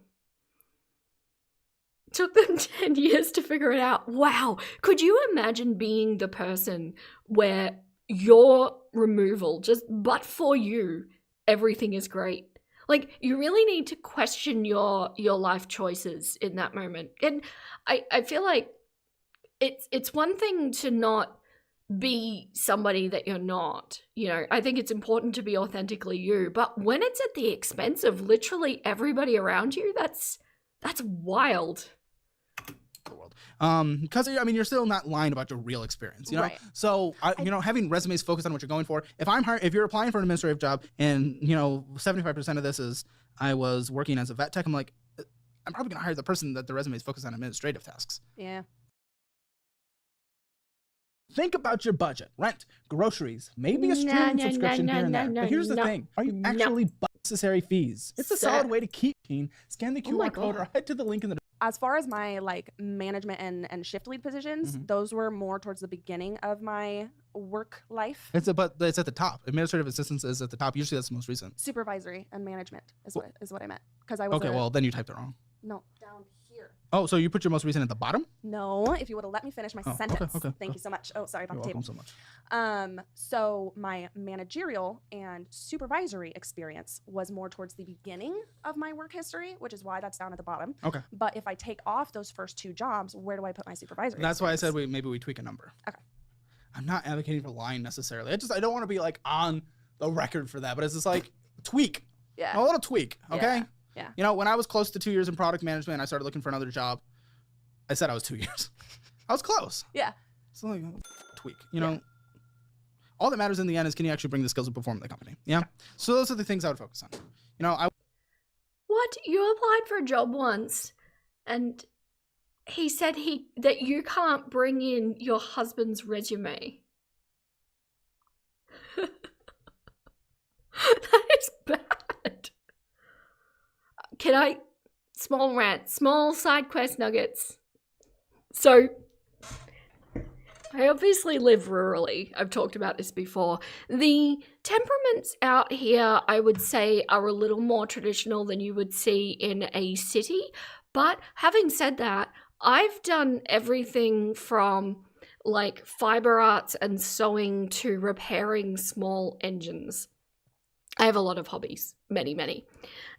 Took them 10 years to figure it out. Wow. Could you imagine being the person where your removal, but for you, everything is great? Like, you really need to question your life choices in that moment. And I feel like it's one thing to not be somebody that you're not. I think it's important to be authentically you. But when it's at the expense of literally everybody around you, that's wild. World, because you're still not lying about your real experience, Right. So having resumes focused on what you're going for. If you're applying for an administrative job and 75% of this is I was working as a vet tech, I'm like, I'm probably gonna hire the person that the resume is focused on administrative tasks. Yeah. Think about your budget: rent, groceries, maybe a streaming subscription here and there. But here's the thing: are you actually necessary fees? It's a solid way to keep. Scan the QR code or head to the link in the. As far as my management and shift lead positions, those were more towards the beginning of my work life. It's at the top. Administrative assistance is at the top. Usually that's the most recent. Supervisory and management is what I meant. Because I was well then you typed it wrong. No, down here. Oh, so you put your most recent at the bottom? No, if you would have let me finish my sentence. Okay. Thank you so much. Oh, sorry about You're the table. welcome so much. So my managerial and supervisory experience was more towards the beginning of my work history, which is why that's down at the bottom. Okay. But if I take off those first two jobs, where do I put my supervisory That's experience? why I said maybe we tweak a number. Okay. I'm not advocating for lying necessarily. I don't want to be on the record for that, but it's just tweak. Yeah. A little tweak, okay? Yeah. When I was close to 2 years in product management and I started looking for another job, I said I was 2 years. I was close. Yeah. So tweak. All that matters in the end is can you actually bring the skills and perform in the company? Yeah. So those are the things I would focus on. What? You applied for a job once and he said that you can't bring in your husband's resume. That is bad. Small rant, small side quest nuggets. So, I obviously live rurally. I've talked about this before. The temperaments out here, I would say, are a little more traditional than you would see in a city. But having said that, I've done everything from fiber arts and sewing to repairing small engines. I have a lot of hobbies, many, many.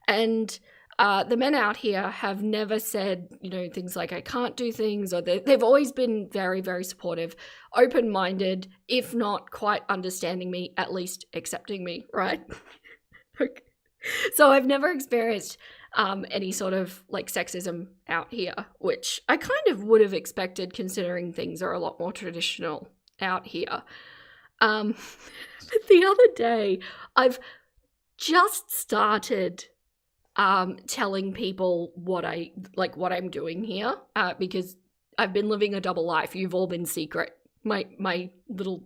And the men out here have never said, things like I can't do things, or they've always been very, very supportive, open-minded, if not quite understanding me, at least accepting me, right? Okay. So I've never experienced any sort of like sexism out here, which I kind of would have expected considering things are a lot more traditional out here. But the other day, I've just started telling people what I'm doing here, because I've been living a double life. You've all been secret. My little,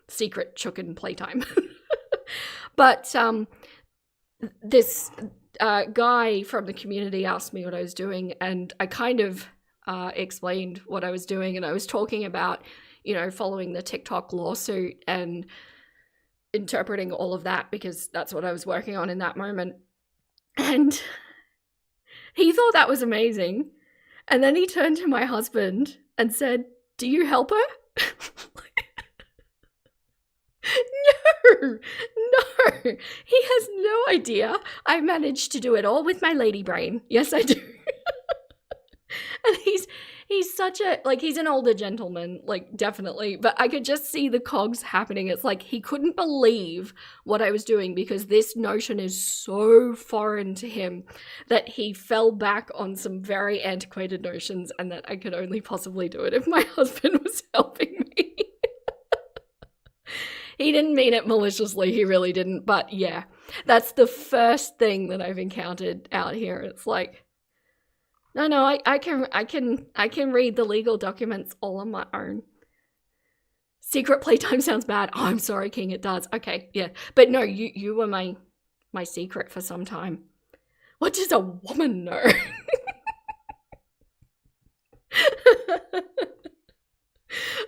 secret chicken playtime. But this guy from the community asked me what I was doing, and I kind of explained what I was doing, and I was talking about, following the TikTok lawsuit and interpreting all of that because that's what I was working on in that moment. And he thought that was amazing. And then he turned to my husband and said, "Do you help her?" No, he has no idea. I managed to do it all with my lady brain. Yes, I do. And he's such a, he's an older gentleman, definitely, but I could just see the cogs happening. It's like he couldn't believe what I was doing because this notion is so foreign to him that he fell back on some very antiquated notions, and that I could only possibly do it if my husband was helping me. He didn't mean it maliciously, he really didn't, but yeah, that's the first thing that I've encountered out here. It's like, no, I can read the legal documents all on my own. Secret playtime sounds bad. Oh, I'm sorry, King, it does. Okay, yeah, but no, you were my secret for some time. What does a woman know?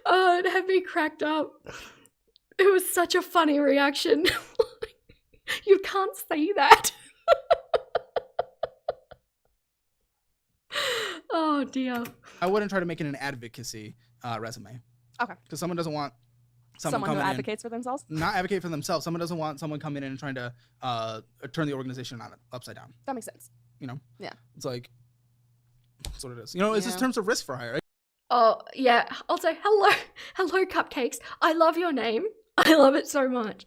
Oh, it had me cracked up. It was such a funny reaction. You can't say that. Oh, dear. I wouldn't try to make it an advocacy resume. Okay. Because someone doesn't want someone who advocates for themselves? Not advocate for themselves. Someone doesn't want someone coming in and trying to turn the organization upside down. That makes sense. Yeah. It's like, that's what it is. It's just terms of risk for hire, right? Oh, yeah. Also, hello, Cupcakes. I love your name. I love it so much.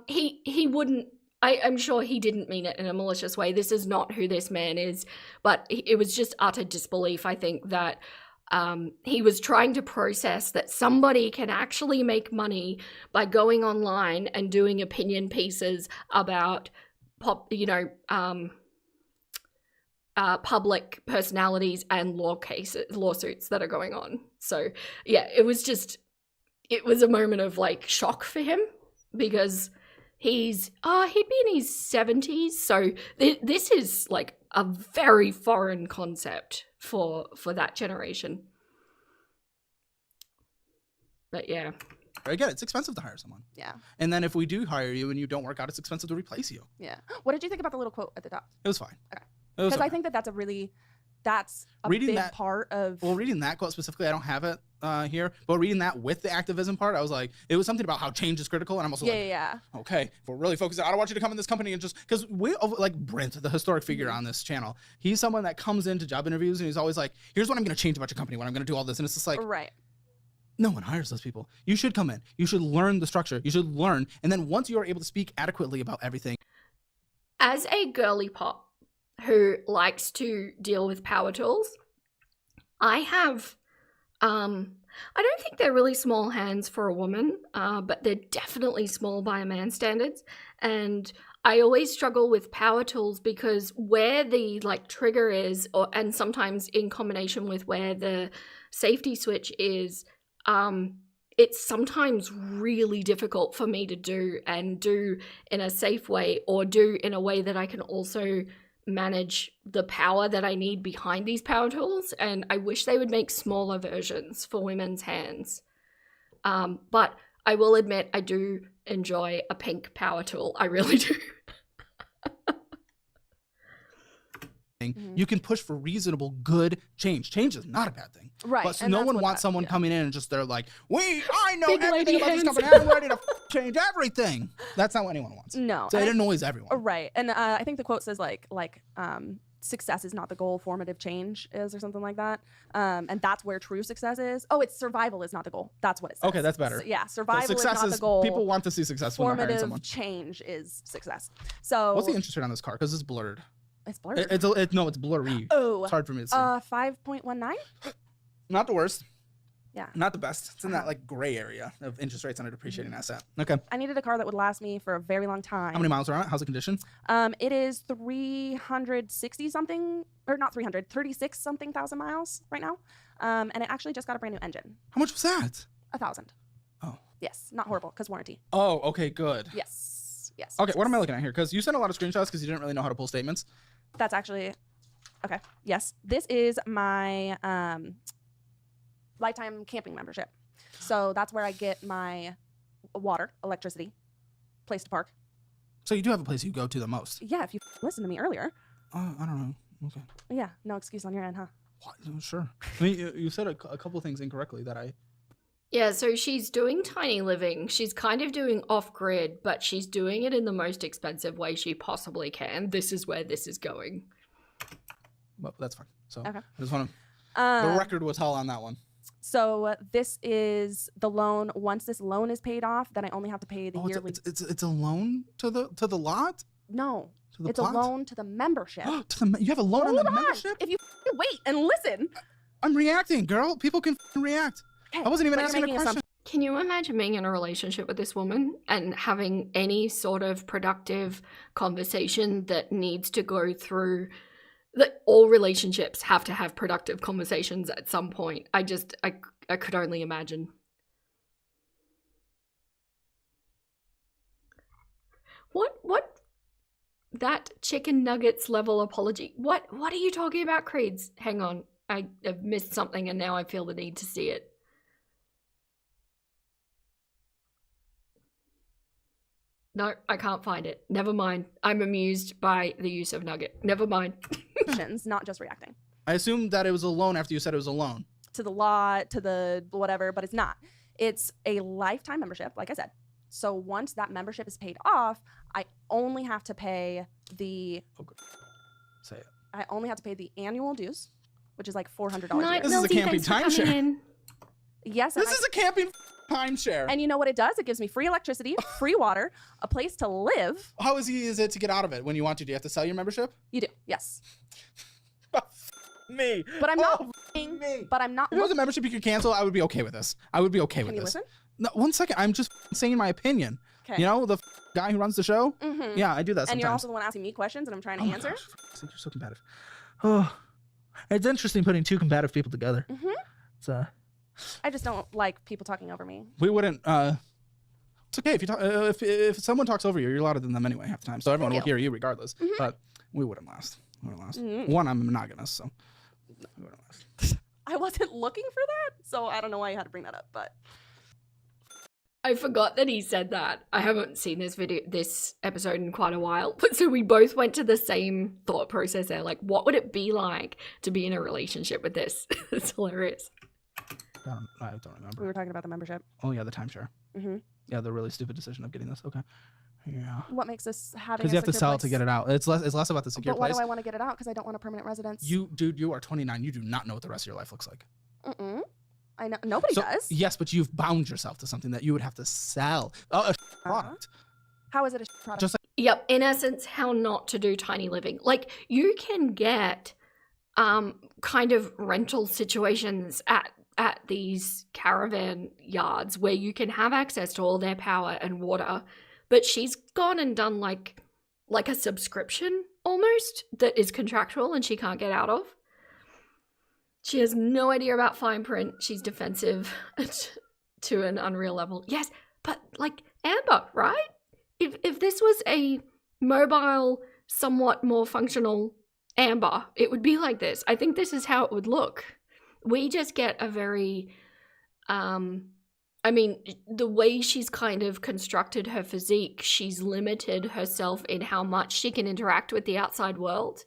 He wouldn't, I'm sure he didn't mean it in a malicious way. This is not who this man is, but it was just utter disbelief, I think, that he was trying to process that somebody can actually make money by going online and doing opinion pieces about public personalities and lawsuits that are going on. So yeah, it was a moment of shock for him because he'd be in his 70s. So this is a very foreign concept for that generation. But yeah. I get it. It's expensive to hire someone. Yeah. And then if we do hire you and you don't work out, it's expensive to replace you. Yeah. What did you think about the little quote at the top? It was fine. Okay. Because I think that's a big part of... Well, reading that quote specifically, I don't have it here, but reading that with the activism part, I was like, it was something about how change is critical, and I'm also okay, if we're really focused, I don't want you to come in this company and just... Because we, Brent, the historic figure on this channel, he's someone that comes into job interviews, and he's always like, here's what I'm going to change about your company, when I'm going to do all this, and it's just like... Right. No one hires those people. You should come in. You should learn the structure. You should learn, and then once you are able to speak adequately about everything... As a girly pop who likes to deal with power tools, I have, I don't think they're really small hands for a woman, but they're definitely small by a man's standards. And I always struggle with power tools because where the trigger is, and sometimes in combination with where the safety switch is, it's sometimes really difficult for me to do in a safe way, or do in a way that I can also manage the power that I need behind these power tools. And I wish they would make smaller versions for women's hands. But I will admit I do enjoy a pink power tool. I really do. You can push for reasonable, good change. Change is not a bad thing. Right. But no one wants someone coming in and just they're like, I know everything about this company. I'm ready to change everything. That's not what anyone wants. No. So it annoys everyone. Right. And I think the quote says success is not the goal, formative change is, or something like that. And that's where true success is. Oh, it's survival is not the goal. That's what it says. Okay, that's better. So, survival is not the goal. People want to see success when they're hiring someone. Formative change is success. So what's the interest rate on this car? Because it's blurred. It's blurred. No, it's blurry. Oh. It's hard for me to see. 5.19? Not the worst. Yeah. Not the best. It's in that like gray area of interest rates on a depreciating asset. Okay. I needed a car that would last me for a very long time. How many miles are on it? How's the condition? It is 360 something, or not 300, 36 something thousand miles right now. And it actually just got a brand new engine. How much was that? 1,000. Oh. Yes, not horrible because warranty. Oh, okay, good. Yes. Okay, what am I looking at here? Because you sent a lot of screenshots because you didn't really know how to pull statements. That's actually okay. Yes, this is my lifetime camping membership. So that's where I get my water, electricity, place to park. So you do have a place you go to the most. Yeah, if you listened to me earlier. I don't know. Okay. Yeah, no excuse on your end, huh? What? Sure. I mean, you said a couple things incorrectly that I... Yeah, so she's doing tiny living. She's kind of doing off-grid, but she's doing it in the most expensive way she possibly can. This is where this is going. Well, that's fine. So okay. I just want to... the record was hell on that one. So this is the loan. Once this loan is paid off, then I only have to pay the yearly... It's a loan to the lot? No. It's plot? a loan to the membership. You have a loan on the membership? If you wait and listen. I'm reacting, girl. People can react. Okay. I wasn't even asking a question. Can you imagine being in a relationship with this woman and having any sort of productive conversation that needs to go through? That all relationships have to have productive conversations at some point. I could only imagine. What? That chicken nuggets level apology. What are you talking about, Creeds? Hang on. I have missed something and now I feel the need to see it. No, I can't find it. Never mind. I'm amused by the use of nugget. Never mind. Not just reacting. I assumed that it was a loan after you said it was a loan. To the lot, to the whatever, but it's not. It's a lifetime membership, like I said. So once that membership is paid off, I only have to pay the... Okay. Say it. I only have to pay the annual dues, which is like $400 a year. This is a camping timeshare. Yes. This is a camping timeshare. And you know what it does? It gives me free electricity, free water, a place to live. How easy is it to get out of it when you want to? Do you have to sell your membership? You do, yes. Me. But I'm not. Me. But I'm not. If it was a membership you could cancel, I would be okay with this. I would be okay with this. Can you listen? No, 1 second. I'm just saying my opinion. Okay. You know, the guy who runs the show? Mm-hmm. Yeah, I do that sometimes. And you're also the one asking me questions and I'm trying to answer? Gosh, you're so combative. Oh, it's interesting putting two combative people together. Mm-hmm. It's, I just don't like people talking over me. We wouldn't... it's okay if you talk. If someone talks over you, you're louder than them anyway half the time. So everyone will hear you regardless. Mm-hmm. But we wouldn't last. Mm-hmm. One, I'm monogamous, so we wouldn't last. I wasn't looking for that, so I don't know why you had to bring that up, but... I forgot that he said that. I haven't seen this episode in quite a while. But so we both went to the same thought process there. Like, what would it be like to be in a relationship with this? It's hilarious. I don't remember. We were talking about the membership. Oh, yeah, the timeshare. Mm-hmm. Yeah, the really stupid decision of getting this. Okay. Yeah. What makes this having? Because you have to sell it to get it out. It's less about the secure place. But why do I want to get it out? Because I don't want a permanent residence. You are 29. You do not know what the rest of your life looks like. Mm-mm. I know nobody does. Yes, but you've bound yourself to something that you would have to sell. A product. How is it a product? Just like yep. In essence, how not to do tiny living. Like you can get kind of rental situations at these caravan yards where you can have access to all their power and water, but she's gone and done like a subscription almost that is contractual and she can't get out of. She has no idea about fine print. She's defensive to an unreal level. Yes, but like Amber, right? If this was a mobile, somewhat more functional Amber, it would be like this. I think this is how it would look. We just get a very, I mean, the way she's kind of constructed her physique, she's limited herself in how much she can interact with the outside world.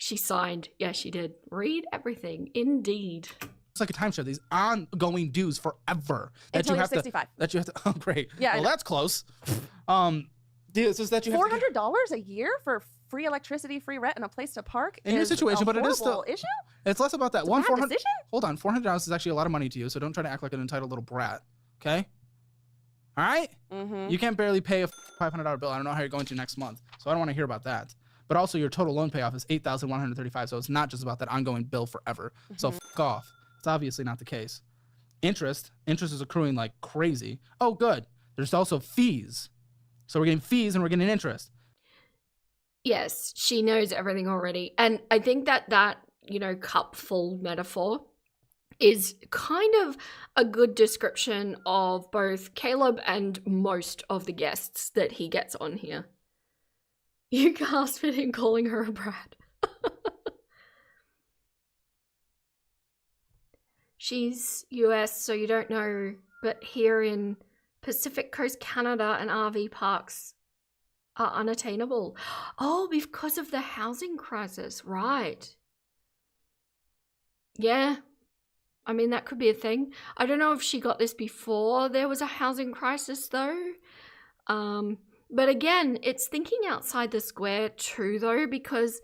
She signed. Yeah, she did. Read everything. Indeed. It's like a timeshare. These ongoing dues forever. Until you're 65. That you have to. Oh, great. Yeah. Well, that's close. This is that you have $400 a year for free electricity, free rent, and a place to park. In your situation, but it is still issue. It's less about that. It's a bad decision? Hold on. $400 is actually a lot of money to you. So don't try to act like an entitled little brat. Okay. All right. Mm-hmm. You can't barely pay a $500 bill. I don't know how you're going to next month. So I don't want to hear about that. but also your total loan payoff is $8,135. So it's not just about that ongoing bill forever. So fuck off. It's obviously not the case. Interest is accruing like crazy. Oh, good. There's also fees. So we're getting fees and we're getting interest. Yes, she knows everything already. And I think that, cup full metaphor is kind of a good description of both Caleb and most of the guests that he gets on here. You gasped at him calling her a brat. She's US, so you don't know, but here in Pacific Coast, Canada, and RV parks are unattainable. Oh, because of the housing crisis, right. Yeah, I mean, that could be a thing. I don't know if she got this before there was a housing crisis, though. But again, it's thinking outside the square too, though, because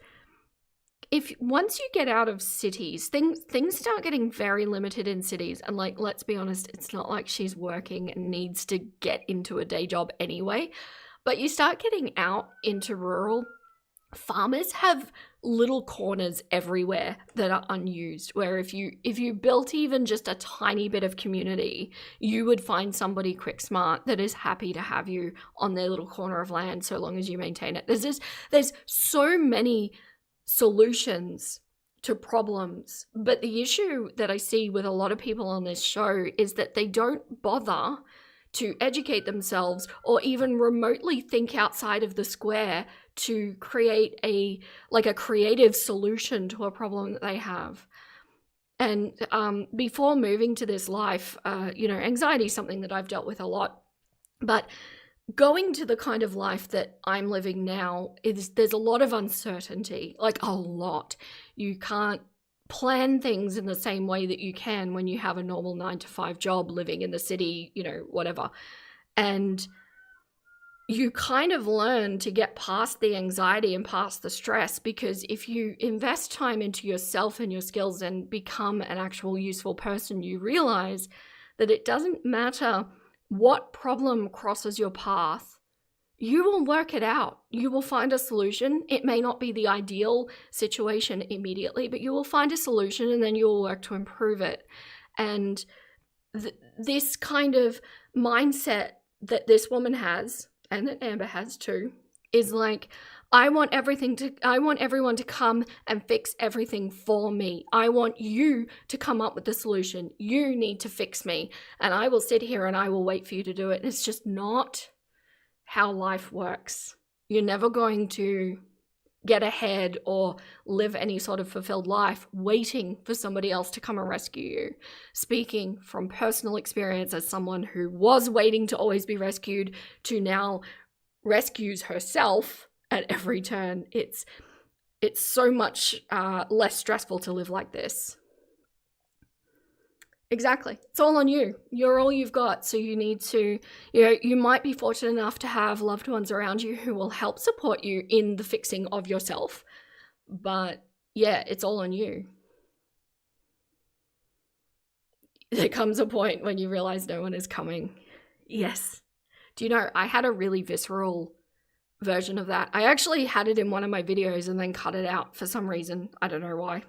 once you get out of cities, things start getting very limited in cities. And like, let's be honest, it's not like she's working and needs to get into a day job anyway. But you start getting out into rural. Farmers have little corners everywhere that are unused, where if you built even just a tiny bit of community, you would find somebody quick smart that is happy to have you on their little corner of land so long as you maintain it. There's so many solutions to problems, but the issue that I see with a lot of people on this show is that they don't bother to educate themselves or even remotely think outside of the square to create a creative solution to a problem that they have. And before moving to this life, anxiety is something that I've dealt with a lot. But going to the kind of life that I'm living now, there's a lot of uncertainty, like a lot. You can't plan things in the same way that you can when you have a normal 9-to-5 job living in the city, whatever. And you kind of learn to get past the anxiety and past the stress, because if you invest time into yourself and your skills and become an actual useful person, you realize that it doesn't matter what problem crosses your path. You will work it out. You will find a solution. It may not be the ideal situation immediately, but you will find a solution and then you will work to improve it. And this kind of mindset that this woman has, and that Amber has too, is like, I want everyone to come and fix everything for me. I want you to come up with the solution. You need to fix me. And I will sit here and I will wait for you to do it. And it's just not how life works. You're never going to get ahead or live any sort of fulfilled life waiting for somebody else to come and rescue you. Speaking from personal experience as someone who was waiting to always be rescued to now rescues herself at every turn, it's so much less stressful to live like this. Exactly. It's all on you. You're all you've got. So you need to, you might be fortunate enough to have loved ones around you who will help support you in the fixing of yourself. But yeah, it's all on you. There comes a point when you realize no one is coming. Yes. Do you know, I had a really visceral version of that. I actually had it in one of my videos and then cut it out for some reason. I don't know why.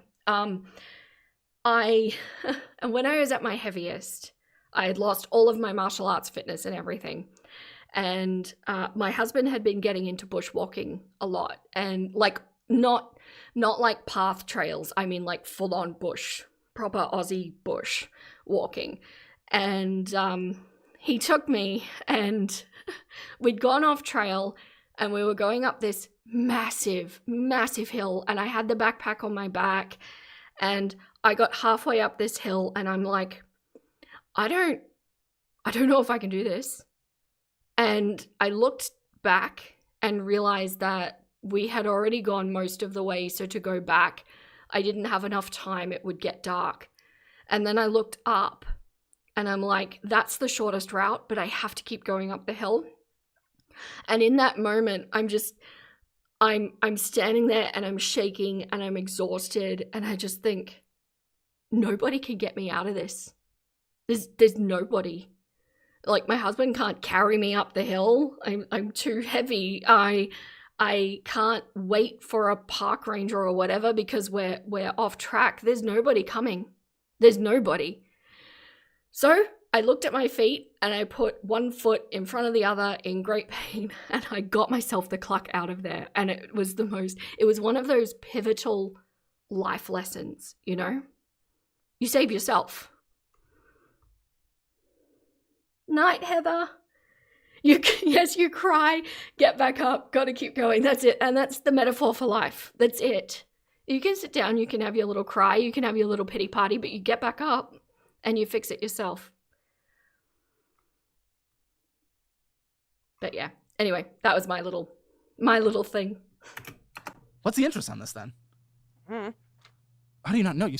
When I was at my heaviest, I had lost all of my martial arts fitness and everything. And my husband had been getting into bushwalking a lot, and like not like path trails. I mean like full on bush, proper Aussie bush walking. And he took me, and we'd gone off trail and we were going up this massive, massive hill, and I had the backpack on my back. And I got halfway up this hill and I'm like, I don't know if I can do this. And I looked back and realized that we had already gone most of the way. So to go back, I didn't have enough time. It would get dark. And then I looked up and I'm like, that's the shortest route, but I have to keep going up the hill. And in that moment, I'm standing there and I'm shaking and I'm exhausted, and I just think, nobody can get me out of this. There's nobody. Like, my husband can't carry me up the hill. I'm too heavy. I I can't wait for a park ranger or whatever because we're off track. There's nobody coming. There's nobody. So I looked at my feet and I put one foot in front of the other in great pain, and I got myself the cluck out of there. And it was one of those pivotal life lessons, you know? You save yourself. Night, Heather. Yes, you cry, get back up, gotta keep going. That's it. And that's the metaphor for life. That's it. You can sit down, you can have your little cry, you can have your little pity party, but you get back up and you fix it yourself. But yeah, anyway, that was my little thing. What's the interest on this then? Mm. How do you not know? You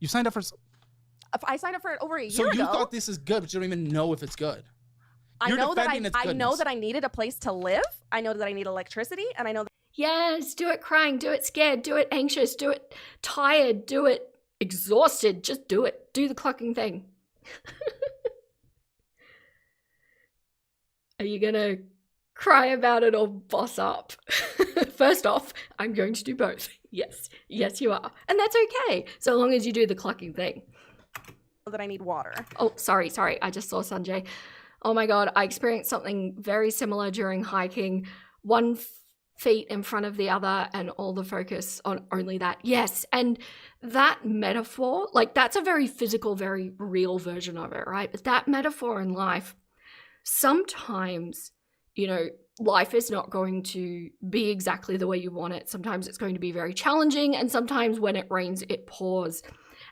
signed up for... I signed up for it over a year ago. So you ago. thought this is good, but you don't even know if it's good. I know that I needed a place to live. I know that I need electricity, and I know that... Yes, do it crying, do it scared, do it anxious, do it tired, do it exhausted. Just do it. Do the clucking thing. Are you gonna cry about it or boss up? First off, I'm going to do both. Yes, you are. And that's okay, so long as you do the clucking thing. That I need water. Oh, sorry. I just saw Sanjay. Oh my God, I experienced something very similar during hiking. One feet in front of the other and all the focus on only that. Yes, and that metaphor, like that's a very physical, very real version of it, right? But that metaphor in life, sometimes, you know, life is not going to be exactly the way you want it. Sometimes it's going to be very challenging, and sometimes when it rains, it pours.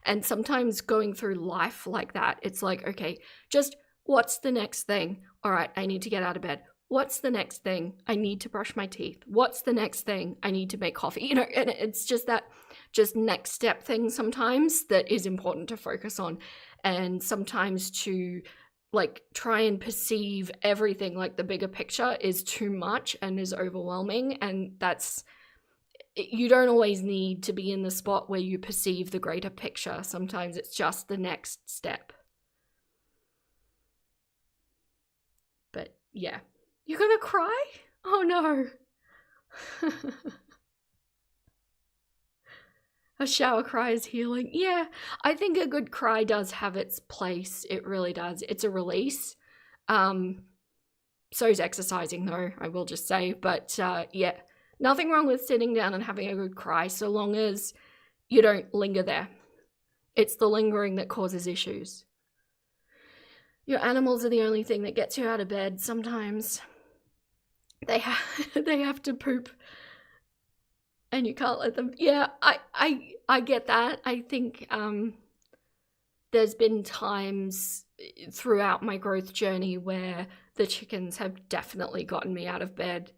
And sometimes going through life like that, it's like, okay, just what's the next thing? All right, I need to get out of bed. What's the next thing? I need to brush my teeth. What's the next thing? I need to make coffee. You know, and it's just that next step thing sometimes that is important to focus on. And sometimes to like try and perceive everything like the bigger picture is too much and is overwhelming. And you don't always need to be in the spot where you perceive the greater picture. Sometimes it's just the next step. But yeah, you're gonna cry? Oh no. A shower cry is healing. Yeah, I think a good cry does have its place. It really does. It's a release. So is exercising though, I will just say. But yeah, nothing wrong with sitting down and having a good cry so long as you don't linger there. It's the lingering that causes issues. Your animals are the only thing that gets you out of bed sometimes. They have to poop and you can't let them. Yeah, I get that. I think there's been times throughout my growth journey where the chickens have definitely gotten me out of bed.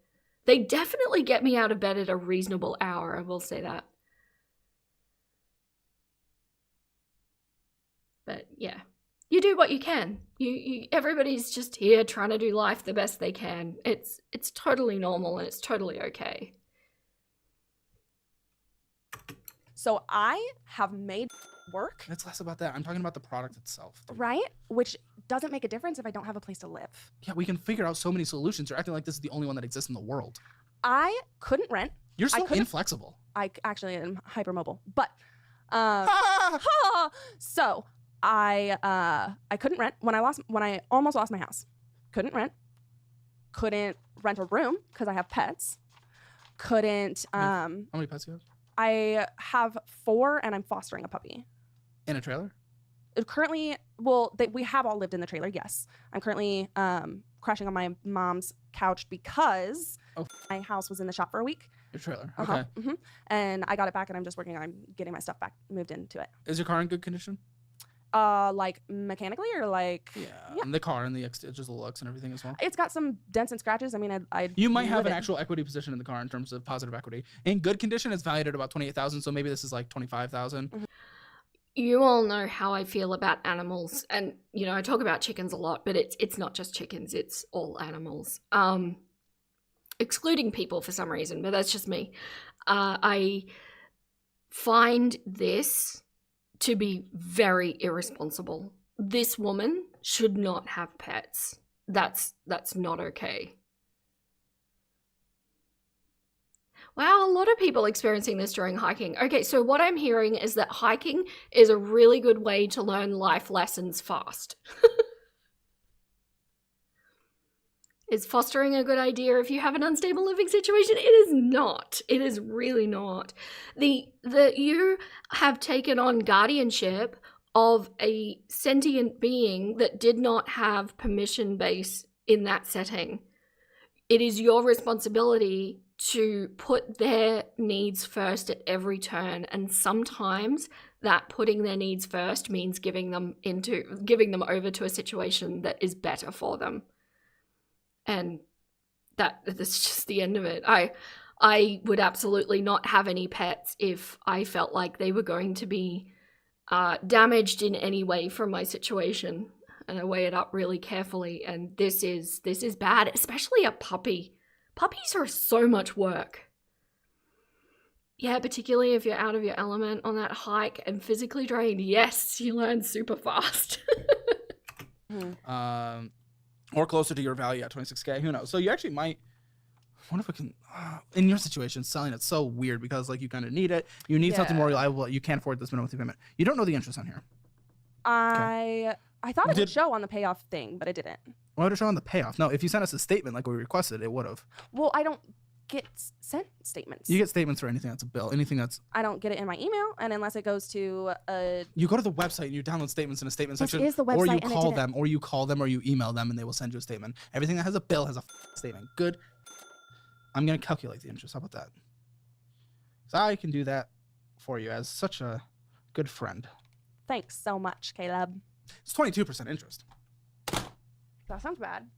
They definitely get me out of bed at a reasonable hour, I will say that. But yeah, you do what you can. Everybody's just here trying to do life the best they can. It's totally normal and it's totally okay. So I have made work. It's less about that. I'm talking about the product itself. Right? Which doesn't make a difference if I don't have a place to live. Yeah, we can figure out so many solutions. You're acting like this is the only one that exists in the world. I couldn't rent. You're so inflexible. I actually am hypermobile. But so I couldn't rent when I almost lost my house. Couldn't rent a room because I have pets. Couldn't How many pets do you have? I have 4 and I'm fostering a puppy. In a trailer? Currently, we have all lived in the trailer, yes. I'm currently crashing on my mom's couch because my house was in the shop for a week. Your trailer, okay. Mm-hmm. And I got it back and I'm just working on getting my stuff back, moved into it. Is your car in good condition? Like mechanically or like... Yeah. And the car and just the looks and everything as well? It's got some dents and scratches. I mean, You might have an actual equity position in the car in terms of positive equity. In good condition, it's valued at about $28,000, so maybe this is like $25,000. Mm-hmm. You all know how I feel about animals, and you know I talk about chickens a lot, but it's not just chickens, it's all animals. Excluding people for some reason, but that's just me. I find this to be very irresponsible. This woman should not have pets. That's not okay. Wow, a lot of people experiencing this during hiking. Okay, so what I'm hearing is that hiking is a really good way to learn life lessons fast. Is fostering a good idea if you have an unstable living situation? It is not. It is really not. You have taken on guardianship of a sentient being that did not have permission base in that setting. It is your responsibility to put their needs first at every turn, and sometimes that putting their needs first means giving them over to a situation that is better for them. And that's just the end of it. I would absolutely not have any pets if I felt like they were going to be damaged in any way from my situation. And I weigh it up really carefully. And this is bad, especially a puppy. Puppies are so much work. Yeah, particularly if you're out of your element on that hike and physically drained. Yes, you learn super fast. Or closer to your value at 26K. Who knows? So you actually might. I wonder if we can. In your situation, selling it's so weird because like you kind of need it. You need something more reliable. You can't afford this minimum payment. You don't know the interest on here. I thought it would show on the payoff thing, but it didn't. Why would it show on the payoff? No, if you sent us a statement like we requested, it would have. Well, I don't get sent statements. You get statements for anything that's a bill, anything that's. I don't get it in my email, and unless it goes to a. You go to the website and you download statements in a statement section, is the website, or you and call them, or you email them, and they will send you a statement. Everything that has a bill has a statement. Good. I'm gonna calculate the interest. How about that? So I can do that for you as such a good friend. Thanks so much, Caleb. It's 22% interest. That sounds bad.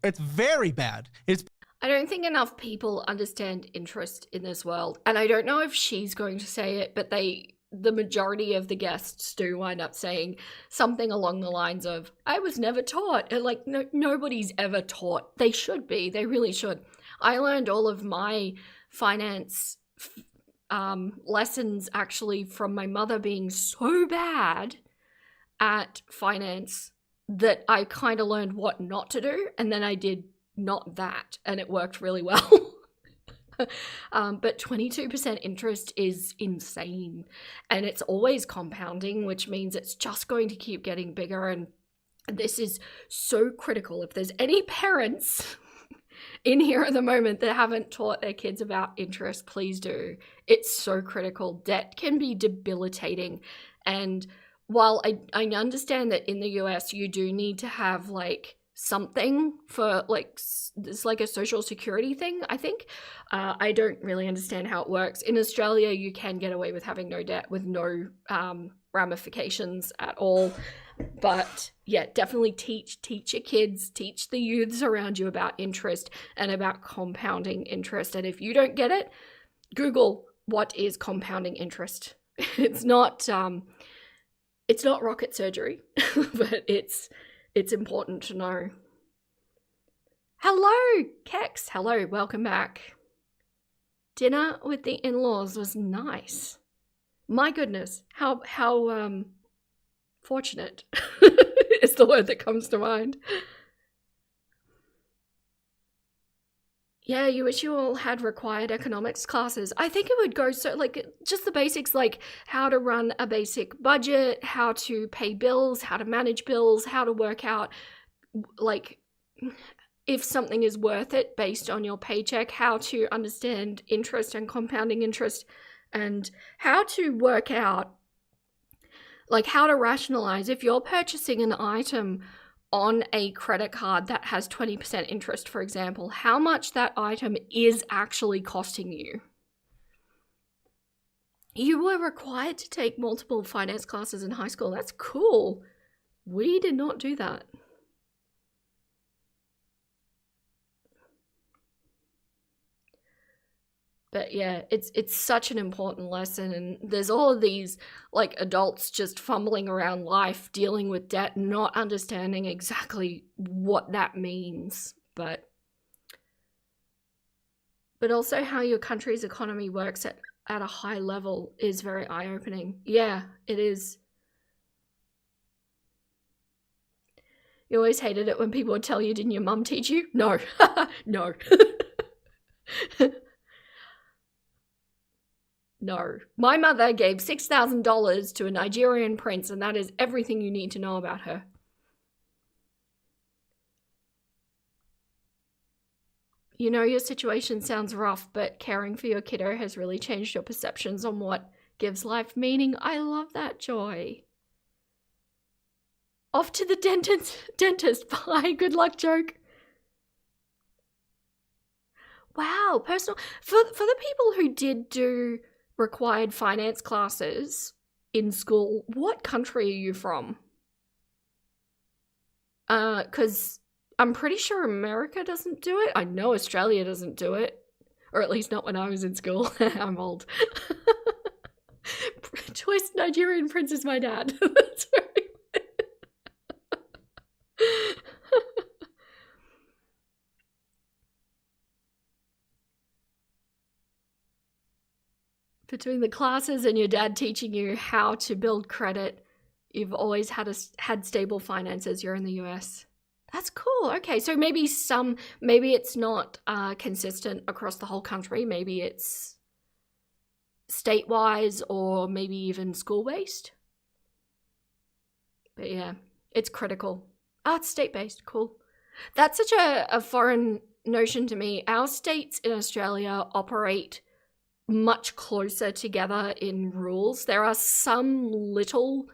It's very bad. I don't think enough people understand interest in this world. And I don't know if she's going to say it, but the majority of the guests do wind up saying something along the lines of, I was never taught. And like, nobody's ever taught. They should be. They really should. I learned all of my finance lessons actually from my mother being so bad at finance that I kind of learned what not to do. And then I did not that, and it worked really well. But 22% interest is insane, and it's always compounding, which means it's just going to keep getting bigger. And this is so critical. If there's any parents in here at the moment that haven't taught their kids about interest, please do. It's so critical. Debt can be debilitating, and while I understand that in the US you do need to have like something for like it's like a social security thing, I think. I don't really understand how it works. In Australia, you can get away with having no debt with no ramifications at all. But yeah, definitely teach your kids, teach the youths around you about interest and about compounding interest. And if you don't get it, Google what is compounding interest. It's not rocket surgery, but it's important to know. Hello, Kex. Hello, welcome back. Dinner with the in-laws was nice. My goodness, how fortunate is the word that comes to mind. Yeah, you wish you all had required economics classes. I think it would go so, like, just the basics, like how to run a basic budget, how to pay bills, how to manage bills, how to work out, like, if something is worth it based on your paycheck, how to understand interest and compounding interest, and how to work out, like, how to rationalize if you're purchasing an item on a credit card that has 20% interest, for example, how much that item is actually costing you. You were required to take multiple finance classes in high school. That's cool. We did not do that. But yeah, it's such an important lesson, and there's all of these like adults just fumbling around life, dealing with debt, not understanding exactly what that means, but also how your country's economy works at a high level is very eye-opening. Yeah, it is. You always hated it when people would tell you, didn't your mum teach you? No. No. No. My mother gave $6,000 to a Nigerian prince, and that is everything you need to know about her. You know, your situation sounds rough, but caring for your kiddo has really changed your perceptions on what gives life meaning. I love that, Joy. Off to the dentist. Bye. Good luck, joke. Wow, personal. For the people who did do required finance classes in school, what country are you from? Because I'm pretty sure America doesn't do it. I know Australia doesn't do it. Or at least not when I was in school. I'm old. Choice Nigerian prince is my dad. That's very Between the classes and your dad teaching you how to build credit, you've always had stable finances. You're in the US. That's cool. Okay, so maybe it's not consistent across the whole country. Maybe it's state-wise or maybe even school-based. But yeah, it's critical. It's state-based. Cool. That's such a foreign notion to me. Our states in Australia operate much closer together in rules. There are some little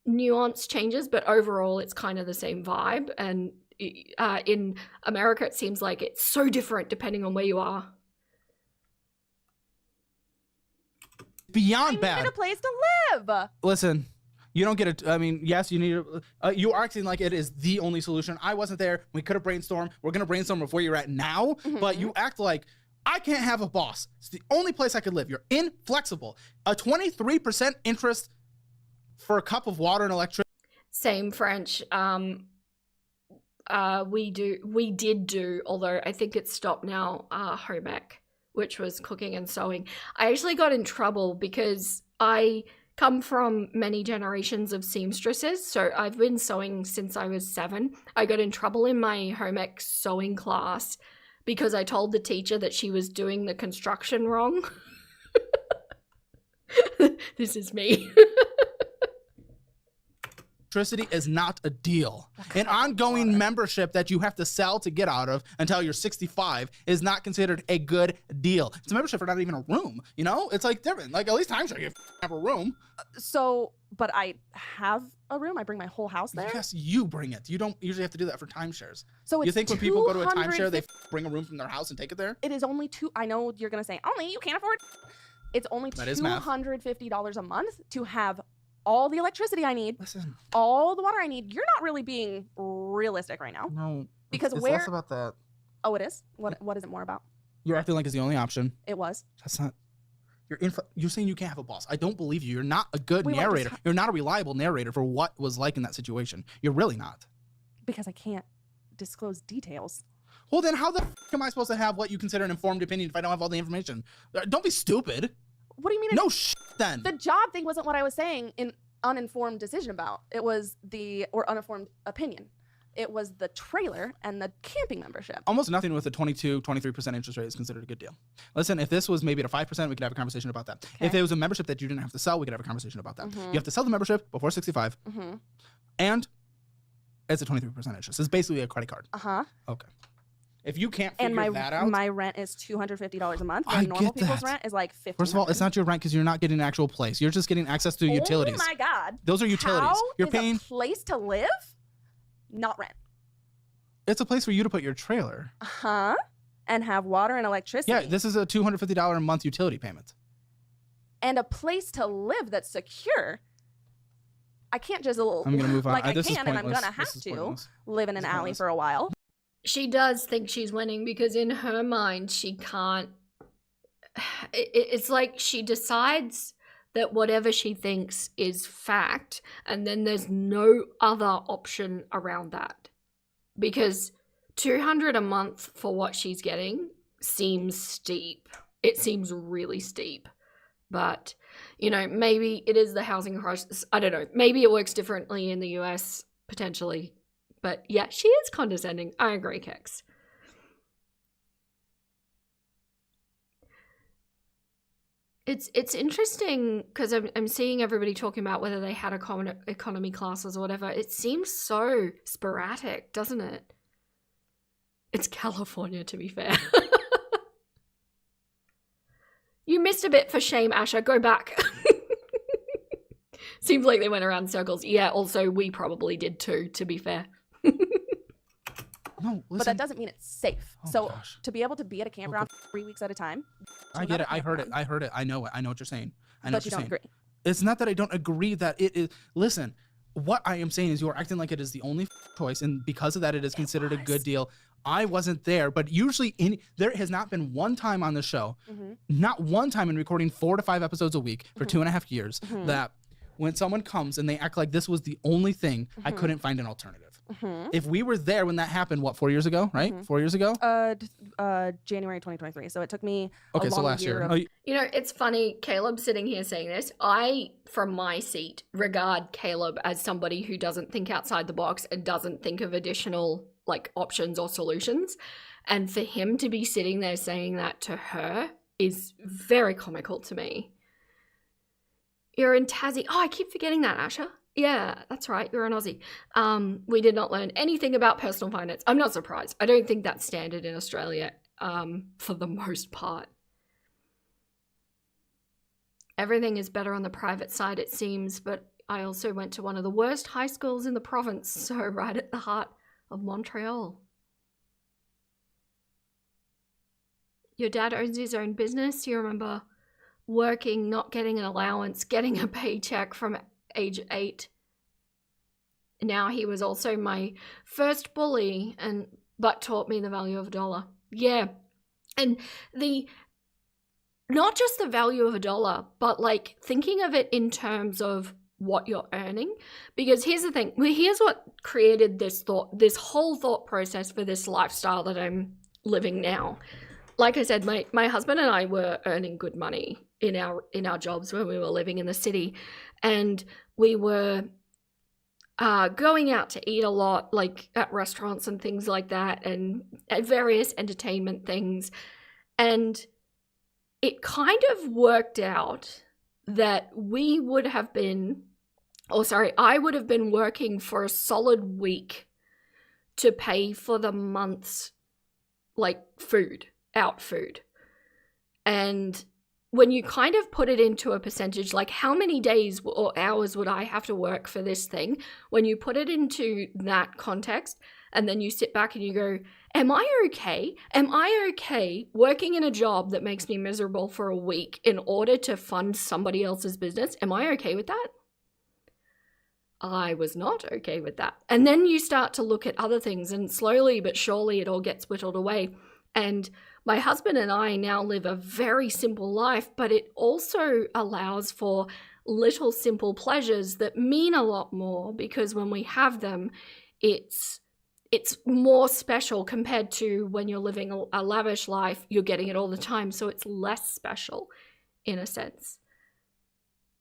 nuanced changes, but overall it's kind of the same vibe. And in America, it seems like it's so different depending on where you are. Beyond bad. I need a place to live. Listen, you don't get it. I mean, yes, you need you are acting like it is the only solution. I wasn't there. We could have brainstormed. We're going to brainstorm before you're at now, but you act like I can't have a boss. It's the only place I could live. You're inflexible. A 23% interest for a cup of water and electricity. Same French. We did do, although I think it's stopped now, home ec, which was cooking and sewing. I actually got in trouble because I come from many generations of seamstresses, so I've been sewing since I was 7. I got in trouble in my home ec sewing class because I told the teacher that she was doing the construction wrong. This is me. Electricity is not a deal. An ongoing membership that you have to sell to get out of until you're 65 is not considered a good deal. It's a membership for not even a room, you know? It's like different. Like, at least timeshare, you have a room. But I have a room. I bring my whole house there. Yes, you bring it. You don't usually have to do that for timeshares. So you think when people go to a timeshare, they bring a room from their house and take it there? It is only I know you're going to say, only, you can't afford. It's only $250 a month to have all the electricity I need, all the water I need. You're not really being realistic right now. No, because it's less about that. Oh, it is? What is it more about? You're acting like it's the only option. It was. That's not. You're saying you can't have a boss. I don't believe you. You're not a good narrator. You're not a reliable narrator for what was like in that situation. You're really not. Because I can't disclose details. Well, then how the am I supposed to have what you consider an informed opinion if I don't have all the information? Don't be stupid. What do you mean? No then. The job thing wasn't what I was saying in uninformed decision about. It was or uninformed opinion. It was the trailer and the camping membership. Almost nothing with a 23% interest rate is considered a good deal. Listen, if this was maybe at a 5%, we could have a conversation about that. Okay. If it was a membership that you didn't have to sell, we could have a conversation about that. You have to sell the membership before 65. And it's a 23% interest. It's basically a credit card. Okay. If you can't figure that out. My rent is $250 a month. And normal people's rent is like $1,500. First of all, it's not your rent because you're not getting an actual place. You're just getting access to utilities. Oh my God. Those are utilities. You're paying a place to live, not rent. It's a place for you to put your trailer. And have water and electricity. Yeah, this is a $250 a month utility payment. And a place to live that's secure. I can't just I'm gonna move on. Like I can, and I'm gonna have to live in an alley for a while. She does think she's winning because in her mind she can't. It's like she decides that whatever she thinks is fact, and then there's no other option around that. Because $200 a month for what she's getting seems steep. It seems really steep. But, you know, maybe it is the housing crisis. I don't know. Maybe it works differently in the US, potentially. But yeah, she is condescending. I agree, Kex. It's interesting because I'm seeing everybody talking about whether they had economy classes or whatever. It seems so sporadic, doesn't it? It's California, to be fair. You missed a bit for shame, Asha. Go back. Seems like they went around in circles. Yeah, also, we probably did too, to be fair. No, listen. But that doesn't mean it's safe. Oh, so gosh. to be able to be at a campground 3 weeks at a time. I get it. I heard it. I know it. I know what you're saying. I know But what you you're don't saying. agree. It's not that I don't agree that it is. Listen, what I am saying is you are acting like it is the only choice, and because of that, it is considered a good deal. I wasn't there, but usually there has not been one time on the show, not one time in recording 4 to 5 episodes a week for 2.5 years, that when someone comes and they act like this was the only thing, I couldn't find an alternative. If we were there when that happened, what, 4 years ago, right? 4 years ago? January 2023. So it took me Okay, a so long last year. You know, it's funny, Caleb sitting here saying this. I, from my seat, regard Caleb as somebody who doesn't think outside the box and doesn't think of additional, like, options or solutions. And for him to be sitting there saying that to her is very comical to me. You're in Tassie. Oh, I keep forgetting that, Asha. Yeah, that's right. You're an Aussie. We did not learn anything about personal finance. I'm not surprised. I don't think that's standard in Australia for the most part. Everything is better on the private side, it seems, but I also went to one of the worst high schools in the province, so right at the heart of Montreal. Your dad owns his own business. You remember working, not getting an allowance, getting a paycheck from age 8. Now he was also my first bully, but taught me the value of $1. Yeah, and not just the value of $1, but like thinking of it in terms of what you're earning. Because here's the thing, here's what created this whole thought process for this lifestyle that I'm living now. Like I said, my husband and I were earning good money in our jobs when we were living in the city, and we were going out to eat a lot, like at restaurants and things like that, and at various entertainment things. And it kind of worked out that I would have been working for a solid week to pay for the month's, like, food. And when you kind of put it into a percentage, like how many days or hours would I have to work for this thing? When you put it into that context, and then you sit back and you go, am I okay? Am I okay working in a job that makes me miserable for a week in order to fund somebody else's business? Am I okay with that? I was not okay with that. And then you start to look at other things, and slowly but surely it all gets whittled away. And my husband and I now live a very simple life, but it also allows for little simple pleasures that mean a lot more, because when we have them, it's more special compared to when you're living a lavish life. You're getting it all the time, so it's less special in a sense.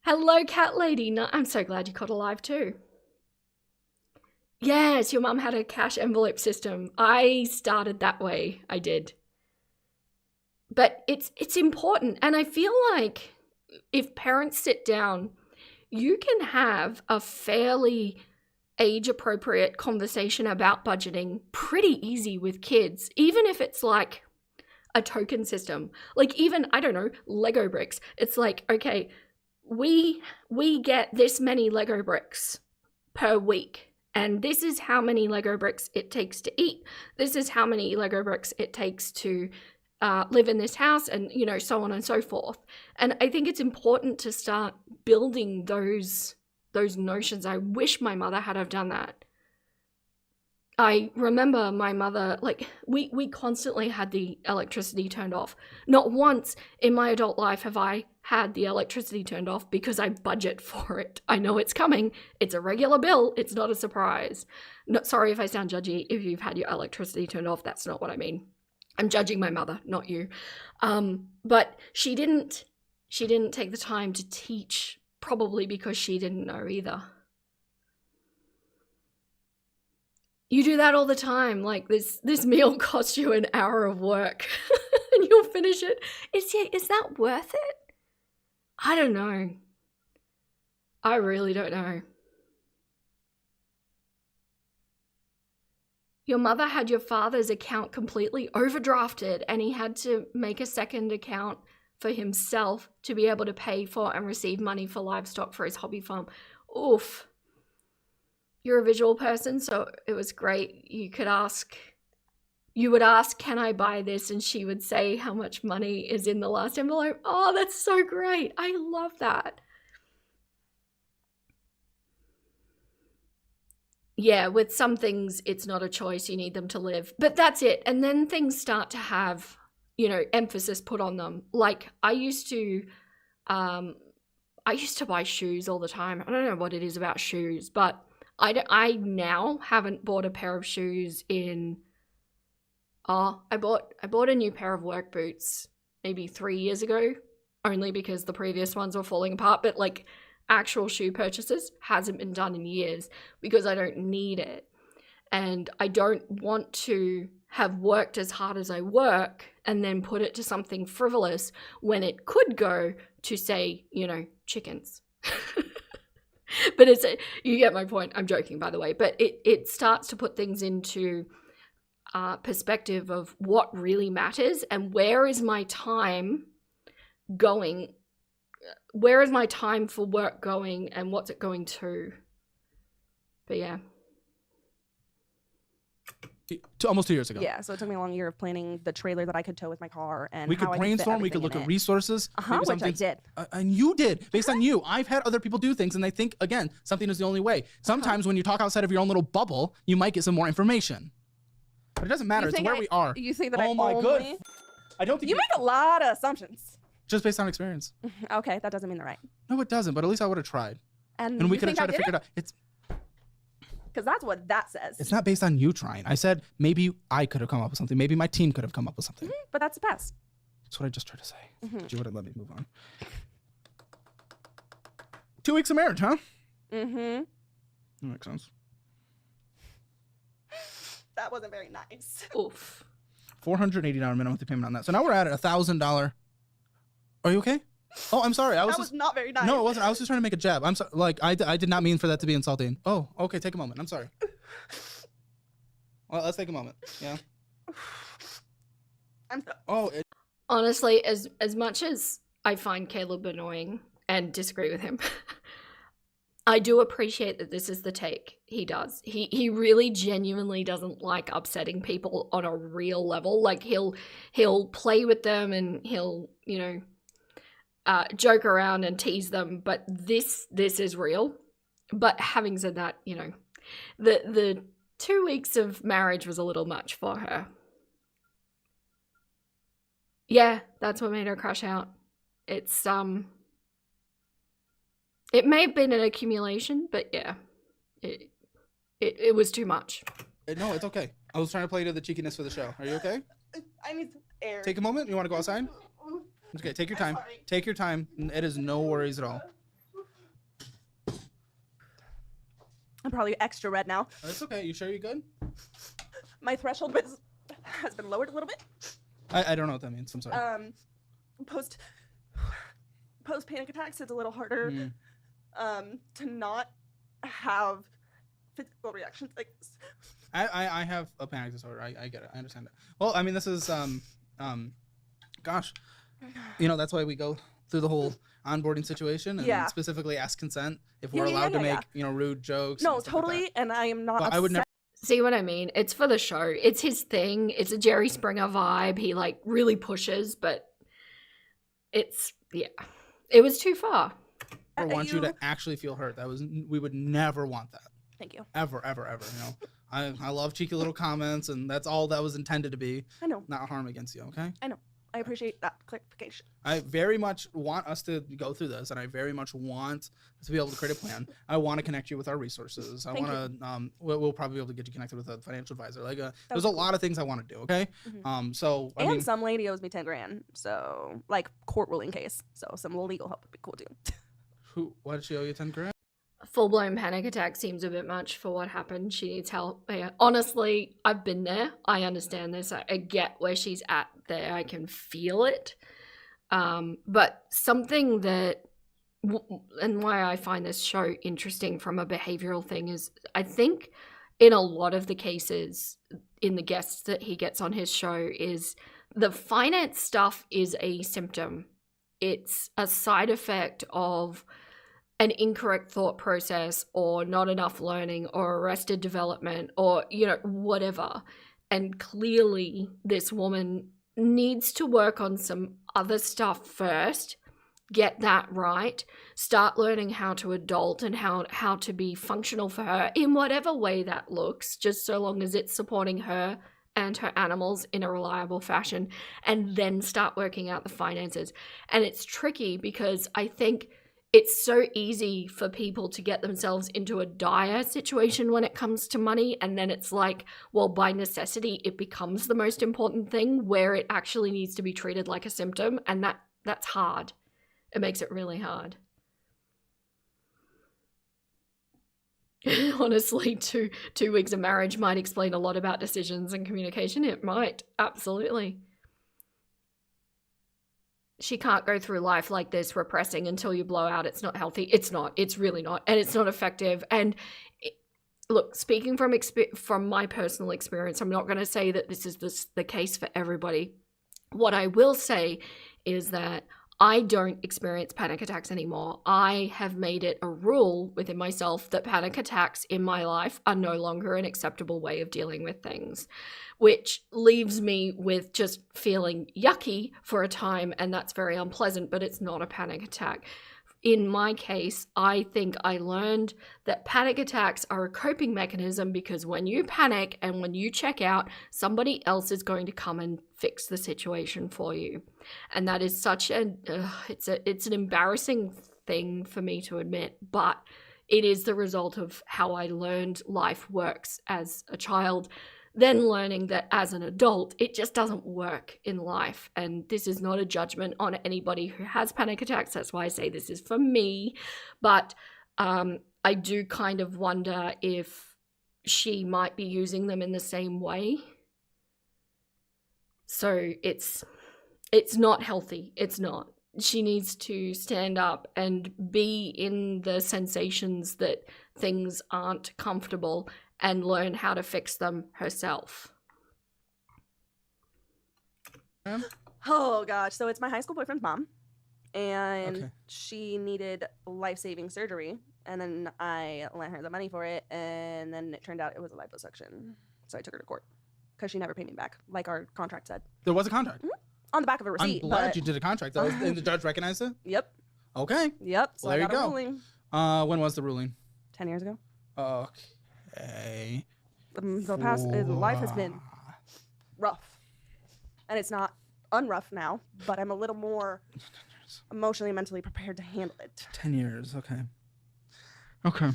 Hello, cat lady. I'm so glad you caught alive too. Yes, your mum had a cash envelope system. I started that way. I did. But it's important, and I feel like if parents sit down, you can have a fairly age-appropriate conversation about budgeting pretty easy with kids, even if it's like a token system. Like even, I don't know, Lego bricks. It's like, okay, we get this many Lego bricks per week, and this is how many Lego bricks it takes to eat. This is how many Lego bricks it takes to live in this house, and so on and so forth. And I think it's important to start building those notions. I wish my mother had have done that. I remember my mother, like, we constantly had the electricity turned off. Not once in my adult life have I had the electricity turned off because I budget for it. I know it's coming. It's a regular bill. It's not a surprise. Sorry if I sound judgy if you've had your electricity turned off. That's not what I mean. I'm judging my mother, not you. But she didn't take the time to teach, probably because she didn't know either. You do that all the time. Like this meal costs you an hour of work and you'll finish it. Is that worth it? I don't know. I really don't know. Your mother had your father's account completely overdrafted and he had to make a second account for himself to be able to pay for and receive money for livestock for his hobby farm. Oof. You're a visual person, so it was great. You would ask, can I buy this? And she would say how much money is in the last envelope. Oh, that's so great. I love that. Yeah, with some things, it's not a choice. You need them to live. But that's it. And then things start to have, emphasis put on them. Like I used to buy shoes all the time. I don't know what it is about shoes, but I now haven't bought a pair of shoes in... I bought a new pair of work boots maybe 3 years ago, only because the previous ones were falling apart. But like actual shoe purchases hasn't been done in years because I don't need it. And I don't want to have worked as hard as I work and then put it to something frivolous when it could go to, say, chickens. But you get my point. I'm joking, by the way. But it starts to put things into perspective of what really matters and where is my time going. Where is my time for work going and what's it going to? But yeah. Almost 2 years ago. Yeah, so it took me a long year of planning the trailer that I could tow with my car and we could brainstorm, we could look at resources. Which I did. And you did, based on you. I've had other people do things and they think, again, something is the only way. Sometimes when you talk outside of your own little bubble, you might get some more information. But it doesn't matter, it's where we are. You think that I don't think you make a lot of assumptions. Just based on experience. Okay, that doesn't mean they're right. No, it doesn't, but at least I would have tried. And we could have tried to figure it out. Because that's what that says. It's not based on you trying. I said maybe I could have come up with something. Maybe my team could have come up with something. But that's the best. That's what I just tried to say. But you wouldn't let me move on. 2 weeks of marriage, huh? Mm-hmm. That makes sense. That wasn't very nice. Oof. $480 minimum monthly payment on that. So now we're at $1,000. Are you okay? Oh, I'm sorry. That was not very nice. No, it wasn't. I was just trying to make a jab. I'm sorry. Like, I did not mean for that to be insulting. Oh, okay. Take a moment. I'm sorry. Well, let's take a moment. Yeah. Honestly, as much as I find Caleb annoying and disagree with him, I do appreciate that this is the take he does. He really genuinely doesn't like upsetting people on a real level. Like he'll play with them and he'll, joke around and tease them, but this is real. But having said that, the 2 weeks of marriage was a little much for her. Yeah, that's what made her crash out. It's it may have been an accumulation, but yeah, it was too much. No, it's okay. I was trying to play to the cheekiness for the show. Are you okay? I need some air. Take a moment. You want to go outside? It's okay. Take your time. Take your time. It is no worries at all. I'm probably extra red now. It's okay. You sure you're good? My threshold has been lowered a little bit. I don't know what that means. I'm sorry. Post panic attacks, it's a little harder to not have physical reactions like this. I have a panic disorder. I get it. I understand it. Well, I mean, this is gosh, that's why we go through the whole onboarding situation and specifically ask consent if we're allowed to make rude jokes. No, totally. Like and I am not. I would never. See what I mean? It's for the show. It's his thing. It's a Jerry Springer vibe. He really pushes, but it was too far. I want you to actually feel hurt. We would never want that. Thank you. Ever. I love cheeky little comments, and that's all that was intended to be. I know. Not harm against you, okay? I know. I appreciate that clarification. I very much want us to go through this, and I very much want to be able to create a plan. I want to connect you with our resources. I want to. We'll probably be able to get you connected with a financial advisor. There's a lot of things I want to do. Okay. Mm-hmm. Some lady owes me $10,000, so court ruling case. So some legal help would be cool too. Why did she owe you $10,000? Full-blown panic attack seems a bit much for what happened. She needs help. Yeah. Honestly, I've been there. I understand this. I get where she's at there. I can feel it. But something that, and why I find this show interesting from a behavioral thing is I think in a lot of the cases in the guests that he gets on his show is the finance stuff is a symptom. It's a side effect of an incorrect thought process or not enough learning or arrested development or, whatever. And clearly this woman needs to work on some other stuff first, get that right, start learning how to adult and how to be functional for her in whatever way that looks, just so long as it's supporting her and her animals in a reliable fashion, and then start working out the finances. And it's tricky because I think it's so easy for people to get themselves into a dire situation when it comes to money, and then it's like, well, by necessity, it becomes the most important thing where it actually needs to be treated like a symptom, and that's hard. It makes it really hard. Honestly, two weeks of marriage might explain a lot about decisions and communication. It might, absolutely. She can't go through life like this, repressing until you blow out. It's not healthy. It's not. It's really not. And it's not effective. And look, speaking from my personal experience, I'm not going to say that this is the case for everybody. What I will say is that I don't experience panic attacks anymore. I have made it a rule within myself that panic attacks in my life are no longer an acceptable way of dealing with things, which leaves me with just feeling yucky for a time, and that's very unpleasant, but it's not a panic attack. In my case, I think I learned that panic attacks are a coping mechanism because when you panic and when you check out, somebody else is going to come and fix the situation for you. And that is such it's an embarrassing thing for me to admit, but it is the result of how I learned life works as a child, then learning that as an adult, it just doesn't work in life. And this is not a judgment on anybody who has panic attacks. That's why I say this is for me. But I do kind of wonder if she might be using them in the same way. So it's not healthy. It's not. She needs to stand up and be in the sensations that things aren't comfortable and learn how to fix them herself. Oh gosh, so it's my high school boyfriend's mom, and she needed life-saving surgery, and then I lent her the money for it, and then it turned out it was a liposuction, so I took her to court because she never paid me back, like our contract said. There was a contract? Mm-hmm. On the back of a receipt. I'm glad you did a contract, and the judge recognized it? Yep. Okay. Yep, so well, there I got you a go. ruling. When was the ruling? 10 years ago. Okay. The past life has been rough, and it's not unrough now, but I'm a little more emotionally and mentally prepared to handle it. 10 years, okay. Are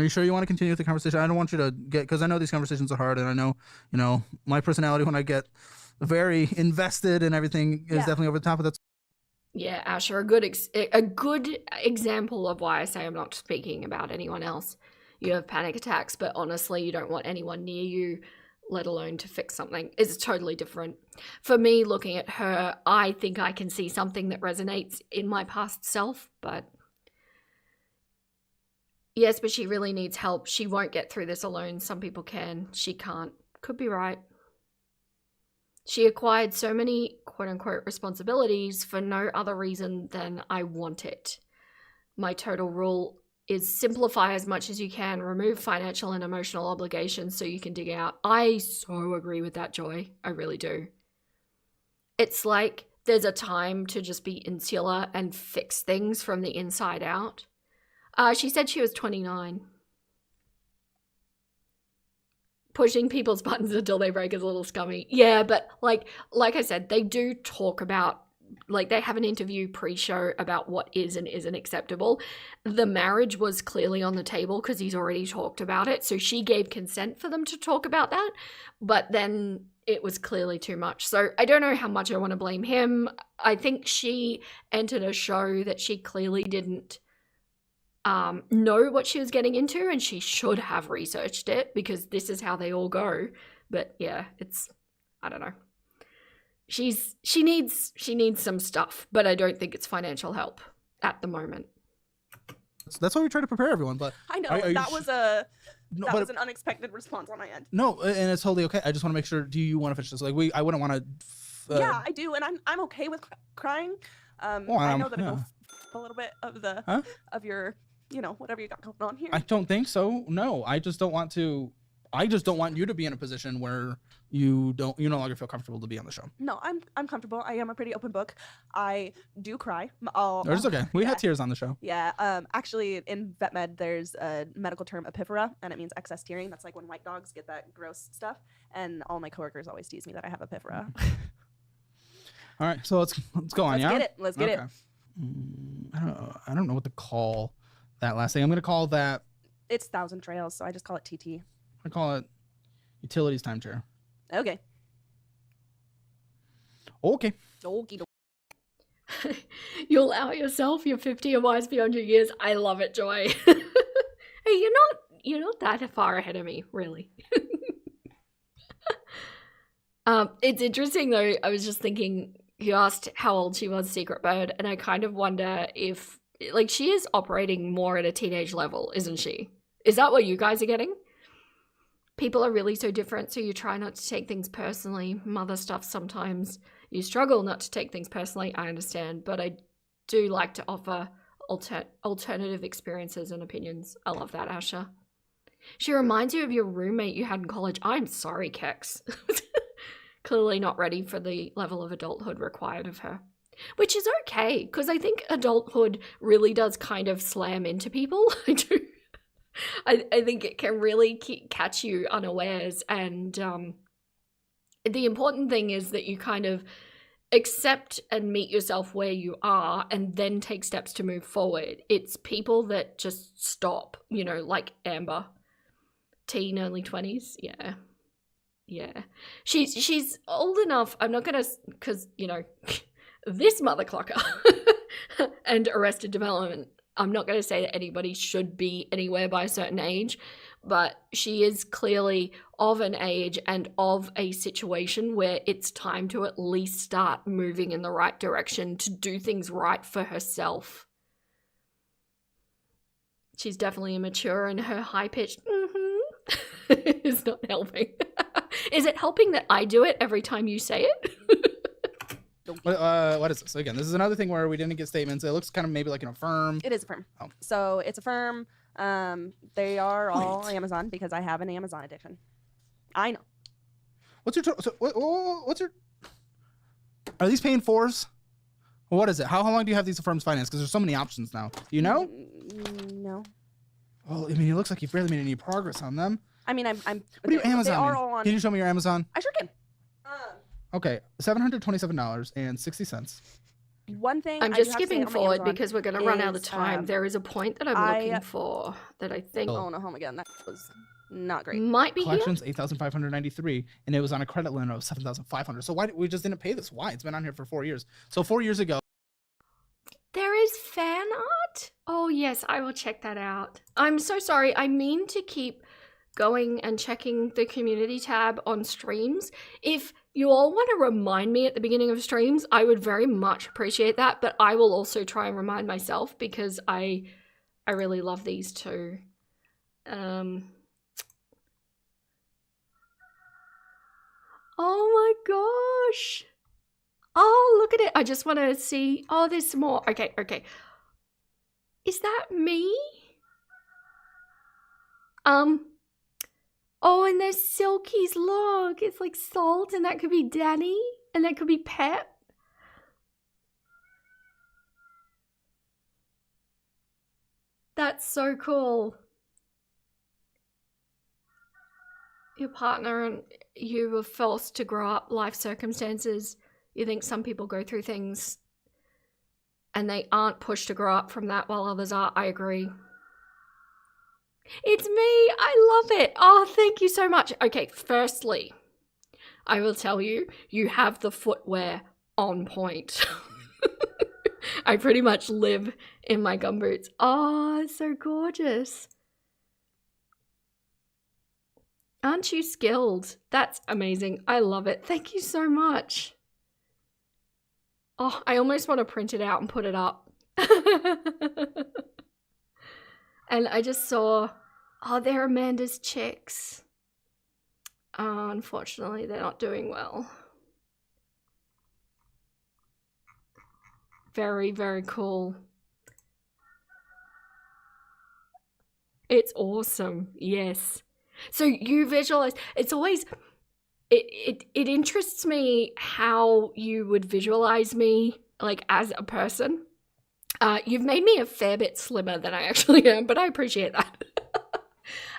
you sure you want to continue with the conversation? I don't want you to get, because I know these conversations are hard, and I know, my personality when I get very invested in everything is definitely over the top of that. Yeah, Asher, a good example of why I say I'm not speaking about anyone else. You have panic attacks, but honestly, you don't want anyone near you, let alone to fix something. It's totally different. For me, looking at her, I think I can see something that resonates in my past self, but yes, but she really needs help. She won't get through this alone. Some people can. She can't. Could be right. She acquired so many quote-unquote responsibilities for no other reason than I want it. My total rule is simplify as much as you can, remove financial and emotional obligations so you can dig out. I so agree with that, Joy. I really do. It's like there's a time to just be insular and fix things from the inside out. She said she was 29. Pushing people's buttons until they break is a little scummy. Yeah, but like I said, they do talk about, like they have an interview pre-show about what is and isn't acceptable. The marriage was clearly on the table because he's already talked about it. So she gave consent for them to talk about that, but then it was clearly too much. So I don't know how much I want to blame him. I think she entered a show that she clearly didn't know what she was getting into, and she should have researched it because this is how they all go. But yeah, I don't know. she needs some stuff, but I don't think it's financial help at the moment. So that's why we try to prepare everyone. But I know that was was an unexpected response on my end. No, and it's totally okay. I just want to make sure. Do you want to finish this? Like I wouldn't want to. Yeah, I do, and I'm okay with crying. I know that it'll a little bit of the of your, whatever you got going on here. I don't think so. No, I just don't want to. I just don't want you to be in a position where you no longer feel comfortable to be on the show. No, I'm comfortable. I am a pretty open book. I do cry. It's okay. We had tears on the show. Yeah. Actually, in vet med, there's a medical term, epiphora, and it means excess tearing. That's like when white dogs get that gross stuff. And all my coworkers always tease me that I have epiphora. All right, so let's go on. Let's get it. I don't know what to call that last thing. I'm gonna call that. It's Thousand Trails, so I just call it TT. I call it utilities time chair. Okay. Okay. Okie dokie. You'll out yourself. You're 50 and wise beyond your years. I love it, Joy. Hey, you're not that far ahead of me, really. It's interesting though. I was just thinking. You asked how old she was, Secret Bird, and I kind of wonder if, like, she is operating more at a teenage level, isn't she? Is that what you guys are getting? People are really so different, so you try not to take things personally. Mother stuff, sometimes you struggle not to take things personally, I understand, but I do like to offer alternative experiences and opinions. I love that, Asha. She reminds you of your roommate you had in college. I'm sorry, Kex. Clearly not ready for the level of adulthood required of her. Which is okay, because I think adulthood really does kind of slam into people. I do. I think it can really catch you unawares, and the important thing is that you kind of accept and meet yourself where you are and then take steps to move forward. It's people that just stop, like Amber. Teen, early 20s, yeah. Yeah, she's old enough. I'm not gonna, because this mother Clucker and Arrested Development. I'm not gonna say that anybody should be anywhere by a certain age, but she is clearly of an age and of a situation where it's time to at least start moving in the right direction to do things right for herself. She's definitely immature, and her high-pitched is not helping. Is it helping that I do it every time you say it? What is this? Again, this is another thing where we didn't get statements. It looks kind of maybe like a firm. It is a firm. Oh. So it's a firm. They are all Amazon because I have an Amazon addiction. I know. What's your Are these paying fours? What is it? How long do you have these firms financed? Because there's so many options now. Do you know? No. Well, I mean, it looks like you've barely made any progress on them. I mean, I'm. What are your Amazon? They are all on. Can you show me your Amazon? I sure can. Okay, $727.60. One thing I'm just skipping forward because we're going to run out of time. There is a point that I'm looking for that I think. Oh no, home again. That was not great. Might be Collections here. 8,593, and it was on a credit limit of 7,500. So why we just didn't pay this? Why? It's been on here for 4 years. So 4 years ago. There is fan art? Oh yes, I will check that out. I'm so sorry. I mean to keep going and checking the community tab on streams. If you all want to remind me at the beginning of streams, I would very much appreciate that, but I will also try and remind myself because I really love these too. Oh my gosh. Oh, look at it. I just want to see. Oh, there's some more. Okay. Is that me? Oh, and there's Silky's. Look, it's like Salt, and that could be Danny, and that could be Pep. That's so cool. Your partner and you were forced to grow up, life circumstances. You think some people go through things and they aren't pushed to grow up from that while others are. I agree. It's me. I love it. Oh, thank you so much. Okay, firstly, I will tell you, you have the footwear on point. I pretty much live in my gumboots. Oh, it's so gorgeous. Aren't you skilled? That's amazing. I love it. Thank you so much. Oh, I almost want to print it out and put it up. And I just saw, oh, they're Amanda's chicks. Unfortunately, they're not doing well. Very, very cool. It's awesome. Yes. So you visualize, it's always, it interests me how you would visualize me, like, as a person. You've made me a fair bit slimmer than I actually am, but I appreciate that.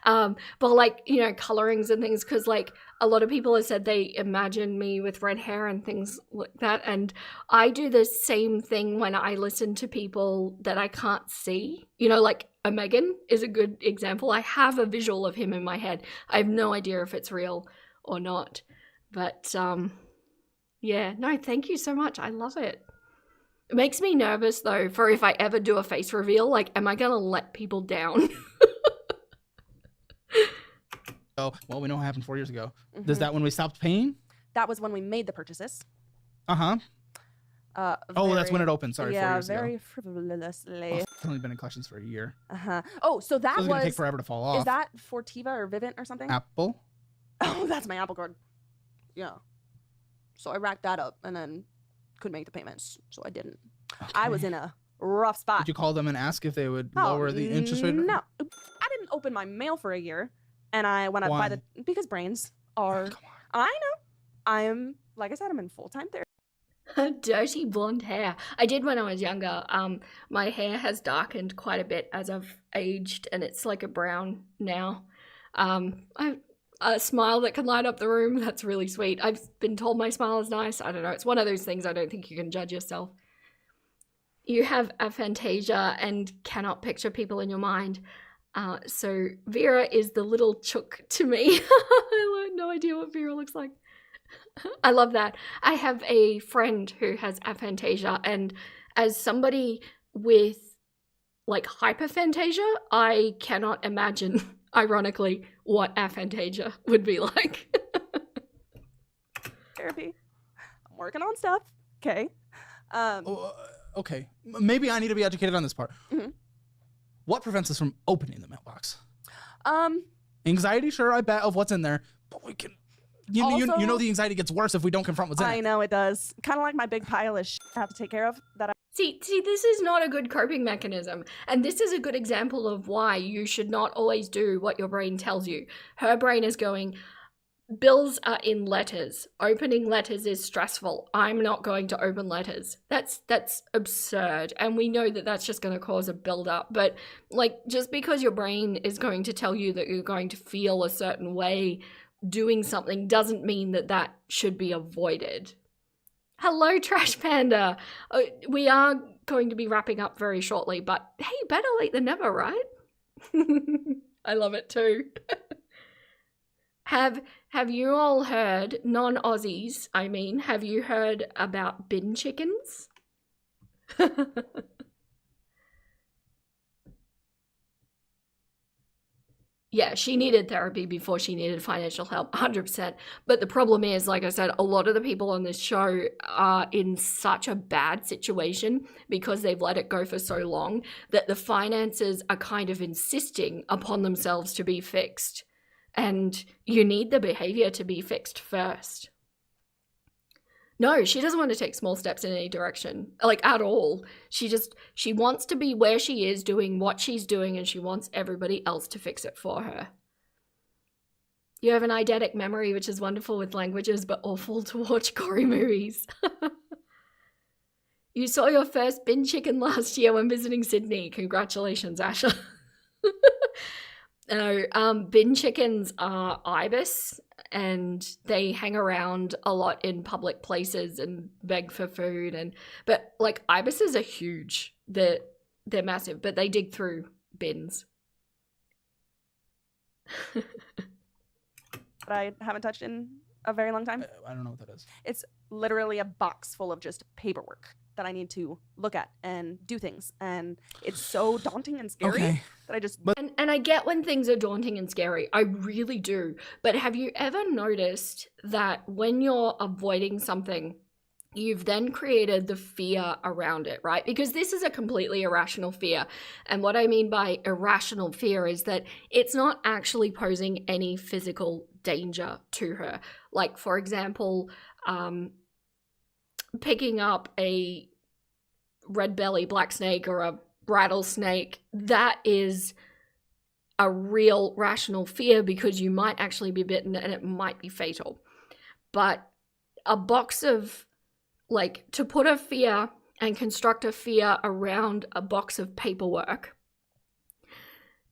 But like, you know, colorings and things, because like a lot of people have said they imagine me with red hair and things like that, and I do the same thing when I listen to people that I can't see. You know, like a Megan is a good example. I have a visual of him in my head. I have no idea if it's real or not, but yeah, no, thank you so much. I love it. It makes me nervous though for if I ever do a face reveal, like, am I gonna let people down? Oh, well, we know what happened 4 years ago. Mm-hmm. Is that when we stopped paying? That was when we made the purchases. Uh-huh. Oh, that's when it opened. Sorry, 4 years very ago. Frivolously. Oh, it's only been in collections for a year. Uh-huh. Oh, so that was gonna take forever to fall off. Is that Fortiva or Vivint or something? Apple. Oh, that's my Apple card. Yeah. So I racked that up and then couldn't make the payments, so I didn't. Okay. I was in a rough spot. Did you call them and ask if they would lower the interest rate? No, I didn't open my mail for a year, and I went up by because brains are. Oh, come on. I know. I'm, like I said, I'm in full-time therapy. Dirty blonde hair. I did when I was younger. My hair has darkened quite a bit as I've aged, and it's like a brown now. A smile that can light up the room. That's really sweet. I've been told my smile is nice. I don't know. It's one of those things I don't think you can judge yourself. You have aphantasia and cannot picture people in your mind. So Vera is the little chook to me. I have no idea what Vera looks like. I love that. I have a friend who has aphantasia, and as somebody with like hyperphantasia, I cannot imagine, ironically, what aphantasia would be like. Therapy. I'm working on stuff. Okay. Okay. Maybe I need to be educated on this part. Mm-hmm. What prevents us from opening the mailbox? Anxiety, sure, I bet, of what's in there, but we can. You know the anxiety gets worse if we don't confront what's in it. I know it does. Kind of like my big pile of shit I have to take care of. See, this is not a good coping mechanism. And this is a good example of why you should not always do what your brain tells you. Her brain is going, bills are in letters. Opening letters is stressful. I'm not going to open letters. That's absurd. And we know that that's just going to cause a buildup. But like, just because your brain is going to tell you that you're going to feel a certain way doing something doesn't mean that that should be avoided. Hello, Trash Panda. We are going to be wrapping up very shortly, but hey, better late than never, right? I love it too. Have you all heard, non-Aussies, I mean, have you heard about bin chickens? Yeah, she needed therapy before she needed financial help, 100%. But the problem is, like I said, a lot of the people on this show are in such a bad situation because they've let it go for so long that the finances are kind of insisting upon themselves to be fixed. And you need the behavior to be fixed first. No, she doesn't want to take small steps in any direction, like at all. She wants to be where she is doing what she's doing, and she wants everybody else to fix it for her. You have an eidetic memory, which is wonderful with languages, but awful to watch gory movies. You saw your first bin chicken last year when visiting Sydney. Congratulations, Asha. No, bin chickens are ibis, and they hang around a lot in public places and beg for food. But like ibises are huge. They're massive, but they dig through bins. But I haven't touched in a very long time. I don't know what that is. It's literally a box full of just paperwork that I need to look at and do things, and it's so daunting and scary that I just. And I get when things are daunting and scary. I really do. But have you ever noticed that when you're avoiding something, you've then created the fear around it, right? Because this is a completely irrational fear. And what I mean by irrational fear is that it's not actually posing any physical danger to her. Like, for example, picking up a red belly black snake or a rattlesnake, that is a real rational fear because you might actually be bitten and it might be fatal. But a box of, like, to put a fear and construct a fear around a box of paperwork,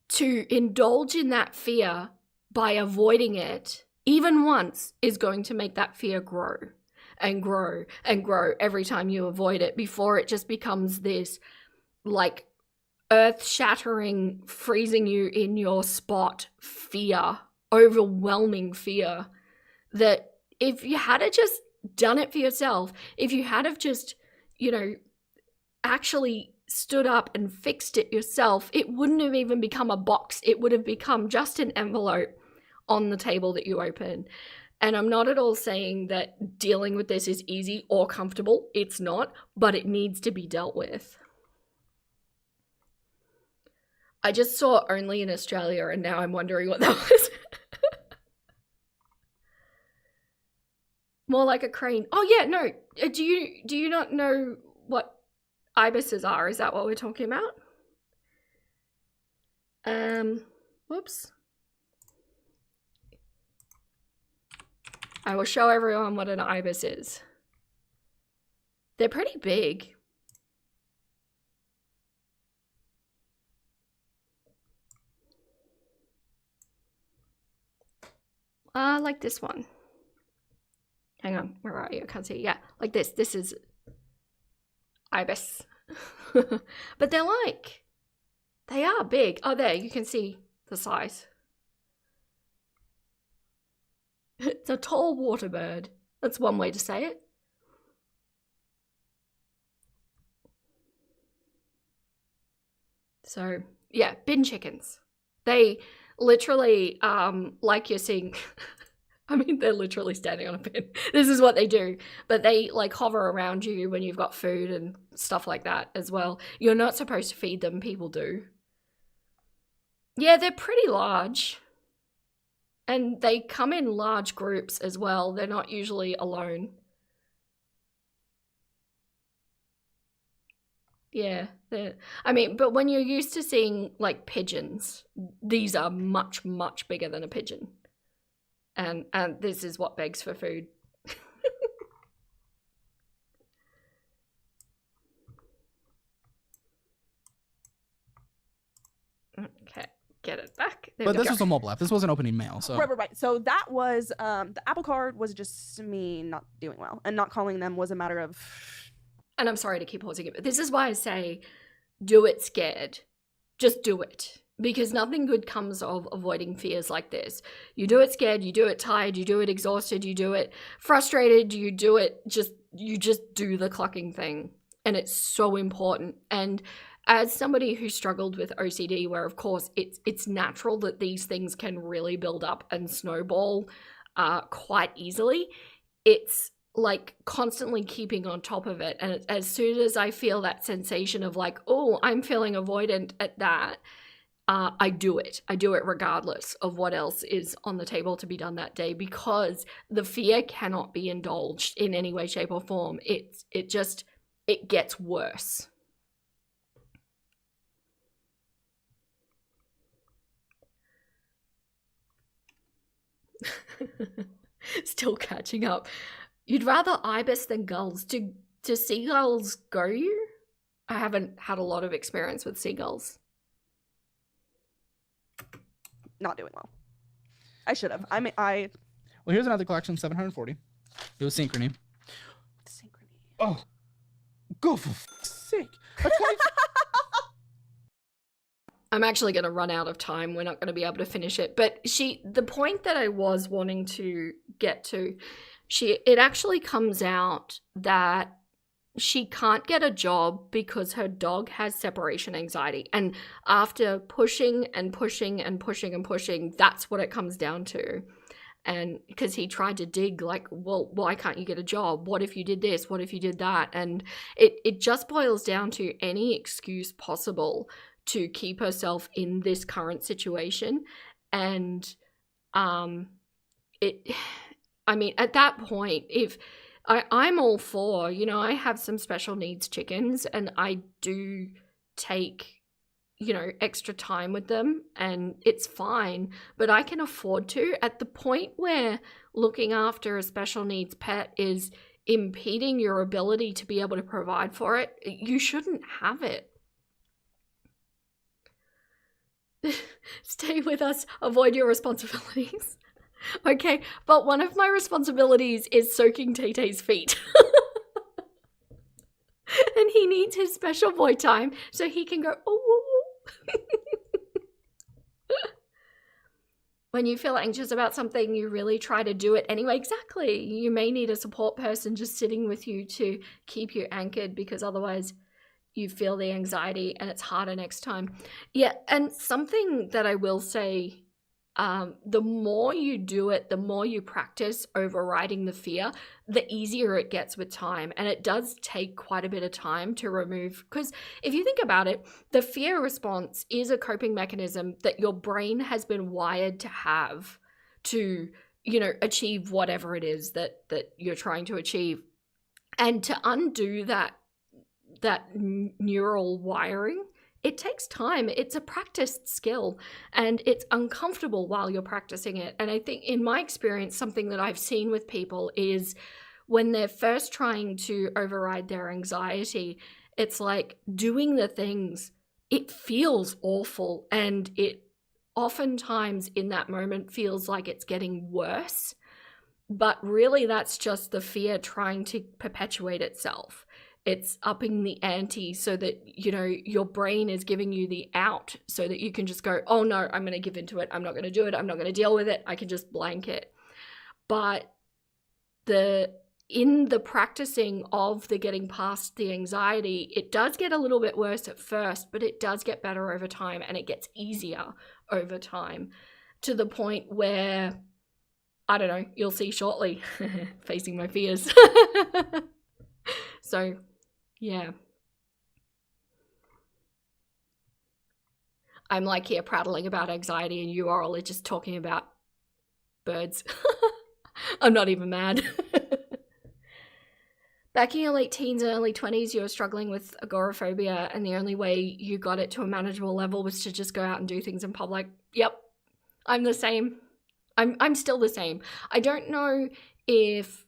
to indulge in that fear by avoiding it even once is going to make that fear grow and grow and grow every time you avoid it, before it just becomes this, like, earth-shattering, freezing you in your spot fear, overwhelming fear, that if you had to just done it for yourself, if you had have just, you know, actually stood up and fixed it yourself, it wouldn't have even become a box. It would have become just an envelope on the table that you open. And I'm not at all saying that dealing with this is easy or comfortable. It's not, but it needs to be dealt with. I just saw only in Australia and now I'm wondering what that was. More like a crane. Oh yeah, no. Do you not know what ibises are? Is that what we're talking about? Whoops. I will show everyone what an ibis is. They're pretty big. Like this one. Hang on, where are you? I can't see. Yeah, like this. This is ibis. But they're like, they are big. Oh, there, you can see the size. It's a tall water bird. That's one way to say it. So, yeah, bin chickens. They literally, like you're seeing... I mean, they're literally standing on a bin. This is what they do. But they, like, hover around you when you've got food and stuff like that as well. You're not supposed to feed them. People do. Yeah, they're pretty large. And they come in large groups as well. They're not usually alone. Yeah. I mean, but when you're used to seeing, like, pigeons, these are much, much bigger than a pigeon. And this is what begs for food. Okay, get it back. There but this was a mobile app. This wasn't opening mail. So Right. So that was the Apple Card was just me not doing well, and not calling them was a matter of. And I'm sorry to keep pausing it, but this is why I say, do it scared. Just do it. Because nothing good comes of avoiding fears like this. You do it scared, you do it tired, you do it exhausted, you do it frustrated, you do it you just do the clucking thing. And it's so important. And as somebody who struggled with OCD, where of course it's natural that these things can really build up and snowball quite easily, it's like constantly keeping on top of it. And as soon as I feel that sensation of like, oh, I'm feeling avoidant at that, I do it. I do it regardless of what else is on the table to be done that day, because the fear cannot be indulged in any way, shape, or form. It gets worse. Still catching up. You'd rather ibis than gulls. Do seagulls go you? I haven't had a lot of experience with seagulls. Not doing well. I should have. Well, here's another collection, 740. It was Synchrony. Oh, go for sake. I'm actually going to run out of time. We're not going to be able to finish it. But the point that I was wanting to get to, it actually comes out that she can't get a job because her dog has separation anxiety. And after pushing and pushing and pushing and pushing, that's what it comes down to. And because he tried to dig like, well, why can't you get a job? What if you did this? What if you did that? And it just boils down to any excuse possible to keep herself in this current situation. And at that point, if I'm all for, I have some special needs chickens, and I do take extra time with them, and it's fine, but I can afford to. At the point where looking after a special needs pet is impeding your ability to be able to provide for it, you shouldn't have it. Stay with us, avoid your responsibilities. Okay, but one of my responsibilities is soaking Tay-Tay's feet. And he needs his special boy time so he can go, oh. When you feel anxious about something, you really try to do it anyway. Exactly. You may need a support person just sitting with you to keep you anchored, because otherwise you feel the anxiety and it's harder next time. Yeah, and something that I will say, the more you do it, the more you practice overriding the fear, the easier it gets with time. And it does take quite a bit of time to remove, because if you think about it, the fear response is a coping mechanism that your brain has been wired to have to, achieve whatever it is that you're trying to achieve. And to undo that neural wiring, it takes time. It's a practiced skill, and it's uncomfortable while you're practicing it. And I think in my experience, something that I've seen with people is when they're first trying to override their anxiety, it's like doing the things, it feels awful, and it oftentimes in that moment feels like it's getting worse. But really that's just the fear trying to perpetuate itself. It's upping the ante so that, your brain is giving you the out so that you can just go, oh no, I'm going to give into it. I'm not going to do it. I'm not going to deal with it. I can just blank it. But in the practicing of the getting past the anxiety, it does get a little bit worse at first, but it does get better over time, and it gets easier over time, to the point where, I don't know, you'll see shortly, facing my fears. So, yeah. I'm like here prattling about anxiety, and you are all just talking about birds. I'm not even mad. Back in your late teens and early 20s, you were struggling with agoraphobia, and the only way you got it to a manageable level was to just go out and do things in public. Yep, I'm the same. I'm still the same. I don't know if,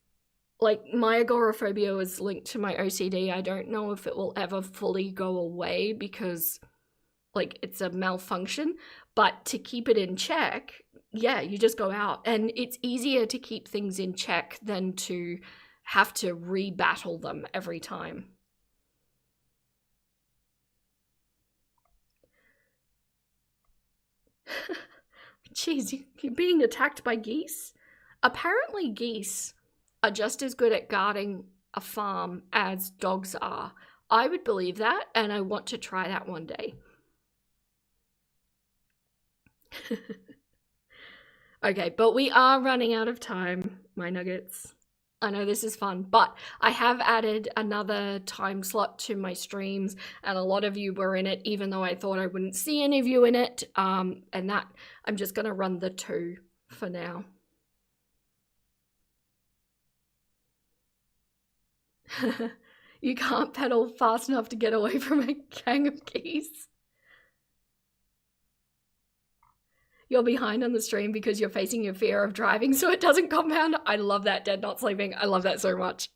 my agoraphobia was linked to my OCD. I don't know if it will ever fully go away because, it's a malfunction. But to keep it in check, yeah, you just go out. And it's easier to keep things in check than to have to re-battle them every time. Jeez, you're being attacked by geese? Apparently geese are just as good at guarding a farm as dogs are. I would believe that, and I want to try that one day. Okay, but we are running out of time, my nuggets. I know this is fun, but I have added another time slot to my streams, and a lot of you were in it, even though I thought I wouldn't see any of you in it. And that I'm just going to run the 2 for now. You can't pedal fast enough to get away from a gang of geese. You're behind on the stream because you're facing your fear of driving so it doesn't compound. I love that, Dead Not Sleeping. I love that so much.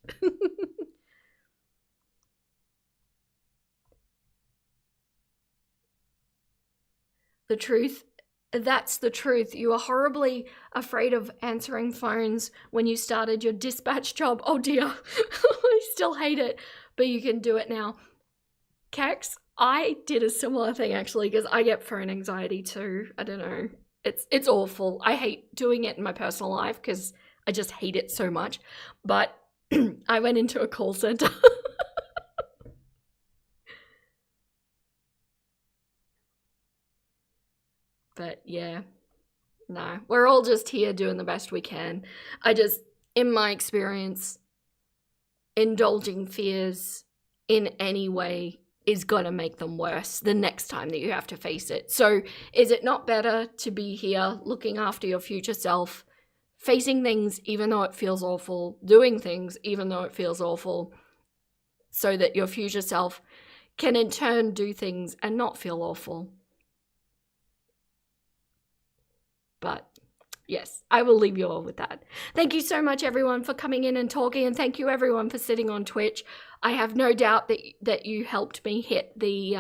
The truth, that's the truth. You were horribly afraid of answering phones when you started your dispatch job. Oh dear, I still hate it, but you can do it now. Kex, I did a similar thing actually because I get phone anxiety too. I don't know. It's awful. I hate doing it in my personal life because I just hate it so much. But I went into a call center. But yeah, No, we're all just here doing the best we can. In my experience, indulging fears in any way is going to make them worse the next time that you have to face it. So is it not better to be here looking after your future self, facing things even though it feels awful, doing things even though it feels awful, so that your future self can in turn do things and not feel awful? But yes, I will leave you all with that. Thank you so much, everyone, for coming in and talking, and thank you, everyone, for sitting on Twitch. I have no doubt that you helped me hit the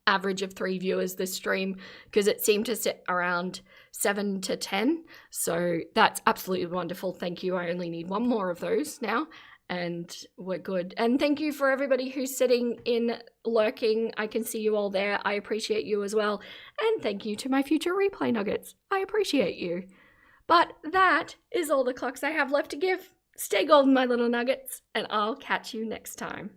average of 3 viewers this stream, because it seemed to sit around 7 to 10. So that's absolutely wonderful. Thank you. I only need 1 more of those now, and we're good. And thank you for everybody who's sitting in, lurking. I can see you all there. I appreciate you as well. And thank you to my future replay nuggets. I appreciate you. But that is all the clocks I have left to give. Stay golden, my little nuggets, and I'll catch you next time.